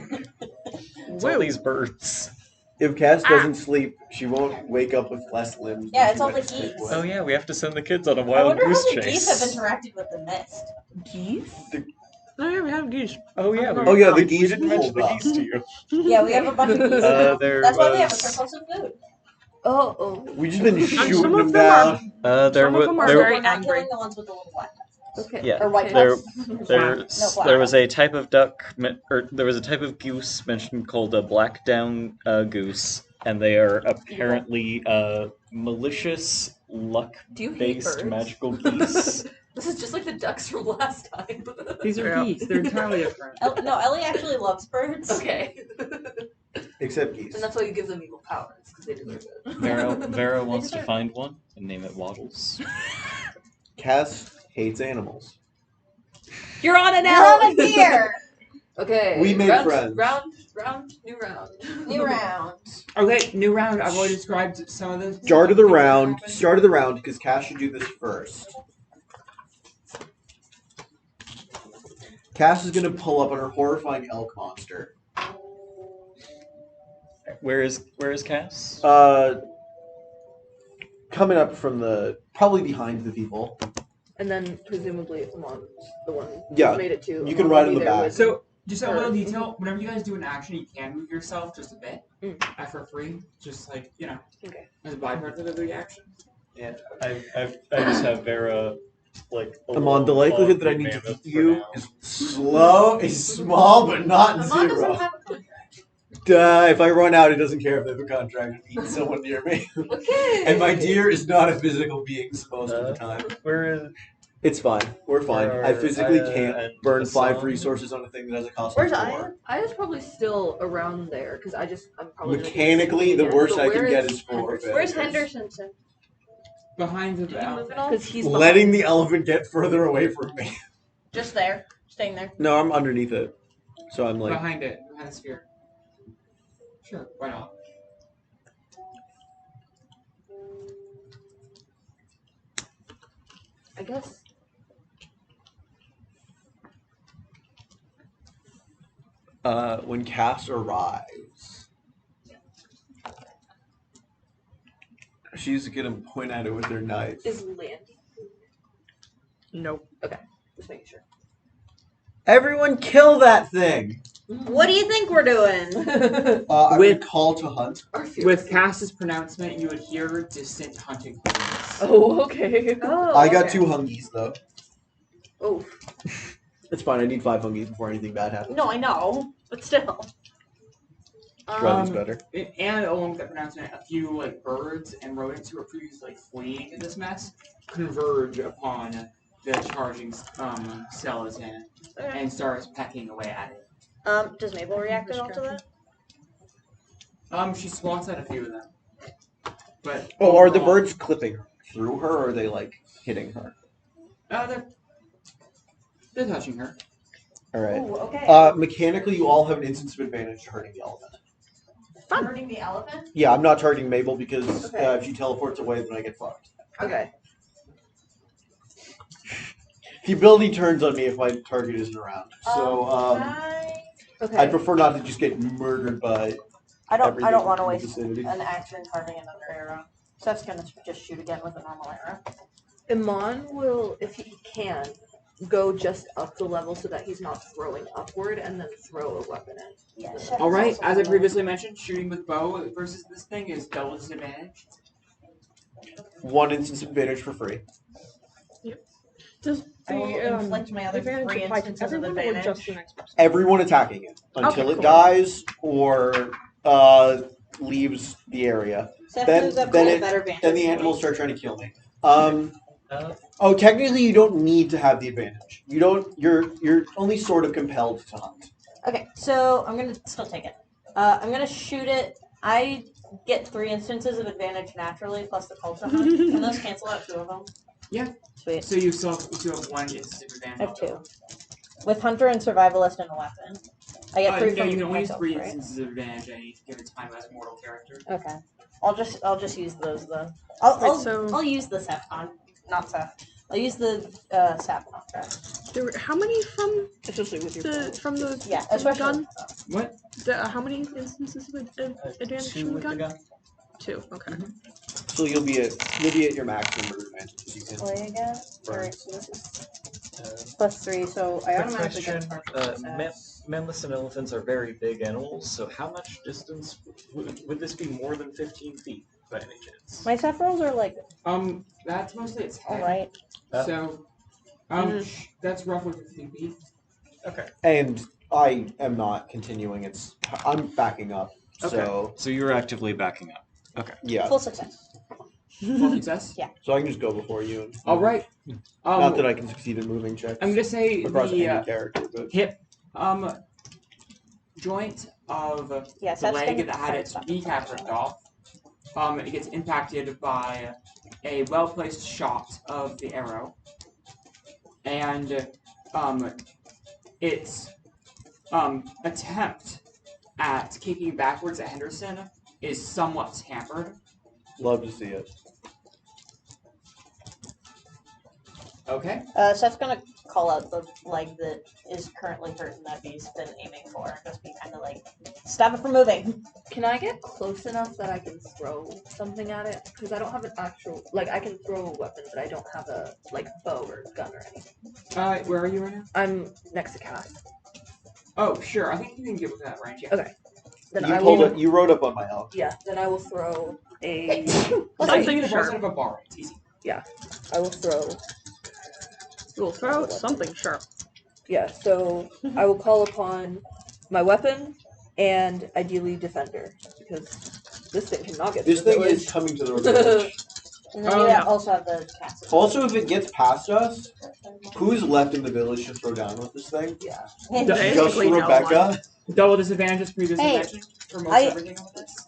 It's all these birds. If Cass doesn't sleep, she won't wake up with less limbs. Yeah, than it's she all went the to sleep geese. with. Oh yeah, we have to send the kids on a I wild wonder goose how the chase. geese have interacted with the mist. Geese? Oh yeah, we have geese. Oh yeah, Oh yeah, the we geese didn't mention pulled the up. geese to you. Yeah, we have a bunch of geese now. There That's why we have a was- surplus of food. Oh. We just been some shooting of them them are- down. There Some of them are there, very We're not angry. killing the ones with the little black dots. Okay. Yeah, Or white there, dots. there was a type of duck, or there was a type of goose mentioned called a black down goose, and they are apparently malicious, Do you hate luck-based birds? magical geese. This is just like the ducks from last time. These are Yeah. geese. They're entirely different. No, Ellie actually loves birds. Okay. Except geese. And that's why you give them evil powers, because they deserve it. Vera wants to deserve it. find one and name it Waddles. Cass hates animals. You're on an You're on a deer. Okay. We made friends. New round. New round. Okay, new round. I've already described some of the Start of the things that round. happened. Start of the round because Cass should do this first. Cass is gonna pull up on her horrifying elk monster. Where is Cass? Coming up from probably behind the people. And then presumably if Amon's the one Yeah, who made it to. you can Amon ride will on be the there back. with- So, just a Or- little detail. Whenever you guys do an action, you can move yourself just a bit. Mm. For free. Just like, Okay. as a byproduct of the action. Yeah, I just have Vera like. Amon, the likelihood that I need to mammoth eat for you now. is small, but not Amon zero. doesn't have a contract. If I run out, it doesn't care if they have a contract and eat someone near me. Okay. And my deer is not a physical being most of the time. Where is? It's fine. We're fine. I physically Aya can't and burn 5 Hassan? resources on a thing that has a cost Where's of 4. Aya? Aya's probably still around there, because I'm probably. gonna get Mechanically, the sick worst again. I But can where get is is 4. Henderson? Where's failures. Henderson? Behind the Did you move it all? Because he's Letting behind. the elephant get further away from me. Just there. Staying there. No, I'm underneath it. So I'm like, behind it. Behind the sphere. Sure, why not? I guess. when Cass arrives, she's gonna point at it with her knife. Is Landy? Nope. Just making sure. Everyone kill that thing! What do you think we're doing? I With- would call to hunt. Our fear. With Cass's pronouncement, you would hear distant hunting noises. Oh, okay. Oh, I got okay. 2 hungies though. Oh. It's fine. I need 5 hungies before anything bad happens. No, I know, but still. Brothers better. And along with that pronouncement, a few birds and rodents who were previously fleeing this mess converge upon the charging skeleton and starts pecking away at it. Does Mabel react at all to that? She swats at a few of them. But Oh, are the overall- birds clipping through her, or are they hitting her? They're touching her. All right. Ooh, okay. Mechanically, you all have an instance of advantage to hurting the elephant. Hurting the elephant? Yeah, I'm not targeting Mabel because Okay. if she teleports away, then I get fucked. Okay. The ability turns on me if my target isn't around. So Okay. I'd prefer not to just get murdered by I don't everything want to in the waste vicinity. an action targeting another arrow. Seth's gonna just shoot again with a normal arrow. Iman will, if he can, go just up the level so that he's not throwing upward and then throw a weapon in. Yeah. All right, as I previously mentioned, shooting with bow versus this thing is double disadvantage. 1 instance of advantage for free. Does I will the inflict my other advantage 3 apply to instances of everyone or advantage. just the next person? Everyone attacking it until Okay, it cool. dies or leaves the area. Seth Then- moves up then to a it- better vantage. Then the point. animals start trying to kill me. Technically, you don't need to have the advantage. You don't. You're only sort of compelled to hunt. Okay, so I'm gonna still take it. I'm gonna shoot it. I get 3 instances of advantage naturally, plus the culture hunt. Can those cancel out 2 of them? Yeah. Sweet. So you still have one disadvantage. I have 2. With Hunter and Survivalist and a weapon. I get 3 no, from you can only use myself, 3 right? instances of advantage any given time as a mortal character. Okay. I'll just use those then. so- I'll use the I'll use the sap contract. There were, how many from Especially with your the Yeah, especially gun? What? How many instances of advantage 2 from the with the gun? gun. 2. Okay. So you'll be at your maximum murder advantage if you can. play again. Burn. Alright, so this is +3, so I Quick automatically question. get partial success. Mammoths and elephants are very big animals, so how much distance would this be more than 15 feet by any chance? My sap rolls are like That's mostly its head. alright. So, that's roughly 15 feet. Okay. And I am not continuing. I'm backing up. So So you're actively backing up. Okay. yeah. Full success. Full success. So I can just go before you. And, All right. Not that I can succeed in moving checks. I'm gonna say across the any character, but hip joint of Yes, the that's leg gonna that had try to its stop the kneecap fire. ripped off. It gets impacted by a well-placed shot of the arrow, and its attempt at kicking backwards at Henderson is somewhat hampered. love to see it. Okay. Seth's gonna call out the leg that is currently hurt and that he's been aiming for, and just be kind of like, stop it from moving. Can I get close enough that I can throw something at it? Because I don't have an actual, like, I can throw a weapon, but I don't have a, like, bow or gun or anything. Where are you right now? I'm next to Cass. Oh, sure. I think you can get within that range. Yeah. Okay. Then You I pulled will, it. You rode up on my elk. yeah, then I will throw a, Something You can sharp. out of a bar. It's easy. I will throw, We'll throw out something sharp. yeah, so I will call upon my weapon and ideally defender, because this thing cannot get to This the thing village. is coming to the village. And then Oh, you yeah. also have the cats. Also, if it gets past us, who's left in the village to throw down with this thing? Yeah. Just Basically, no Rebecca. Double disadvantages, previous disadvantage for most everything of this.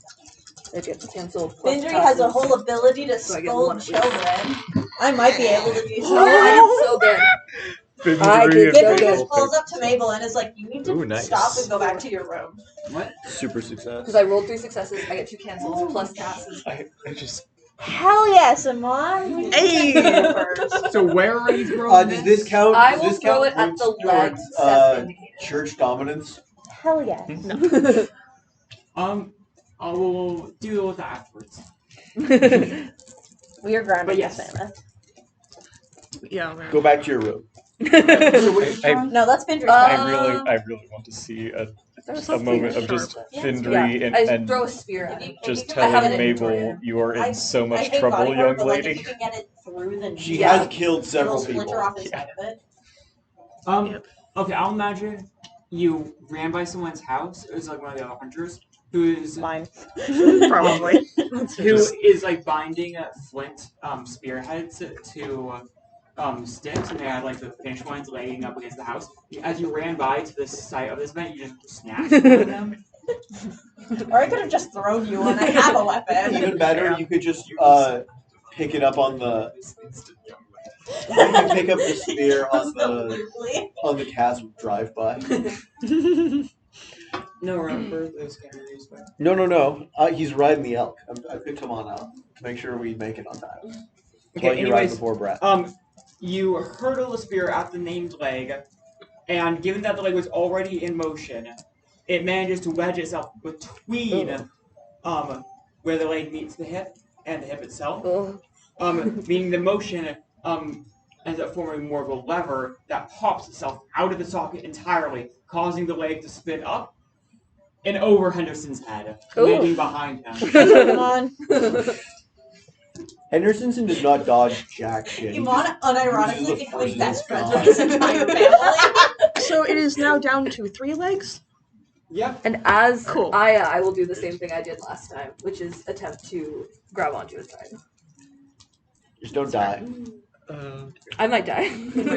It gets canceled. plus Fyn'dri has a passes. whole ability to So I get one scold at least. children. I might be able to do Oh, I so. did so good. Fyn'dri I did and so Fyn'dri good. just pulls up to Mabel and is like, you need to Ooh, nice. stop and go back to your room. What? Super success. Because I rolled 3 successes, I get 2 cancels plus passes. I just Hell yes, Amon. Hey! So where are you throwing Does this count? I Does will this throw count it at the towards, leg Seth indicated. church dominance? Hell yes. I will deal with that afterwards. We are grounded, But yes. Savannah. Yeah, man. Go back to your room. No, that's Fyn'dri. I really want to see a Something moment of sharp. just Yeah. Fyn'dri I and throw a spear at it. just I have telling it in Mabel Victoria. you are in so I much hate trouble, body horror, young but like, if lady. you can get it through the She knee, has killed several it'll splinter people. off the side of it. Yep. Okay, I'll imagine you ran by someone's house. It was like one of the other hunters who's Mine. Probably. who is like binding flint spearheads to sticks, and they had like the finished ones laying up against the house. As you ran by to the site of this event, you just snatched one of them. Or I could have just thrown you when I have a weapon. Even better, you could just pick it up on the. You can pick up the spear on the chasm drive by. No, remember those carriers. No. He's riding the elk. I picked him on out to make sure we make it on time. Okay, While you ride anyways, before Brett. you hurtle the spear at the named leg, and given that the leg was already in motion, it manages to wedge itself between where the leg meets the hip and the hip itself. Meaning the motion ends up forming more of a lever that pops itself out of the socket entirely, causing the leg to spin up and over Henderson's head, landing behind him. Come on. Henderson does not dodge jack shit. Iman unironically uses the becoming forces best of friends God. with his entire family. So it is now down to 3 legs? Yep. And as Cool. I will do the same thing I did last time, which is attempt to grab onto his side. Just don't die. I might die.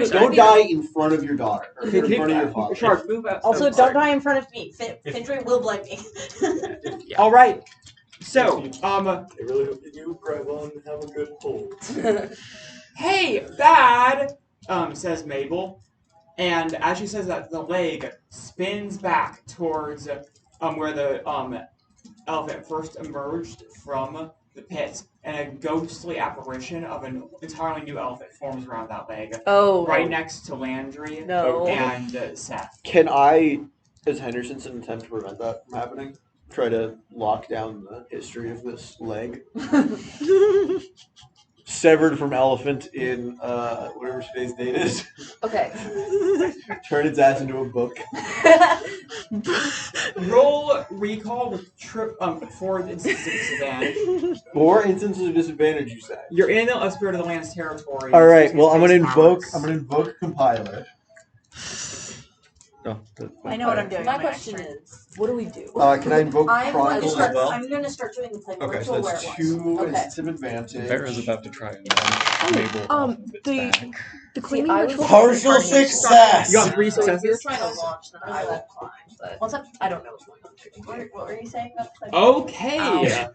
Don't die in front of your daughter. Or in front of your father. Shark, move out. Also, Oh, don't sorry. die in front of me. Fyn'dri will blame me. All right. So, I really hope you do grab on and have a good pull. "Hey, Dad," says Mabel. And as she says that, the leg spins back towards where the elephant first emerged from the pit, and a ghostly apparition of an entirely new elephant forms around that leg, Oh. right next to Landry No. and Seth. Can I, as Henderson, attempt to prevent that from happening? Try to lock down the history of this leg. Severed from elephant in whatever today's date is. Okay. Turn its ass into a book. Roll recall with 4 instances of disadvantage. 4 instances of disadvantage, you say. You're in a Spirit of the Land's territory. All right. Well, I'm gonna Space invoke. powers. I'm gonna invoke compiler. Oh, I know what I'm doing. My on question next turn. is, what do we do? Can I invoke Chronicle as well? I'm going to start doing the play Okay, so ritual where that's it 2 was. Okay. instances of advantage. Bear is about to try and launch Mabel off of its back. The cleaning I ritual. was- Partial success. You got 3 So if you're successes. trying to launch, then I will climb. But What's up? I don't know what's going on. what were you saying about the play? Okay.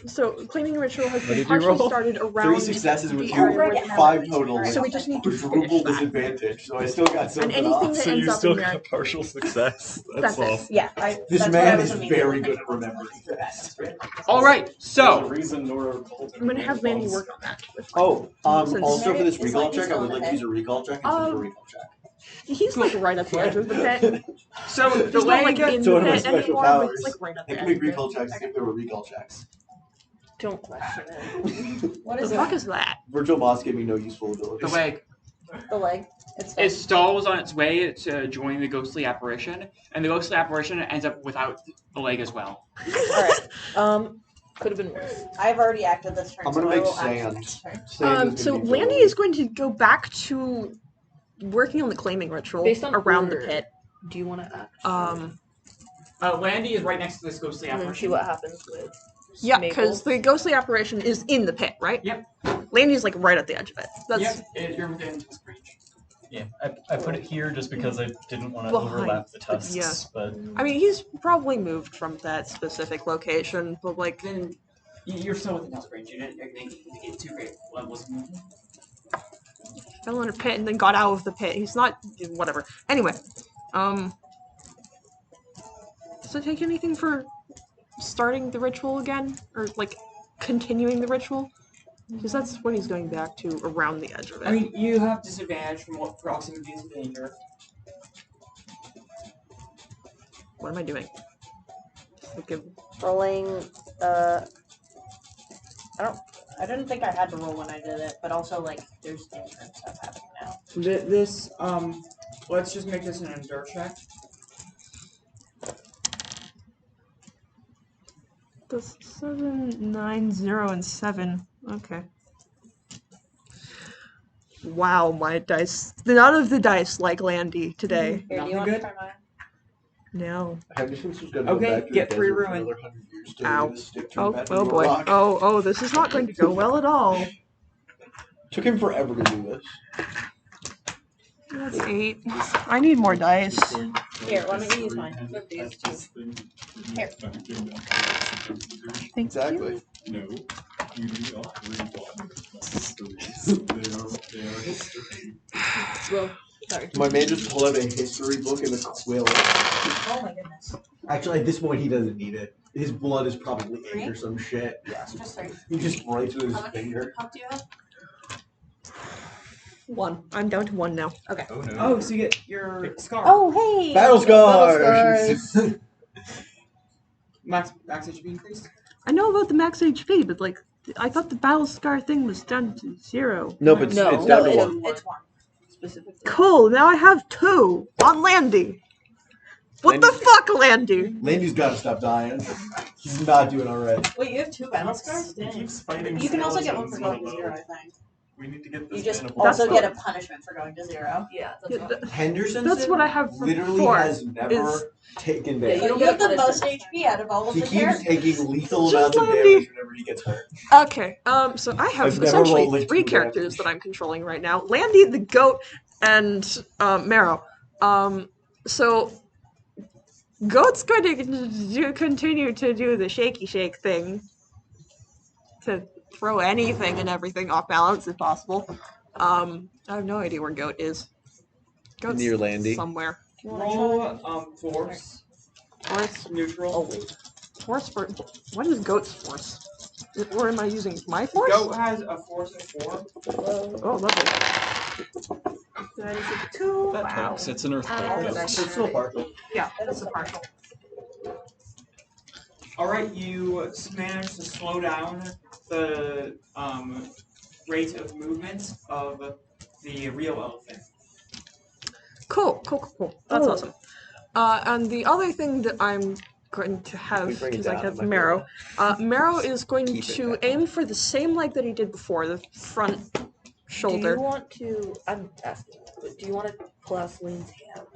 So cleaning ritual has What been did you partially roll? started 3 around successes with the you. area where the 5 total. So we just need to quadruple finish that. disadvantage. So I still got And something anything off. that So ends you up still in there. got partial success. That's That's it. awesome. Yeah, This that's what man I was is immediately very good thinking. at remembering things. All right. There's a So reason Nora called I'm gonna have Mandy work on that. With Oh, Since- also for this Is recall Lightning check, I still would in like the to use a recall check instead of a recall check. He's like right at the edge of the pit. So the He's not like leg. in So the one of my pit special anymore, but powers, he's like right at I the can edge. make of the recall pit. checks if there were recall checks. Don't question it. What The is fuck it? is that? Virtual Moss gave me no useful abilities. The leg. The leg. It's It stalls on its way to join the ghostly apparition, and the ghostly apparition ends up without the leg as well. Alright. Could have been worse. I've already acted this turn, I'm so gonna I make will act sand. next turn. Sand is So gonna be Landy ability. is going to go back to working on the claiming ritual Based on around the order. pit. Do you want to act? Landy is right next to this ghostly And then see apparition. what happens with. Yeah, Mabel. because the ghostly apparition is in the pit, right? Yep. Landy's like right at the edge of it. That's Yep, you're within his reach. Yeah, I put it here just because I didn't want to Behind, overlap the tusks. yeah. But I mean, he's probably moved from that specific location, but like, Then you're still within his range. You didn't get 2 great levels of movement. fell in a pit and then got out of the pit. He's not whatever. Anyway, does it take anything for starting the ritual again, or like continuing the ritual? Because that's what he's going back to around the edge of it. I mean, you have disadvantage from what proximity to danger. What am I doing? Just like Rolling, I didn't think I had to roll when I did it, but also, like, there's danger and stuff happening now. This, let's just make this an endure check. That's 7, 9, 0, and 7. Okay. Wow, my dice. None of the dice like Landy today. Here, do Nothing you want to good? try mine? No. Henderson's just gonna Okay, go back to get the 3 desert for ruined. another 100 years till Ow. the stick turned Oh, back oh into a boy. rock. Oh, this is not going to go well at all. Took him forever to do this. That's 8. I need more dice. Here, why don't you use mine? These two. Here. Thank Exactly. No, you do not read histories. They are history. Well, sorry. My man just pulled out a history book and a quill. Oh my goodness. Actually, at this point, he doesn't need it. His blood is probably ink 3? or some shit. Yeah. Just 3. He just writes with his How much finger. pump do you have? 1. I'm down to 1 now. Okay. Oh no. Oh, so you get your scar. Oh, hey! Battle scars! Max HP increased? I know about the max HP, but like, I thought the battle scar thing was down to 0. No, but No. it's down to it's, 1. it's 1. Specifically. Cool, now I have 2 on Landy. What the fuck, Landy? Landy's gotta stop dying. He's not doing alright. Wait, you have 2 battle scars? He keeps fighting. You can also get one for skeletons going to on 0, the I think. We need to get this You just man a also That's get a punishment for going to 0. Yeah, that's Yeah, what. Henderson That's what I have for literally 4. has never is- taken Yeah, damage. you don't You get have a the most punishment. HP out of all of He the keeps characters. taking lethal Just amounts of Landy. damage whenever he gets hurt. Okay, so I have I've never essentially rolled like 3 2 characters damage. that I'm controlling right now. Landy, the goat, and Marrow. So Goat's going to continue to do the shaky shake thing to throw anything and everything off balance if possible. I have no idea where Goat is. Goat's Near Landy. somewhere. Roll force. Force? Neutral. Force for... What is Goat's force? Or am I using my force? Goat has a force of 4. Oh, lovely. 2. That Wow. tracks. It's an earthquake. It's still partial. Yeah, it's a partial. Alright, you manage to slow down the rate of movement of the real elephant. Cool. That's Oh. awesome. And the other thing that I'm going to have, We bring it because I down, have it might be Marrow, Marrow is going Keep it to down. aim for the same leg that he did before, the front Do shoulder. you want to? I'm asking. But do you want to pull out Celine's hand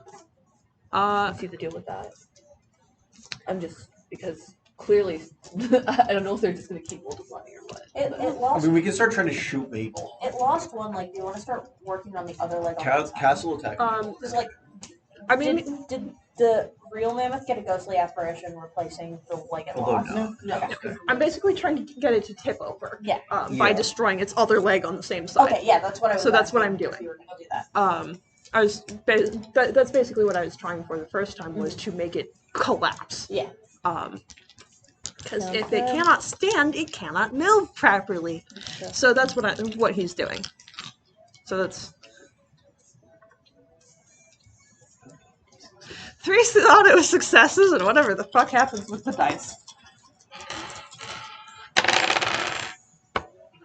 Uh, and see the deal with that? I'm just because clearly I don't know if they're just gonna keep multiplying or what. It I lost. mean, we can start trying to shoot Mabel. It lost one. Like, do you want to start working on the other leg? Castle attack. Because like, I mean, did the real mammoth get a ghostly apparition replacing the leg it Although lost? no. Okay. I'm basically trying to get it to tip over. Yeah. By Yeah. destroying its other leg on the same side. Okay. Yeah, that's what I was. So that's what asking, I'm if doing. You were gonna do that. I was that's basically what I was trying for the first time, was to make it collapse. Yeah. Because if it cannot stand, it cannot move properly. So that's what he's doing. So that's 3 auto successes and whatever the fuck happens with the dice.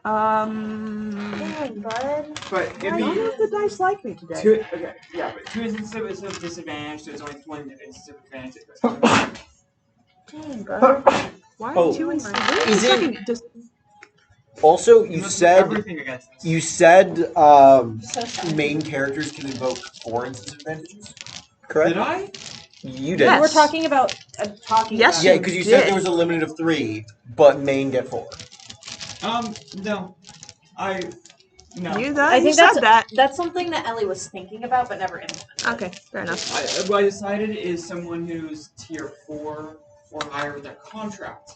Dang, bud. But give None me of the dice like me today. 2. Okay, yeah, but 2 instances of disadvantage, so it's only 1 instance of advantage. Dang, bud. Why Oh, 2 and is 9? it- Also, you said everything against us. So sad. main characters can invoke 4 instance advantages. Did Correct? I? You did. Yes. We were talking about Yes, Yeah, you because you said did. there was a limit of 3, but main get 4. No. No. You, I you think said that. that's something that Ellie was thinking about, but never implemented. Okay, fair enough. What I decided is someone who's tier 4 or higher with their contract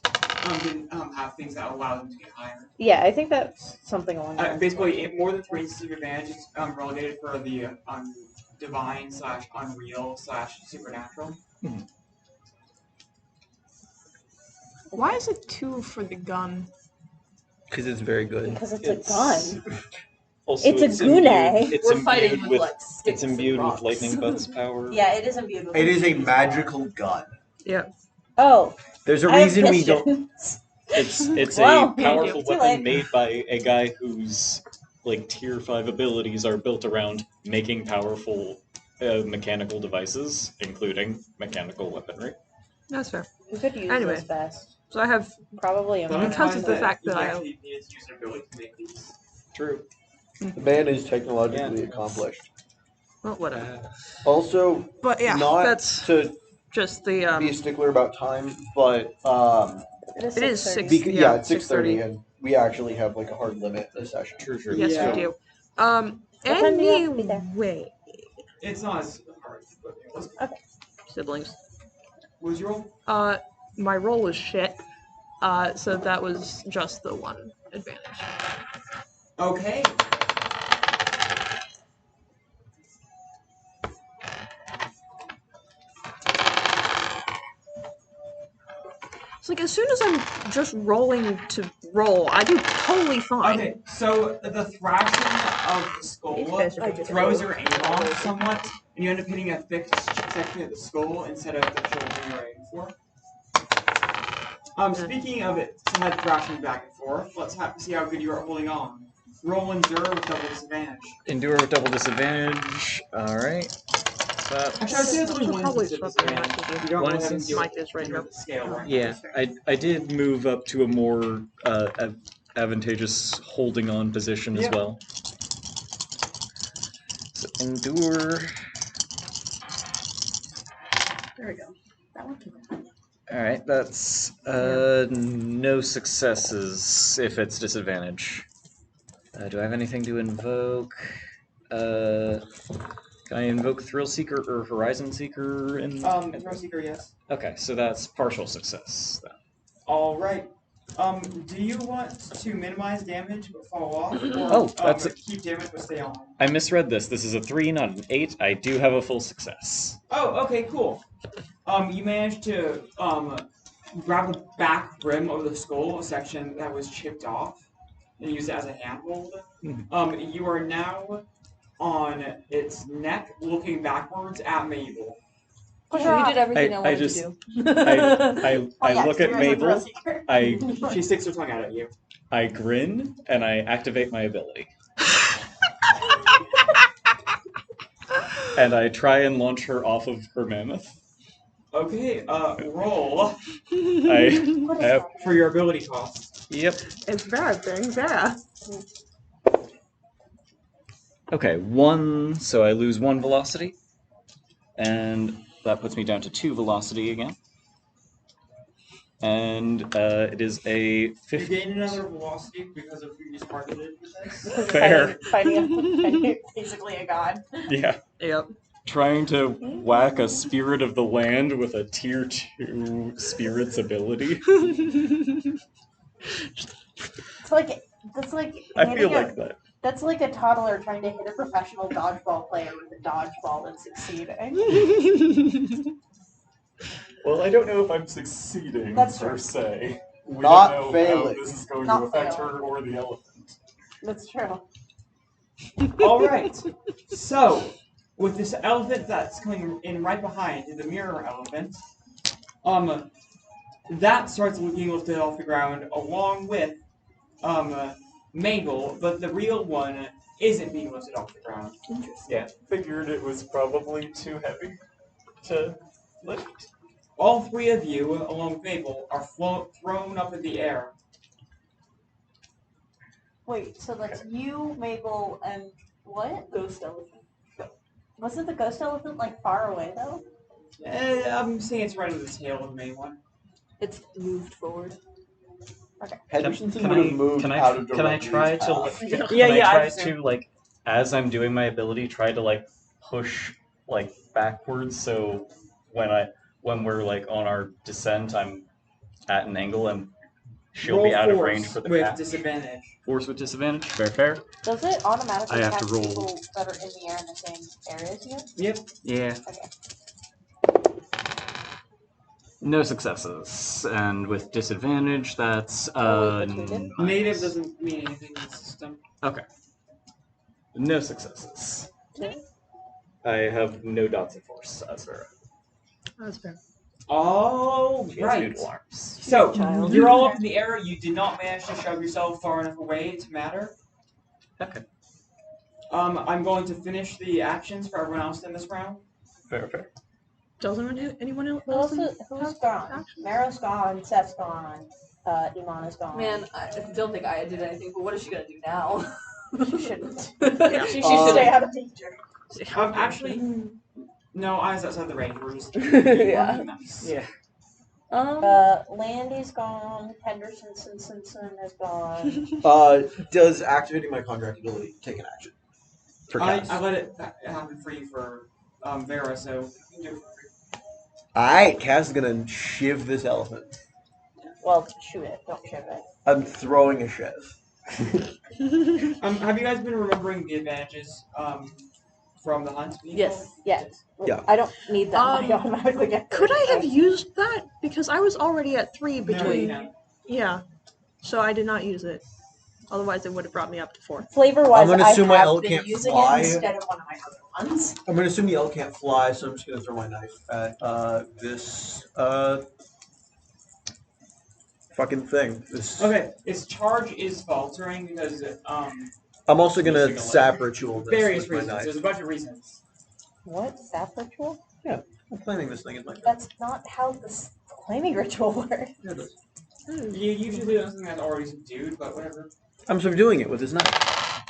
can have things that allow them to get higher. Yeah, I think that's something along those lines. Basically, more than 3 instances of advantage is relegated for the divine / unreal / supernatural. Why is it 2 for the gun? Because it's very good. Because it's a gun. Also, It's a gune. It's We're fighting imbued with with like sticks it's imbued and with rocks. lightning butt's power. Yeah, it is imbued with. It is a magical gun. Oh, There's a I have reason we don't. questions. It's Well, a powerful too weapon late. made by a guy whose like tier 5 abilities are built around making powerful mechanical devices, including mechanical weaponry. That's fair. We could use Anyway. this best. So I have Probably a But minute. Because of the fact you that I- actually need to use your ability to make these. True. The man is technologically Yeah. accomplished. well, whatever. Also, But yeah, not that's to just the be a stickler about time, but It is 6. yeah, it's 6:30. 6:30, and we actually have like a hard limit this session. True. Yes, Yeah. we do. time do you have to be there? Anyway, It's not as hard. But it was. siblings. What was your roll? My roll was shit. So that was just the 1 advantage. Okay. It's like as soon as I'm just rolling to roll, I do totally fine. Okay, so the thrashing of the skull These guys are good. throws your aim off somewhat, and you end up hitting a thick section of the skull instead of the shoulder you're aiming for. Speaking of it, head thrashing back and forth, let's see how good you are holding on. Roll endure with double disadvantage. Endure with double disadvantage. Alright. Actually, I'd say it's only Should one probably instance of swap it disadvantage. back You don't One really have to instance. deal Mike with is right the now. scale right Yeah, I did move up to a more advantageous holding on position as Yeah. well. So endure. There we go. That one can go. Alright, that's no successes if it's disadvantage. Do I have anything to invoke? Can I invoke Thrill Seeker or Horizon Seeker in Throw seeker, yes. Okay, so that's partial success then. Alright. Do you want to minimize damage but fall off, or Oh, that's keep damage but stay on? I misread this. This is a 3, not an 8. I do have a full success. Oh, okay, cool. You managed to grab the back rim of the skull, a section that was chipped off, and use it as a handhold. You are now on its neck, looking backwards at Mabel. You did everything I wanted just- to do. I look at Mabel. She sticks her tongue out at you. I grin and I activate my ability. And I try and launch her off of her mammoth. Okay, roll I for your ability cost. Yep. It's bad things, yeah. Okay, 1, so I lose 1 velocity. And that puts me down to 2 velocity again. And it is a You 50. gain another velocity because of who you targeted with this. Fair. Fighting basically a god. Yeah. Yep. Trying to whack a spirit of the land with a tier 2 spirit's ability. It's like that's like I feel hitting like that. That's like a toddler trying to hit a professional dodgeball player with a dodgeball and succeeding. Well, I don't know if I'm succeeding That's per true. se. We Not don't know failing. how this is going Not to affect failing. her or the elephant. That's true. All right. So, with this elephant that's coming in right behind, the mirror elephant, that starts being lifted off the ground along with Mabel, but the real one isn't being lifted off the ground. Yeah, figured it was probably too heavy to lift. All 3 of you, along with Mabel, are thrown up in the air. Wait, so that's you, Mabel, and what? Ghost elephant. Wasn't the ghost elephant like far away though? I'm saying it's right on the tail of the main one. It's moved forward. Henderson would have moved out of Can I try to path. like, Yeah, can I yeah, try I've seen- to like as I'm doing my ability try to like push like backwards so when we're like on our descent I'm at an angle and she'll Roll be out of force range for the with catch. disadvantage. Force with disadvantage. Fair. Does it automatically I have catch to roll. people that are in the air in the same area as you? Yep. Yeah. Okay. No successes. And with disadvantage that's Oh, wait, that's what we did? Native doesn't mean anything in the system. Okay. No successes. Okay. I have no dots of force as her. That's fair. All She has right. noodle arms. So Child. you're all up in the air. You did not manage to shove yourself far enough away to matter. Okay. I'm going to finish the actions for everyone else in this round. Fair. Doesn't anyone else? Who's gone? Marrow's gone, Seth's gone, Imana's gone. Man, I don't think I did anything, but what is she gonna do now? She shouldn't. She should Um, stay out of danger. Actually, no, I was outside the range. We're just Yeah. Nice. Yeah. Landy's gone, Henderson is gone. Does activating my contract ability take an action? For I cast? let it happen for you for Vera, so you can do it for free. Alright, Cass is gonna shiv this elephant. Well, shoot it, don't ship it. I'm throwing a shiv. Have you guys been remembering the advantages from the hunt? Yes. Yes. Yeah. I don't need that. I automatically get Could I have 30. used that? Because I was already at 3 No, between. you know. Yeah. So I did not use it. Otherwise, it would have brought me up to 4. Flavor-wise, I'm gonna I assume my have L been can't using fly. it instead of one of my other ones. I'm gonna assume the L can't fly, so I'm just gonna throw my knife at this fucking thing. This. Okay, its charge is faltering because I'm also Missing gonna a leg. sap ritual this various with my reasons. knife. There's a bunch of reasons. What? Sap ritual? I'm planning this thing in my. That's not how this claiming ritual works. Yeah, it is. You usually do something that's already subdued, but whatever. I'm subduing it with this knife.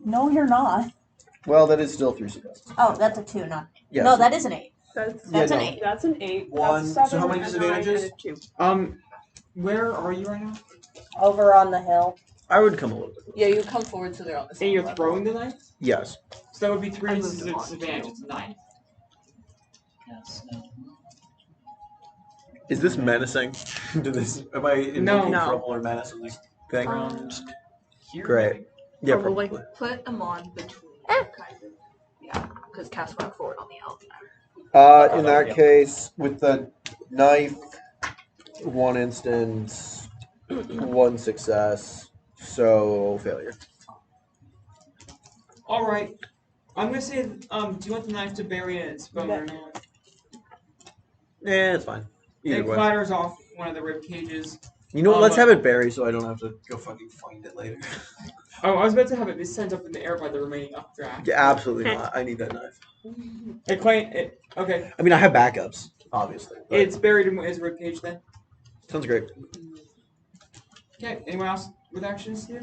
No, you're not. Well, that is still 3 successes. Oh, that's a 2, not. Yes. No, that is an 8. That's That's Yeah, an no. 8. That's an 8. One. That's So how 7, many a 9, and disadvantages? a 2. Where are you right now? Over on the hill. I would come a little bit. Yeah, you come forward so they're on the same And you're level. throwing the knife? Yes. So that would be 3 I moved it on, disadvantage. It's 9. Yes. Is this menacing? Am I invoking No. trouble or menace in this thing? Around here. Great. Yeah, Probably. probably. Put them on between, kind of. Yeah, because cast went forward on the elf. In that case, with the knife, 1 instance, 1 success, so failure. All right. I'm gonna say, do you want the knife to bury its bone or not? Yeah, it's fine. Either It way. clatters off one of the rib cages. You know what? Let's have it buried so I don't have to go fucking find it later. Oh, I was about to have it be sent up in the air by the remaining updraft. Yeah, absolutely not. I need that knife. Okay. I mean, I have backups, obviously. But It's buried in his rib cage then. sounds great. Okay. Anyone else with actions here?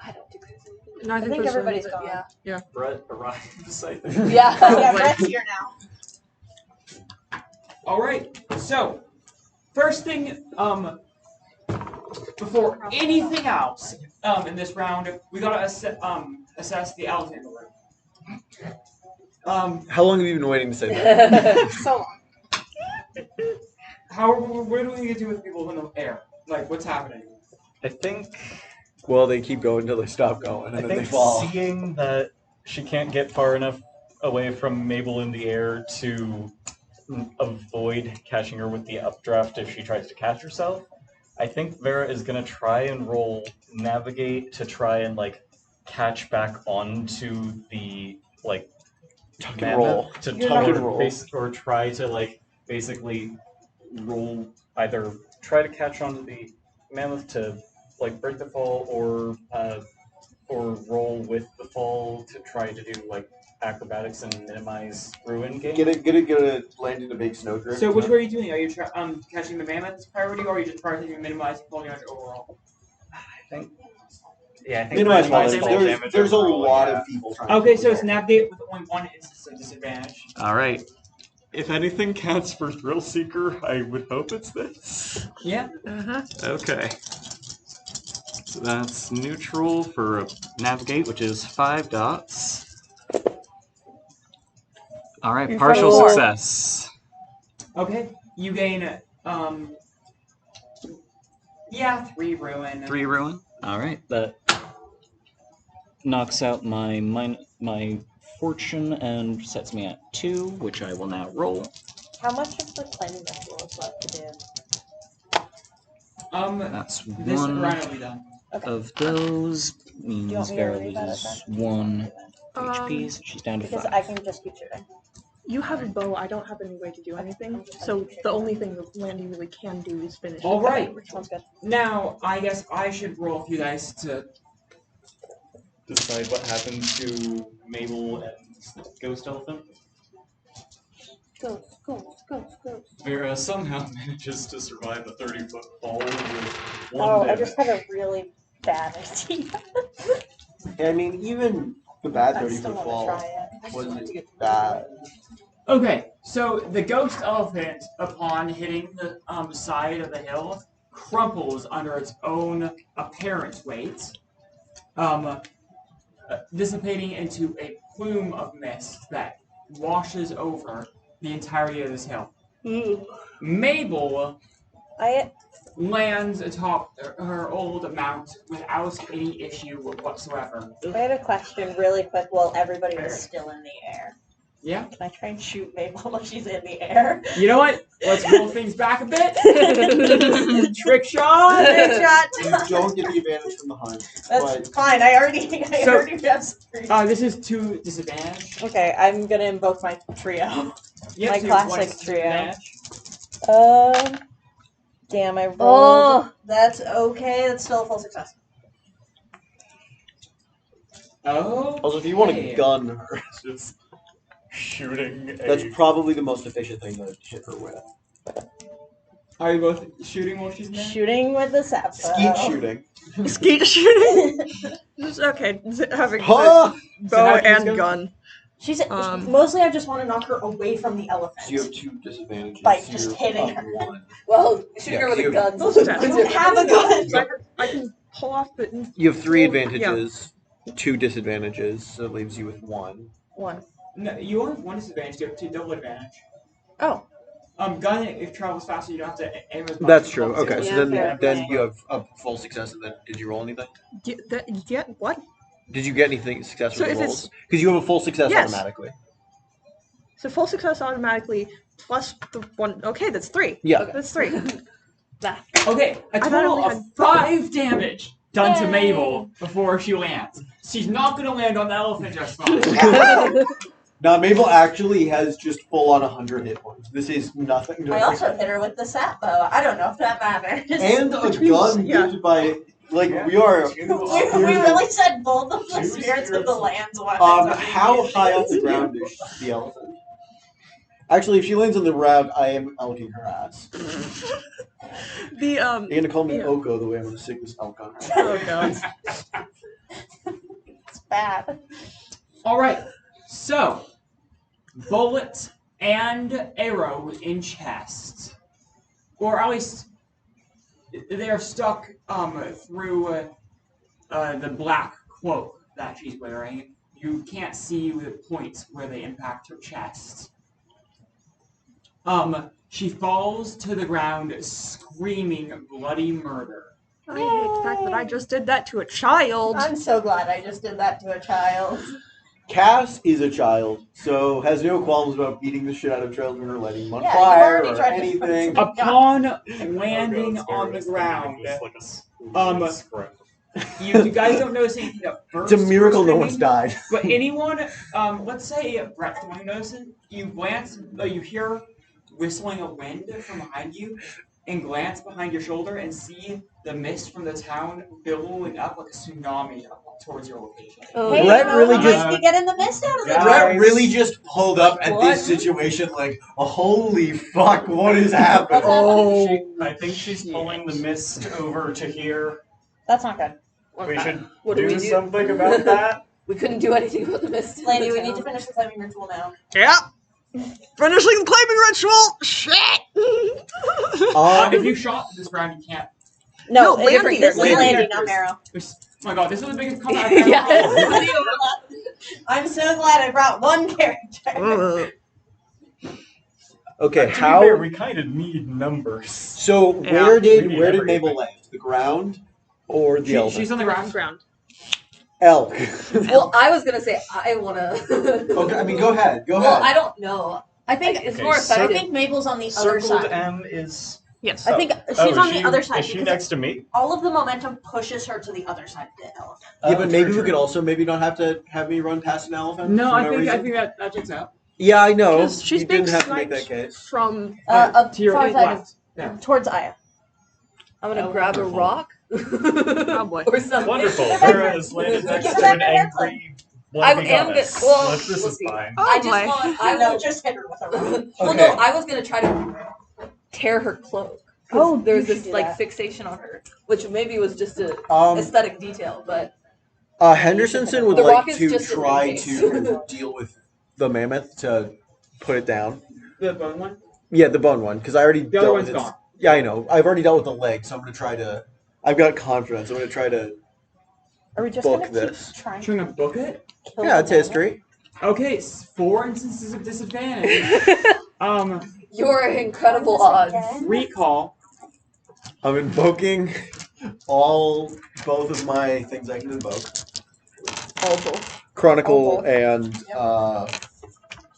I don't think there's anything. No, I I think, think there's everybody's a- gone. Yeah. Brett arrives, I think. Yeah. Yeah, Brett's here now. All right. So, first thing, before anything else, in this round, we gotta assess the elephant in the room. How long have you been waiting to say that? So long. What are we gonna do with people in the air? Like, what's happening? I think Well, they keep going until they stop going, and I then they think fall. seeing that she can't get far enough away from Mabel in the air to avoid catching her with the updraft if she tries to catch herself, I think Vera is gonna try and roll navigate to try and like catch back onto the like Tuck and roll. to You're not gonna roll. or try to like basically roll either try to catch onto the mammoth to like break the fall or roll with the fall to try to do like acrobatics and minimize ruin gain. Get it, land in a big snowdrift. So, which way are you doing? Are you catching the mammoth as priority, or are you just prioritizing minimize fall damage overall? I think Minimize fall fall damage. There's a overall, lot yeah. of people trying to Okay, do so it's that. navigate with only 1 instance of disadvantage. All right. If anything counts for Thrill Seeker, I would hope it's this. Yeah. Okay. So that's neutral for navigate, which is 5 dots. All right, You partial failed. success. Okay, you gain 3 ruin. 3 ruin. All right, that knocks out my fortune and sets me at 2, which I will now roll. How much of the claiming ritual is left to do? That's This 1 round will be done. Okay. of those. Means want me to Vera read that loses again? 1 HP, so she's down to Because 5. I can just keep shooting. You have a bow. I don't have any way to do anything. So the only thing that Landy really can do is finish. All it. right. Sounds good. Now, I guess I should roll a few dice to. Decide what happens to Mabel and Ghost Elephant. Ghost. Vera somehow manages to survive a 30-foot fall with 1 Oh, I damage. just had a really bad idea. Yeah, I mean, even the bad I 30-foot still want to fall try it. wasn't bad. Okay, so the ghost elephant, upon hitting the side of the hill, crumples under its own apparent weight, dissipating into a plume of mist that washes over the entirety of this hill. Mabel lands atop her old mount without any issue whatsoever. I have a question really quick while everybody was still in the air. Yeah? Can I try and shoot Mabel while she's in the air? You know what? Let's roll things back a bit. Trick shot! Trick shot! You don't get the advantage from the hunt. That's fine. I already have 3. This is 2 disadvantage. Okay, I'm gonna invoke my trio. Yep, My so classic 1 trio. disadvantage. Damn, I rolled. Oh. That's okay. That's still a full success. Oh. Also, if you want to gun her, Just shooting that's probably the most efficient thing to hit her with. Are you both shooting while she's in there? Shooting with the sapphire. Skeet shooting. Skeet shooting. Just okay. Having Huh? the So bow how do you and go? gun. She's mostly. I just want to knock her away from the elephant. So you have 2 disadvantages. By so just you're hitting up her. 1. Well, shoot Yeah, her with you- a gun. I don't have a gun. So I can pull off the You have 3 Yeah. advantages, 2 disadvantages, so it leaves you with 1. one. No, you only have 1 disadvantage. You have 2 double advantage. Oh. Gun, if it travels faster, you don't have to aim as much. That's true. Obviously, Okay, it's so Yeah, then fair. you have a full success. And then did you roll anything? Yeah, what? Did you get anything success So with the if it's- rolls? Because you have a full success Yes. automatically. So full success automatically plus the one. Okay, that's 3. Yeah. That's 3. Okay, a thought I total only of had 5 damage done to Yay. Mabel before she lands. She's not gonna land on the elephant just fine. Now Mabel actually has just full on 100 hit points. This is nothing. I also hit her with the sap bow. I don't know if that matters. And a gun Yeah. gifted by like we are. we really said both of the Two spirits of the land's weapons. How high off the ground is the elephant? Actually, if she lands on the ground, I am elking her ass. The You're gonna call me Yeah. Oko the way I'm gonna stick this elk on her. Oh god. It's bad. Alright, so bullet and arrow in chest. Or at least they are stuck through the black cloak that she's wearing. You can't see the points where they impact her chest. She falls to the ground screaming bloody murder. I hate the fact that I just did that to a child. I'm so glad I just did that to a child. Cass is a child, so has no qualms about beating the shit out of children or lighting them on Yeah, you've fire already or tried to anything. fuck Upon landing on the ground, you guys don't notice anything at first. It's a miracle no one's screaming, died. But anyone, let's say Brett, do you notice it? You glance, you hear whistling of wind from behind you, and glance behind your shoulder and see the mist from the town billowing up like a tsunami towards your location. Hey, Brett really just just- getting the mist out of the Brett really just pulled up at What? this situation like, oh, holy fuck, what is happening? What's I think she's pulling the mist over to here. That's not good. We should What do we do do? something about that. We couldn't do anything about the mist. in Lady, the we need town. to finish the climbing ritual now. Yeah. Finishing the claiming ritual. Shit. If you shot this round, you can't. No, this Landy. is Landy. Landy, not Marrow. Oh my god, this is the biggest comeback I've ever Yeah. had. I'm so glad I brought one character. Okay, To be how? fair, we kind of need numbers. So Yeah. where We did need Mabel everything. land? The ground or the elephant? She's on the ground. Ground. elk. Well, I was gonna say I wanna. Okay, I mean, go ahead. Go Well, ahead. I don't know. I think it's Okay, more I effective. think Mabel's on the other Circled side. M is. Yes. I think she's Oh, on is the she- other side. Is she because next to me? all of the momentum pushes her to the other side of the elephant. Yeah, but maybe true, we could true. also maybe not have to have me run past an elephant. No, for I think reason. that checks out. Yeah, I know. Because she's you being didn't have to make sniped that case. from. Up To your far side of, left. Yeah. towards Aya. I'm gonna Oh, grab a wonderful. rock. Probably. Or something. Wonderful. Give her Vera back- is landed give next her to back an her haircut. angry. I blumpy am goddess. good. Well, This we'll is see. fine. Oh I just my. want. I I know, will. just hit her with a rock. Well, Okay. no, I was gonna try to tear her cloak. 'Cause Oh, there's you this should do like that. fixation on her, which maybe was just a Um, aesthetic detail, but Hendersonson would The like rock is to just in try case. to deal with the mammoth to put it down. The bone one? Yeah, the bone one, because I already The other dealt one's with its. gone. Yeah, I know. I've already dealt with the leg, so I'm gonna try to. I've got confidence. I'm gonna try to. Are we just Book gonna this. keep trying Trying to to book it? kill Yeah, the it's mammoth? history. Okay, 4 instances of disadvantage. your incredible This odds. again? Recall. I'm invoking both of my things I can invoke. Also, Chronicle both. and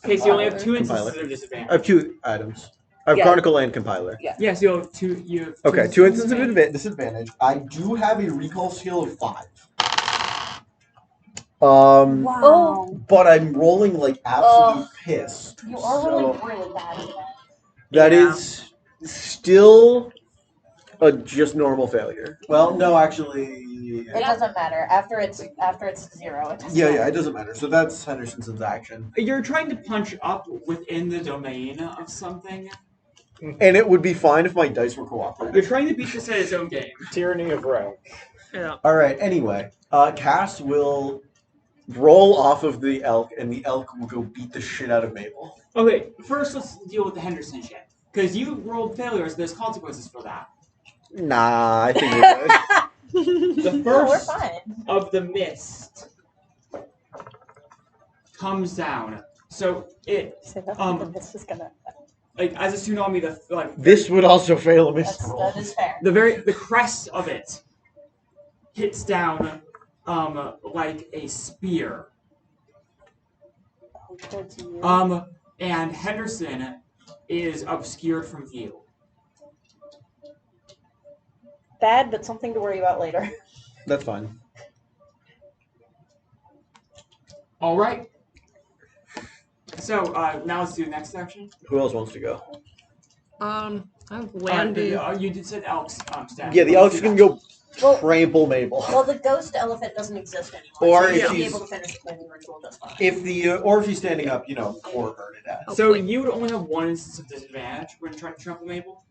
Okay, so you only have 2 Compiler. instances of disadvantage. I have 2 items. I have Yeah. Chronicle and Compiler. Yeah, so you have 2. You have Okay, 2 instances of disadvantage. I do have a recall skill of 5. Oh, But I'm rolling like absolute piss. you are so really, really bad at that. that Yeah. is still a just normal failure. Well, no, actually. It doesn't matter. After it's 0, it doesn't Yeah, matter. yeah, it doesn't matter. So that's Henderson's action. You're trying to punch up within the domain of something. And it would be fine if my dice were cooperative. You're trying to beat this at his own game. Tyranny of rank. Yeah. Alright, anyway. Cass will roll off of the elk, and the elk will go beat the shit out of Mabel. Okay, first let's deal with the Henderson shit. Because you rolled failures, there's consequences for that. Nah, I think we're good. The No, we're first fine. of the mist comes down. So it So that's Um, what this is gonna. like as a tsunami, This would also fail a That misroll. is fair. the crest of it hits down like a spear. Towards you. And Henderson is obscured from view. Bad, but something to worry about later. That's fine. All right. So now let's do the next section. Who else wants to go? I've landed. You did said elks. Stat. Yeah, the Let's elk's do gonna that. go Well- trample Mabel. Well, the ghost elephant doesn't exist anymore. Or so if you'll be she's- able to finish the planning ritual just fine. Or if she's standing up, core her to death. So you would only have one instance of disadvantage when trying to trample Mabel.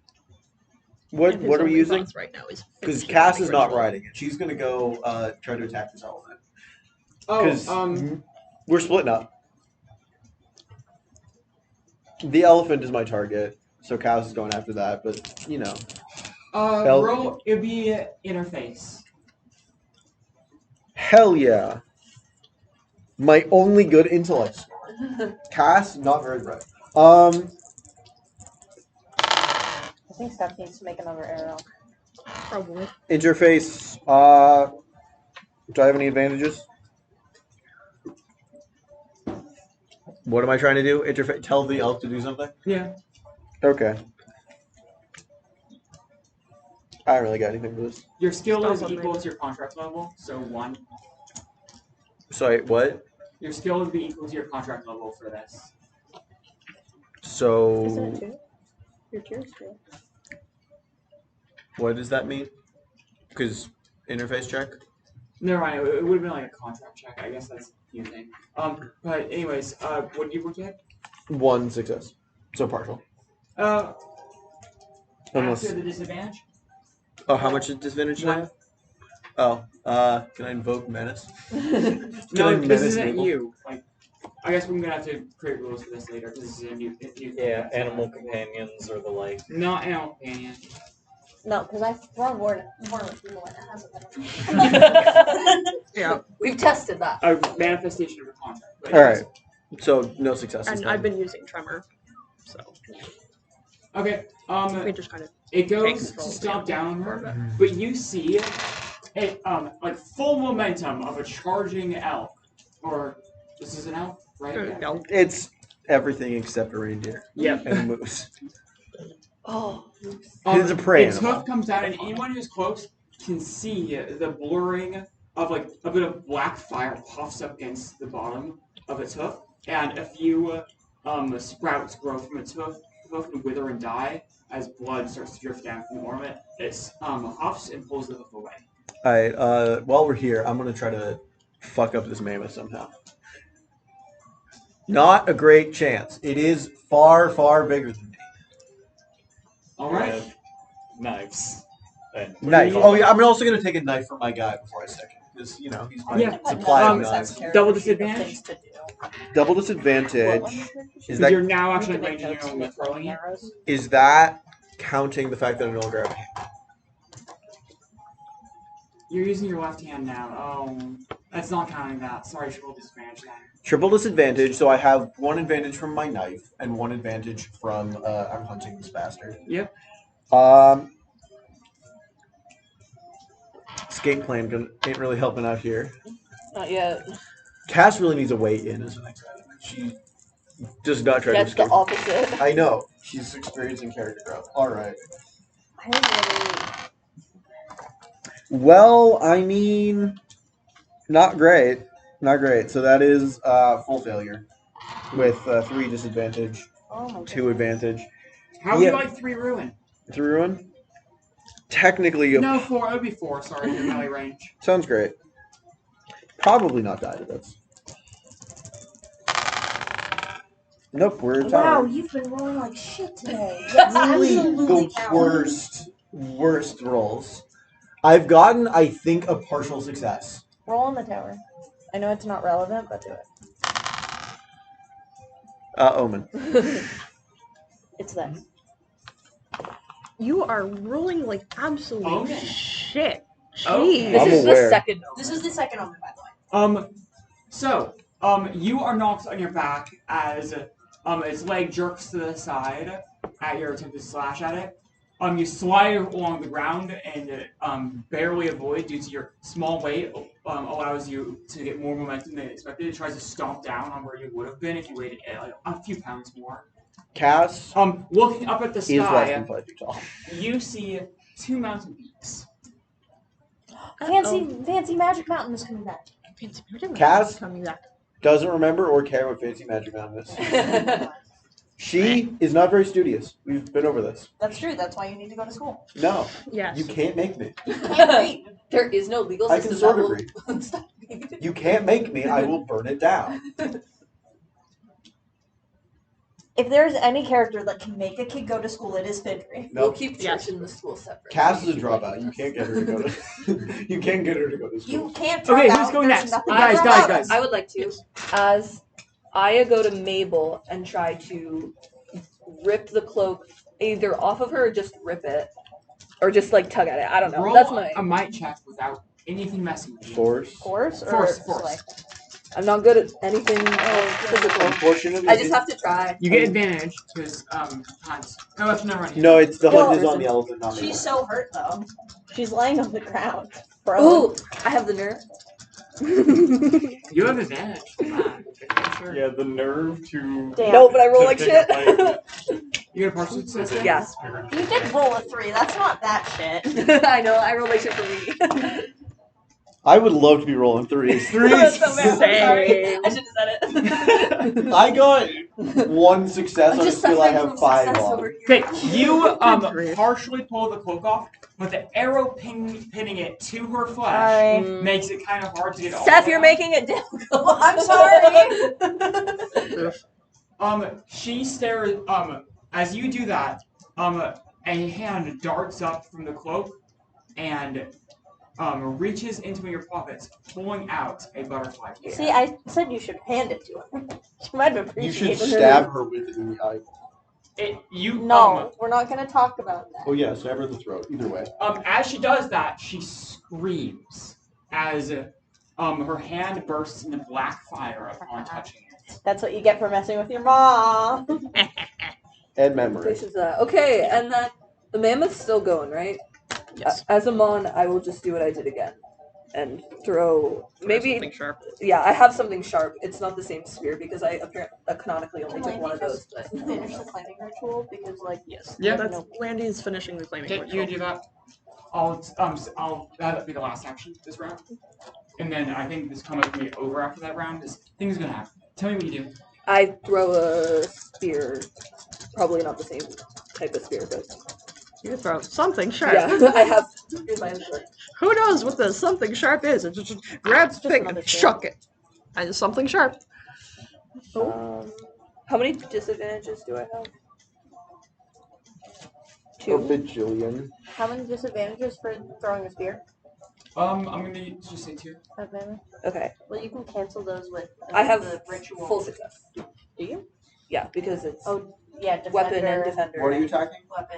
What And his are we only using? thoughts right now is Because finishing Cass the is not ritual. riding it. She's gonna go try to attack this elephant. Oh, Because we're splitting up. The elephant is my target, so Cass is going after that. But roll. It'd be interface. hell yeah. My only good intellect score. Cass, not very bright. I think Steph needs to make another arrow. Probably. Interface. Do I have any advantages? What am I trying to do? Interface. Tell the elf to do something. Yeah. Okay. I don't really got anything for this. Your skill is Stealth equal to your contract level, so 1. Sorry, what? Your skill would be equal to your contract level for this. So, Isn't it 2? Your tier's 2. what does that mean? Because interface check? Never mind. It would have been like a contract check. I guess that's confusing. But anyways, what did you get? 1 success. So partial. Unless. After the disadvantage. Oh, how much is disadvantage do I have? Oh, can I invoke menace? Can I No, this menace isn't Mabel? you. Like, I guess we're gonna have to create rules for this later because this is a new thing. Yeah, animal companions or the like. Not animal companion. No, because I've thrown more with people and it hasn't been. Yeah. We've tested that. A manifestation of a contract. But All anyways. right. So no success. And I've been using Tremor, so Okay. we just kind of It take goes control to of stomp the down on animal her, for a bit. but you see it like full momentum of a charging elk, or this is an elk, right? Yeah. No. It's everything except a reindeer Yep. and a moose. Oh, It's a prey Its animal. hoof comes down, and anyone who's close can see the blurring of like a bit of black fire puffs up against the bottom of its hoof, and a few sprouts grow from its hoof and wither and die as blood starts to drift down from the ornament. It huffs and pulls the hoof away. Alright, while we're here, I'm gonna try to fuck up this mammoth somehow. Not a great chance. It is far, far bigger than me. All right. have knives. And Knife. Oh yeah, I'm also gonna take a knife from my guy before I stick it. Because, he's my Yeah. supply of Knives knives. Double disadvantage? Things to do. Double What disadvantage. one Is Because that you're now We actually can make ranging notes your own with with throwing it. arrows. is that counting the fact that I don't grab a hand? You're using your left hand now. Oh, that's not counting that. Sorry, triple disadvantage then. Triple disadvantage, so I have 1 advantage from my knife and 1 advantage from I'm hunting this bastard. Yep. Escape plan ain't really helping out here. Not yet. Cass really needs a way in as an extra. She does not try That's to the escape. opposite. I know. She's experiencing character growth. Alright. I Well, I mean, not great. Not great. So that is full failure with 3 disadvantage, Oh my 2 advantage. How would Yeah. you like 3 ruin? 3 ruin? Technically, No, 4. It would be 4. Sorry, your melee range. sounds great. Probably not die to this. Nope, we're Wow, tower. you've been rolling like shit today. Really Absolutely the counts. worst rolls. I've gotten, I think, a partial success. Roll on the tower. I know it's not relevant, but do it. Omen. It's that. You are rolling like absolute Okay. shit. Okay. Jeez. this I'm is aware. the second one. This is the second omen, by the way. You are knocked on your back as its leg jerks to the side, at your attempt to slash at it. You slide along the ground and barely avoid due to your small weight. Allows you to get more momentum than expected. It tries to stomp down on where you would have been if you weighed like a few pounds more. Cass Looking up at the is less sky, than 5 feet tall. you see 2 mountain peaks. Fancy Magic Mountain is coming back. Fancy Magic Cass coming back. doesn't remember or care what Fancy Magic Mountain is. She is not very studious. We've been over this. That's true. That's why you need to go to school. No, Yes. you can't make me. You can't read. There is no legal I system can sort that of will read. stop me. You can't make me. I will burn it down. If there's any character that can make a kid go to school, it is Fyn'dri. We'll Nope. keep church Yes. and the school separate. Cass is a dropout. You can't get her to go to. You can't get her to go to school. You can't drop Okay, out. who's going There's next? nothing Guys, to drop guys, out. guys. I would like to, as Aya, go to Mabel and try to rip the cloak either off of her or just rip it. Or just like tug at it. I don't know. Roll That's my. a might check without anything messing with you. Force. Force or Force. slay? I'm not good at anything physical. Unfortunately, I just have to try. You get advantage because Hans. No, that's never mind. No, it's the Well, hunt is on the elephant, not me. She's so hurt though. She's laying on the ground. Bro. Ooh, I have the nerve. You have advantage. Sure. Yeah, the nerve to. Damn. No, but I roll to like take shit. a bite. You get a partial success. Yeah. You did roll a 3. That's not that shit. I know, I roll like shit for me. I would love to be rolling threes. That's so bad. Sorry. Same. I should have said it. I got one success I'm on a just skill I suffering have from 5 success on. over here. Okay, you grief. partially pull the cloak off, but the arrow pinning it to her flesh Sorry. makes it kind of hard to get all Seth, the way you're out. making it difficult. I'm sorry. She stares. As you do that, a hand darts up from the cloak and reaches into your pockets, pulling out a butterfly. See, I said you should hand it to her. She might have You should appreciated it. stab her with it in the eye. No, we're not going to talk about that. Oh yeah, stab her in the throat. Either way. As she does that, she screams as her hand bursts into black fire upon touching it. That's what you get for messing with your mom. And memory. This is okay, and then the mammoth's still going, right? Yes. As a mon, I will just do what I did again, and throw maybe. Something sharp. Yeah, I have something sharp. It's not the same spear because I apparently canonically only took one of those. But Finish the claiming ritual because, like, Yes. Yeah. That's Landy's finishing the claiming Okay, ritual. you do that. I'll that'll be the last action this round, and then I think this combat can be over after that round. Because things are gonna happen. Tell me what you do. I throw a spear. Probably not the same type of spear, but You throw something sharp. yeah, I have. Here's my answer. Who knows what the something sharp is? It just grabs the thing another and spear. chuck it. And it's something sharp. How many disadvantages do I have? A 2. bajillion. how many disadvantages for throwing a spear? I'm gonna just say 2. at Mammoth? Okay, Well, you can cancel those with I have the ritual. full success. Do you? Yeah, because it's Oh, yeah, defender, weapon and defender. What are you attacking? weapon,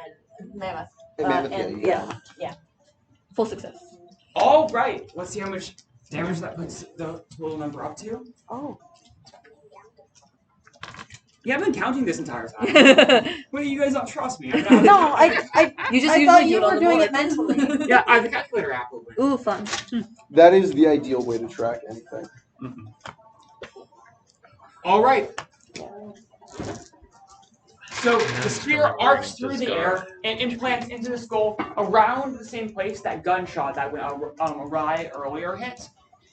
mammoth. A mammoth, and, yeah. Full success. All right. Let's see how much damage that puts the total number up to. Oh. You have been counting this entire time. you Well, you guys don't trust me. No, I just I usually thought do you it on were the doing board. it mentally. Yeah, I have the calculator app open. Ooh, fun. That is the ideal way to track anything. All right. So the spear arcs through the air and implants into the skull around the same place that gunshot that went awry earlier hit,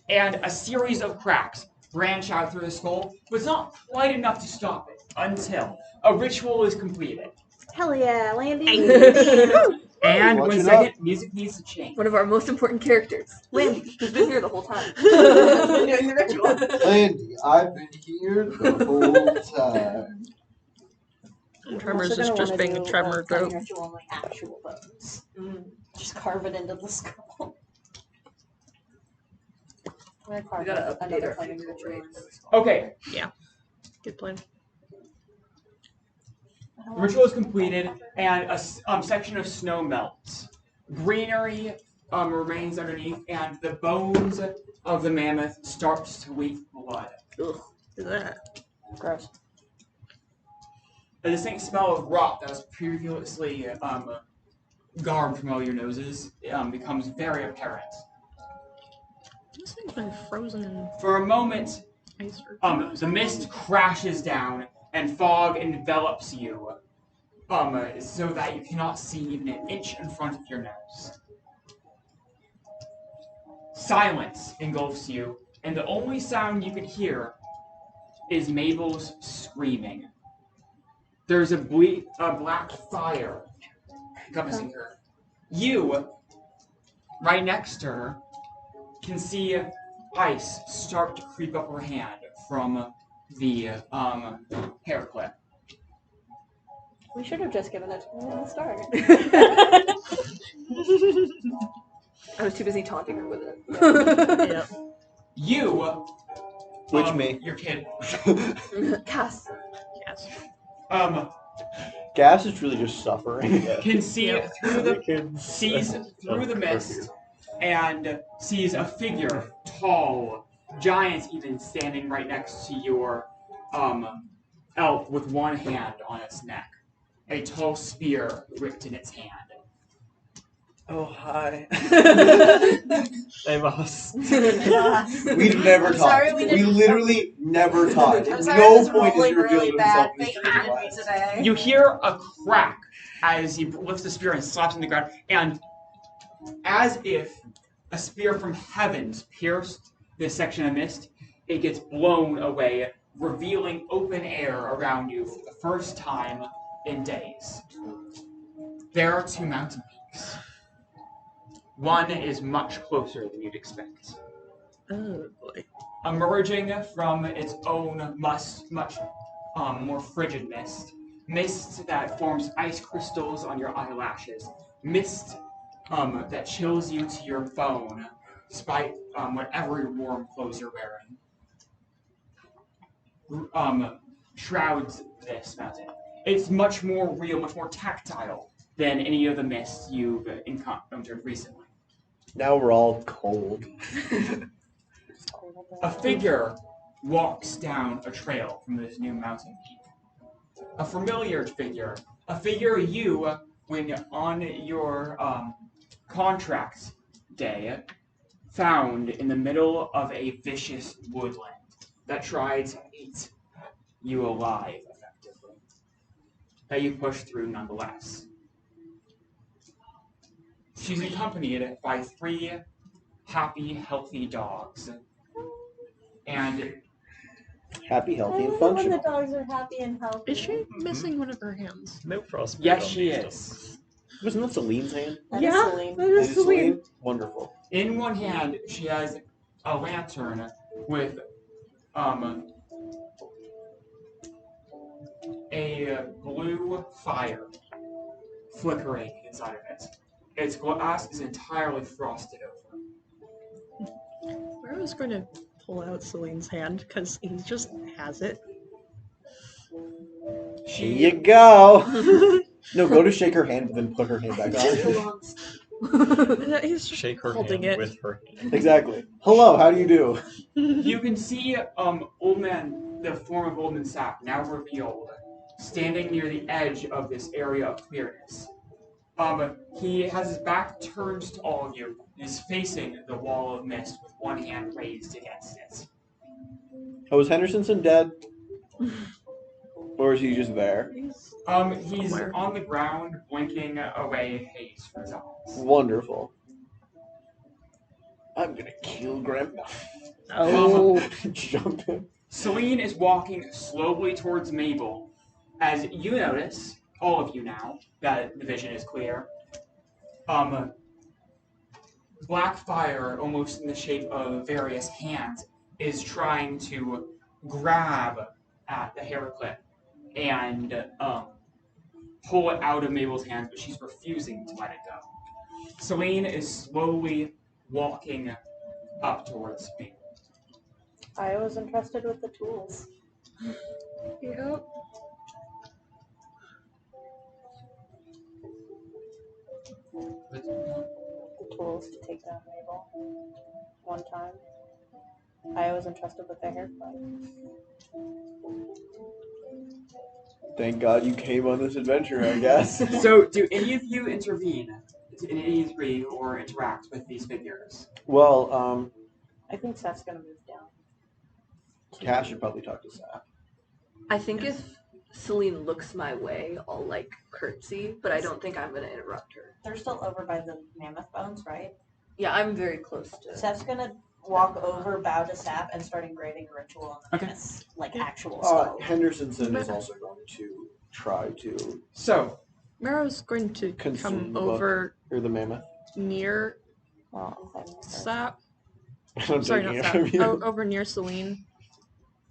and a series of cracks branch out through the skull, but it's not quite enough to stop it until a ritual is completed. Hell yeah, Landy. And Watch one it second, music needs to change. One of our most important characters, Landy, who's been here the whole time. Doing the ritual. Landy, I've been here the whole time. Tremors Also is gonna just wanna being a do tremor claiming goat. ritual on like actual bones. Just carve it into the skull. I'm gonna carve We gotta update another our claiming future ritual into traits. the skull. Okay, Good plan. the ritual is completed, and a section of snow melts. Greenery remains underneath, and the bones of the mammoth starts to leak blood. Ugh. Look at that. Gross. the distinct smell of rot that was previously garbed from all your noses becomes very apparent. This thing's been frozen in For a moment, ice or the mist crashes down and fog envelops you, so that you cannot see even an inch in front of your nose. Silence engulfs you, and the only sound you can hear is Mabel's screaming. There's a black fire encompassing her. You, right next to her, can see ice start to creep up her hand from the hair clip. We should have just given it to her at the start. I was too busy taunting her with it. Yeah. You, Me? your kid, Cass. Yes. Gas is truly just suffering. can see through the Kids sees through of the mist and sees a figure, tall, giant, even standing right next to your elf with one hand on its neck, a tall spear gripped in its hand. Oh, hi. I'm us. We've never I'm talked. sorry we we didn't- literally never talked. I'm At sorry, no I was point is rolling he revealed really himself bad. in They this hated me class. today. You hear a crack as he lifts the spear and slaps on the ground, and as if a spear from heavens pierced this section of mist, it gets blown away, revealing open air around you for the first time in days. There are two mountain peaks. One is much closer than you'd expect. Oh boy. Emerging from its own much more frigid mist that forms ice crystals on your eyelashes, mist that chills you to your bone, despite whatever warm clothes you're wearing, shrouds this mountain. It's much more real, much more tactile than any of the mists you've encountered recently. Now we're all cold. A figure walks down a trail from this new mountain peak. A familiar figure. A figure you, when on your contract day, found in the middle of a vicious woodland that tried to eat you alive, effectively. That you pushed through nonetheless. She's accompanied by 3 happy, healthy dogs. And Happy, healthy, and When the functional. dogs are happy and healthy. Is she missing one of her hands? No frostbite. yes, on she these is. dogs. Wasn't that Celine's hand? That is Yeah, Celine. that Is is it Celine. Wonderful. In one hand, she has a lantern with a blue fire flickering inside of it. Its glass is entirely frosted over. I was going to pull out Celine's hand because he just has it. Here you go. No, go to shake her hand, but then put her hand back on. He's just Shake her holding hand it. with her hand. Exactly. Hello, how do you do? You can see Old Man, the form of Old Man Sap, now revealed, standing near the edge of this area of clearness. He has his back turned to all of you and is facing the wall of mist with one hand raised against it. Oh, is Hendersonson dead? Or is he just there? He's Somewhere. on the ground, blinking away haze from his eyes. Wonderful. I'm gonna kill Grandpa. Oh. Jump him. Celine is walking slowly towards Mabel, as you notice, all of you now, that the vision is clear. Black fire, almost in the shape of various hands, is trying to grab at the hair clip and pull it out of Mabel's hands, but she's refusing to let it go. Celine is slowly walking up towards Mabel. I was entrusted with the tools. Yep. The tools to take down Mabel. One time. I was entrusted with the haircut. Thank God you came on this adventure, I guess. So, do any of you intervene in any degree or interact with these figures? Well, I think Seth's gonna move down. Cash should probably talk to Sap. I think if Celine looks my way, I'll like curtsy, but I don't think I'm gonna interrupt her. They're still over by the mammoth bones, right? Yeah, I'm very close to. Seth's gonna walk over, bow to Sap, and start engraving a ritual on the Okay. mammoth's, like actual skull. Hendersonson is also going to try to So, Mero's going to consume come the over book, or the mammoth. near Well, if I move her. Sap. I'm Sorry, taking not it Sap. from you. Over near Celine,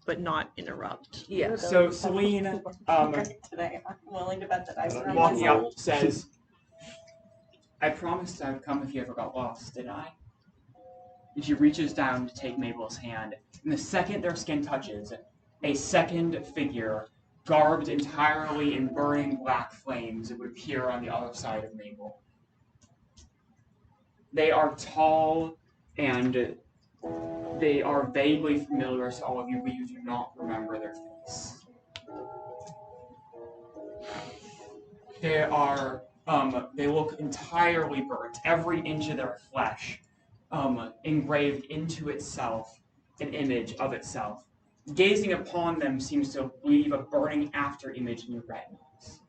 but not interrupt. Yeah. So Celine, today, I'm willing to bet that I surround walking myself. up, says, I promised I would come if you ever got lost, didn't I? And she reaches down to take Mabel's hand, and the second their skin touches, a second figure, garbed entirely in burning black flames, would appear on the other side of Mabel. They are tall, and they are vaguely familiar to all of you, but you do not remember their face. They look entirely burnt, every inch of their flesh, engraved into itself, an image of itself. Gazing upon them seems to leave a burning after image in your retinas.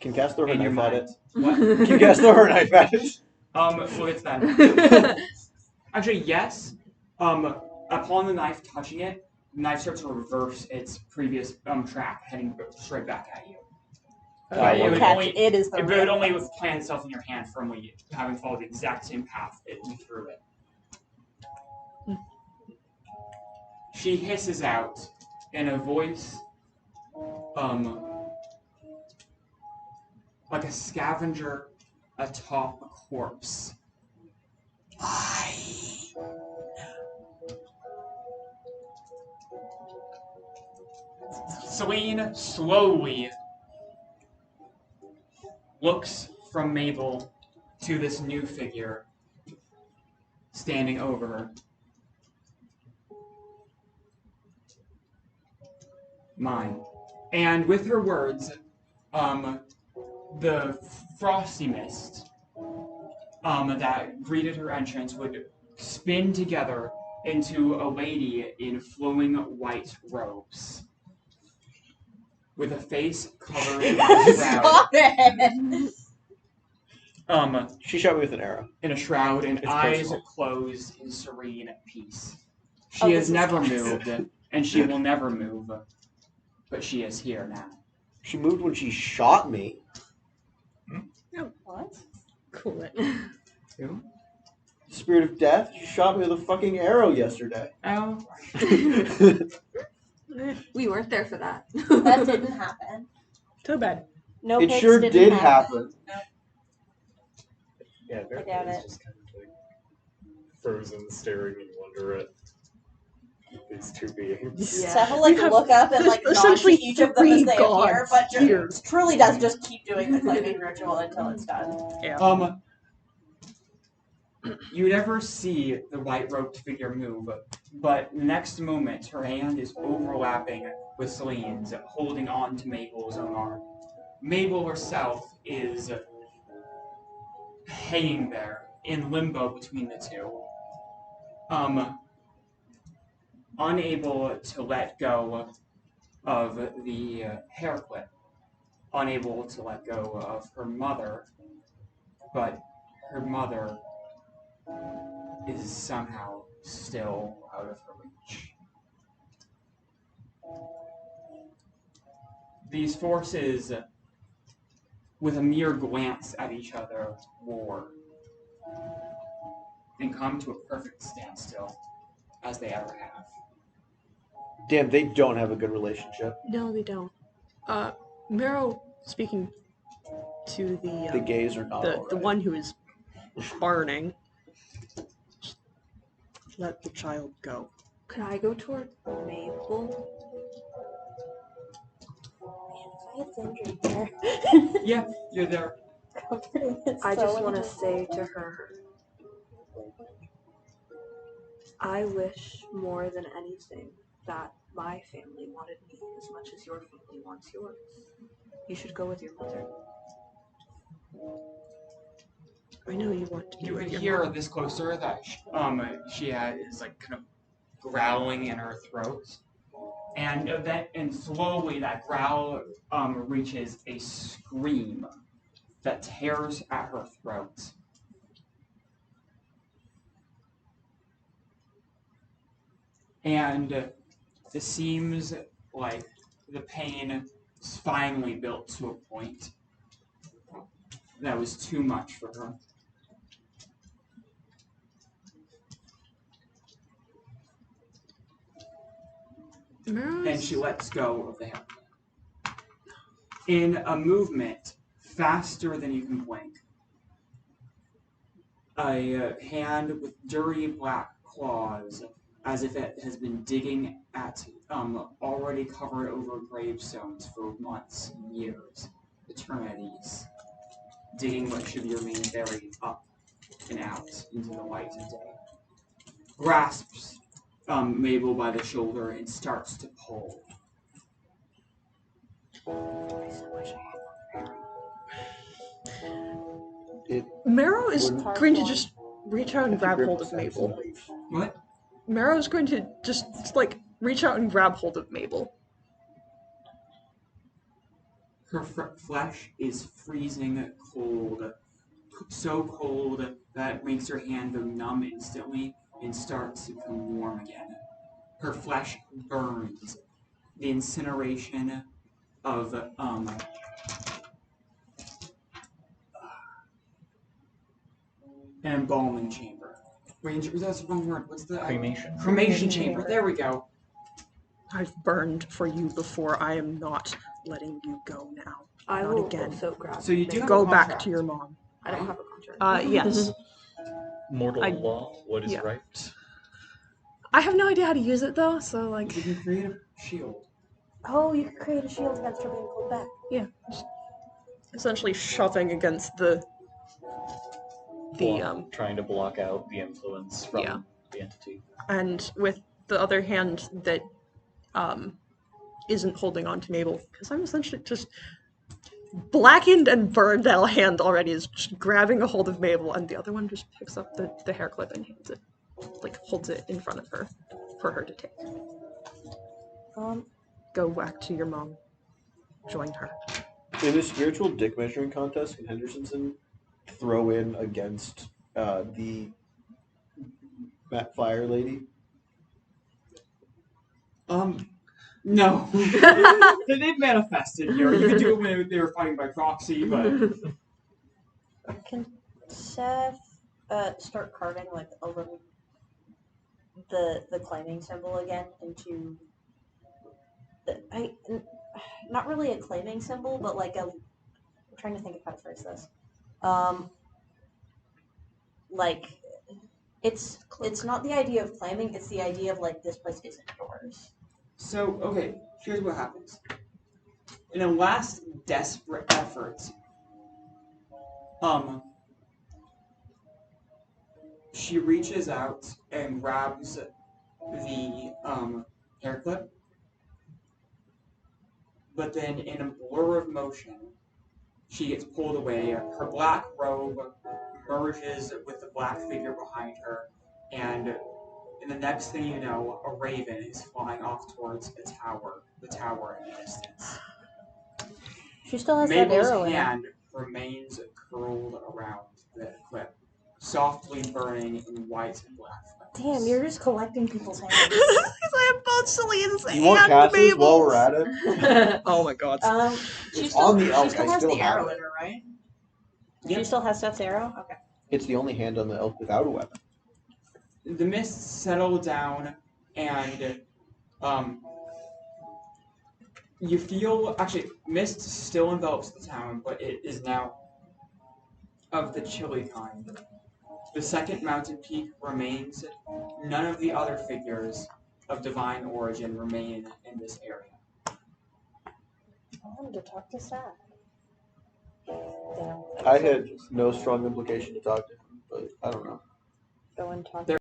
Can Cass throw her In your knife at mind. it? What? Can Cass throw her knife at it? Well, it's that. Actually, yes. Upon the knife touching it, the knife starts to reverse its previous track, heading straight back at you. It would only plant itself in your hand firmly, having followed the exact same path it went through it. She hisses out in a voice, like a scavenger atop a corpse. Celine slowly looks from Mabel to this new figure standing over her. Mine. And with her words, the frosty mist that greeted her entrance would spin together into a lady in flowing white robes, with a face covered in a shroud. She shot me with an arrow. In a shroud and It's eyes personal. closed in serene peace. She has never moved, and she will never move, but she is here now. She moved when she shot me. What? Cool it. Who? Spirit of death? She shot me with a fucking arrow yesterday. Oh. We weren't there for that. That didn't happen. Too bad. No, It pigs sure didn't did happen. happen. Yeah, I doubt Bear it. is just kind of like frozen, staring in wonder at these two beings. Yeah. Seth will like We have look up and like nod to essentially each of them as they 3 appear, gods but here. truly does just keep doing the claiming ritual until it's done. Yeah. You never see the white-robed figure move, but next moment her hand is overlapping with Celine's, holding on to Mabel's own arm. Mabel herself is hanging there in limbo between the two, unable to let go of the hair clip, unable to let go of her mother, but her mother is somehow still out of her reach. These forces, with a mere glance at each other, war and come to a perfect standstill, as they ever have. Damn, they don't have a good relationship. No, they don't. Mero speaking to The gays are not the alright. one who is barning. Let the child go. Could I go toward Mabel? I had Fyn'dri there. Yeah, you're there. I just want to say to her, I wish more than anything that my family wanted me as much as your family wants yours. You should go with your mother. I know you want to be You with can your hear mom. this closer that she is like kind of growling in her throat, and slowly that growl reaches a scream that tears at her throat. And it seems like the pain finally built to a point that was too much for her. And she lets go of the hair. In a movement faster than you can blink, a hand with dirty black claws, as if it has been digging at already covered over gravestones for months, years, eternities, digging what should be remained buried up and out into the light of day. Grasps Mabel by the shoulder and starts to pull. Marrow is going to just reach out and grab hold of Mabel. What? Marrow's going to just like reach out and grab hold of Mabel. Her flesh is freezing cold, so cold that it makes her hand go numb instantly and starts to become warm again. Her flesh burns. The incineration of an embalming chamber. Ranger, that's the wrong word. What's the Cremation. Cremation chamber. There we go. I've burned for you before. I am not letting you go now. I Not will again. also grab. So you do have Go a back contract. to your mom. I don't have a contract. Yes. Mortal I- law, what is yeah. right? I have no idea how to use it though, so like, You can create a shield. Oh, you can create a shield against her being pulled back. yeah, just essentially shoving against the Trying to block out the influence from Yeah. the entity. and with the other hand that isn't holding on to Mabel, because I'm essentially just blackened and burned that hand already is just grabbing a hold of Mabel, and the other one just picks up the hair clip and hands it, like holds it in front of her for her to take. Go back to your mom. Join her. In the spiritual dick measuring contest, can Henderson throw in against the fire lady? No. They've manifested here. You could do it when they were fighting by proxy, but Can Seth start carving like a little the claiming symbol again into not really a claiming symbol, but like I'm trying to think of how to phrase this. Like it's not the idea of claiming, it's the idea of like this place isn't yours. so okay, here's what happens. In a last desperate effort, she reaches out and grabs the hair clip, but then in a blur of motion, she gets pulled away. Her black robe merges with the black figure behind her, and the next thing you know, a raven is flying off towards the tower in the distance. She still has Mabel's that arrow in her. hand remains curled around the clip, softly burning in white and black flames. Damn, you're just collecting people's hands. I have both Celine's You want and Cass's while we're Mabel's. at it? Oh my god. She It's still, on the elk, she still I has still the have arrow it. in her, right? Yep. She still has Seth's arrow? Okay. It's the only hand on the elk without a weapon. The mists settle down, and you feel actually mist still envelops the town, but it is now of the chilly kind. The second mountain peak remains. None of the other figures of divine origin remain in this area. I wanted to talk to Seth. Damn. I had no strong implication to talk to him, but I don't know. Go and talk.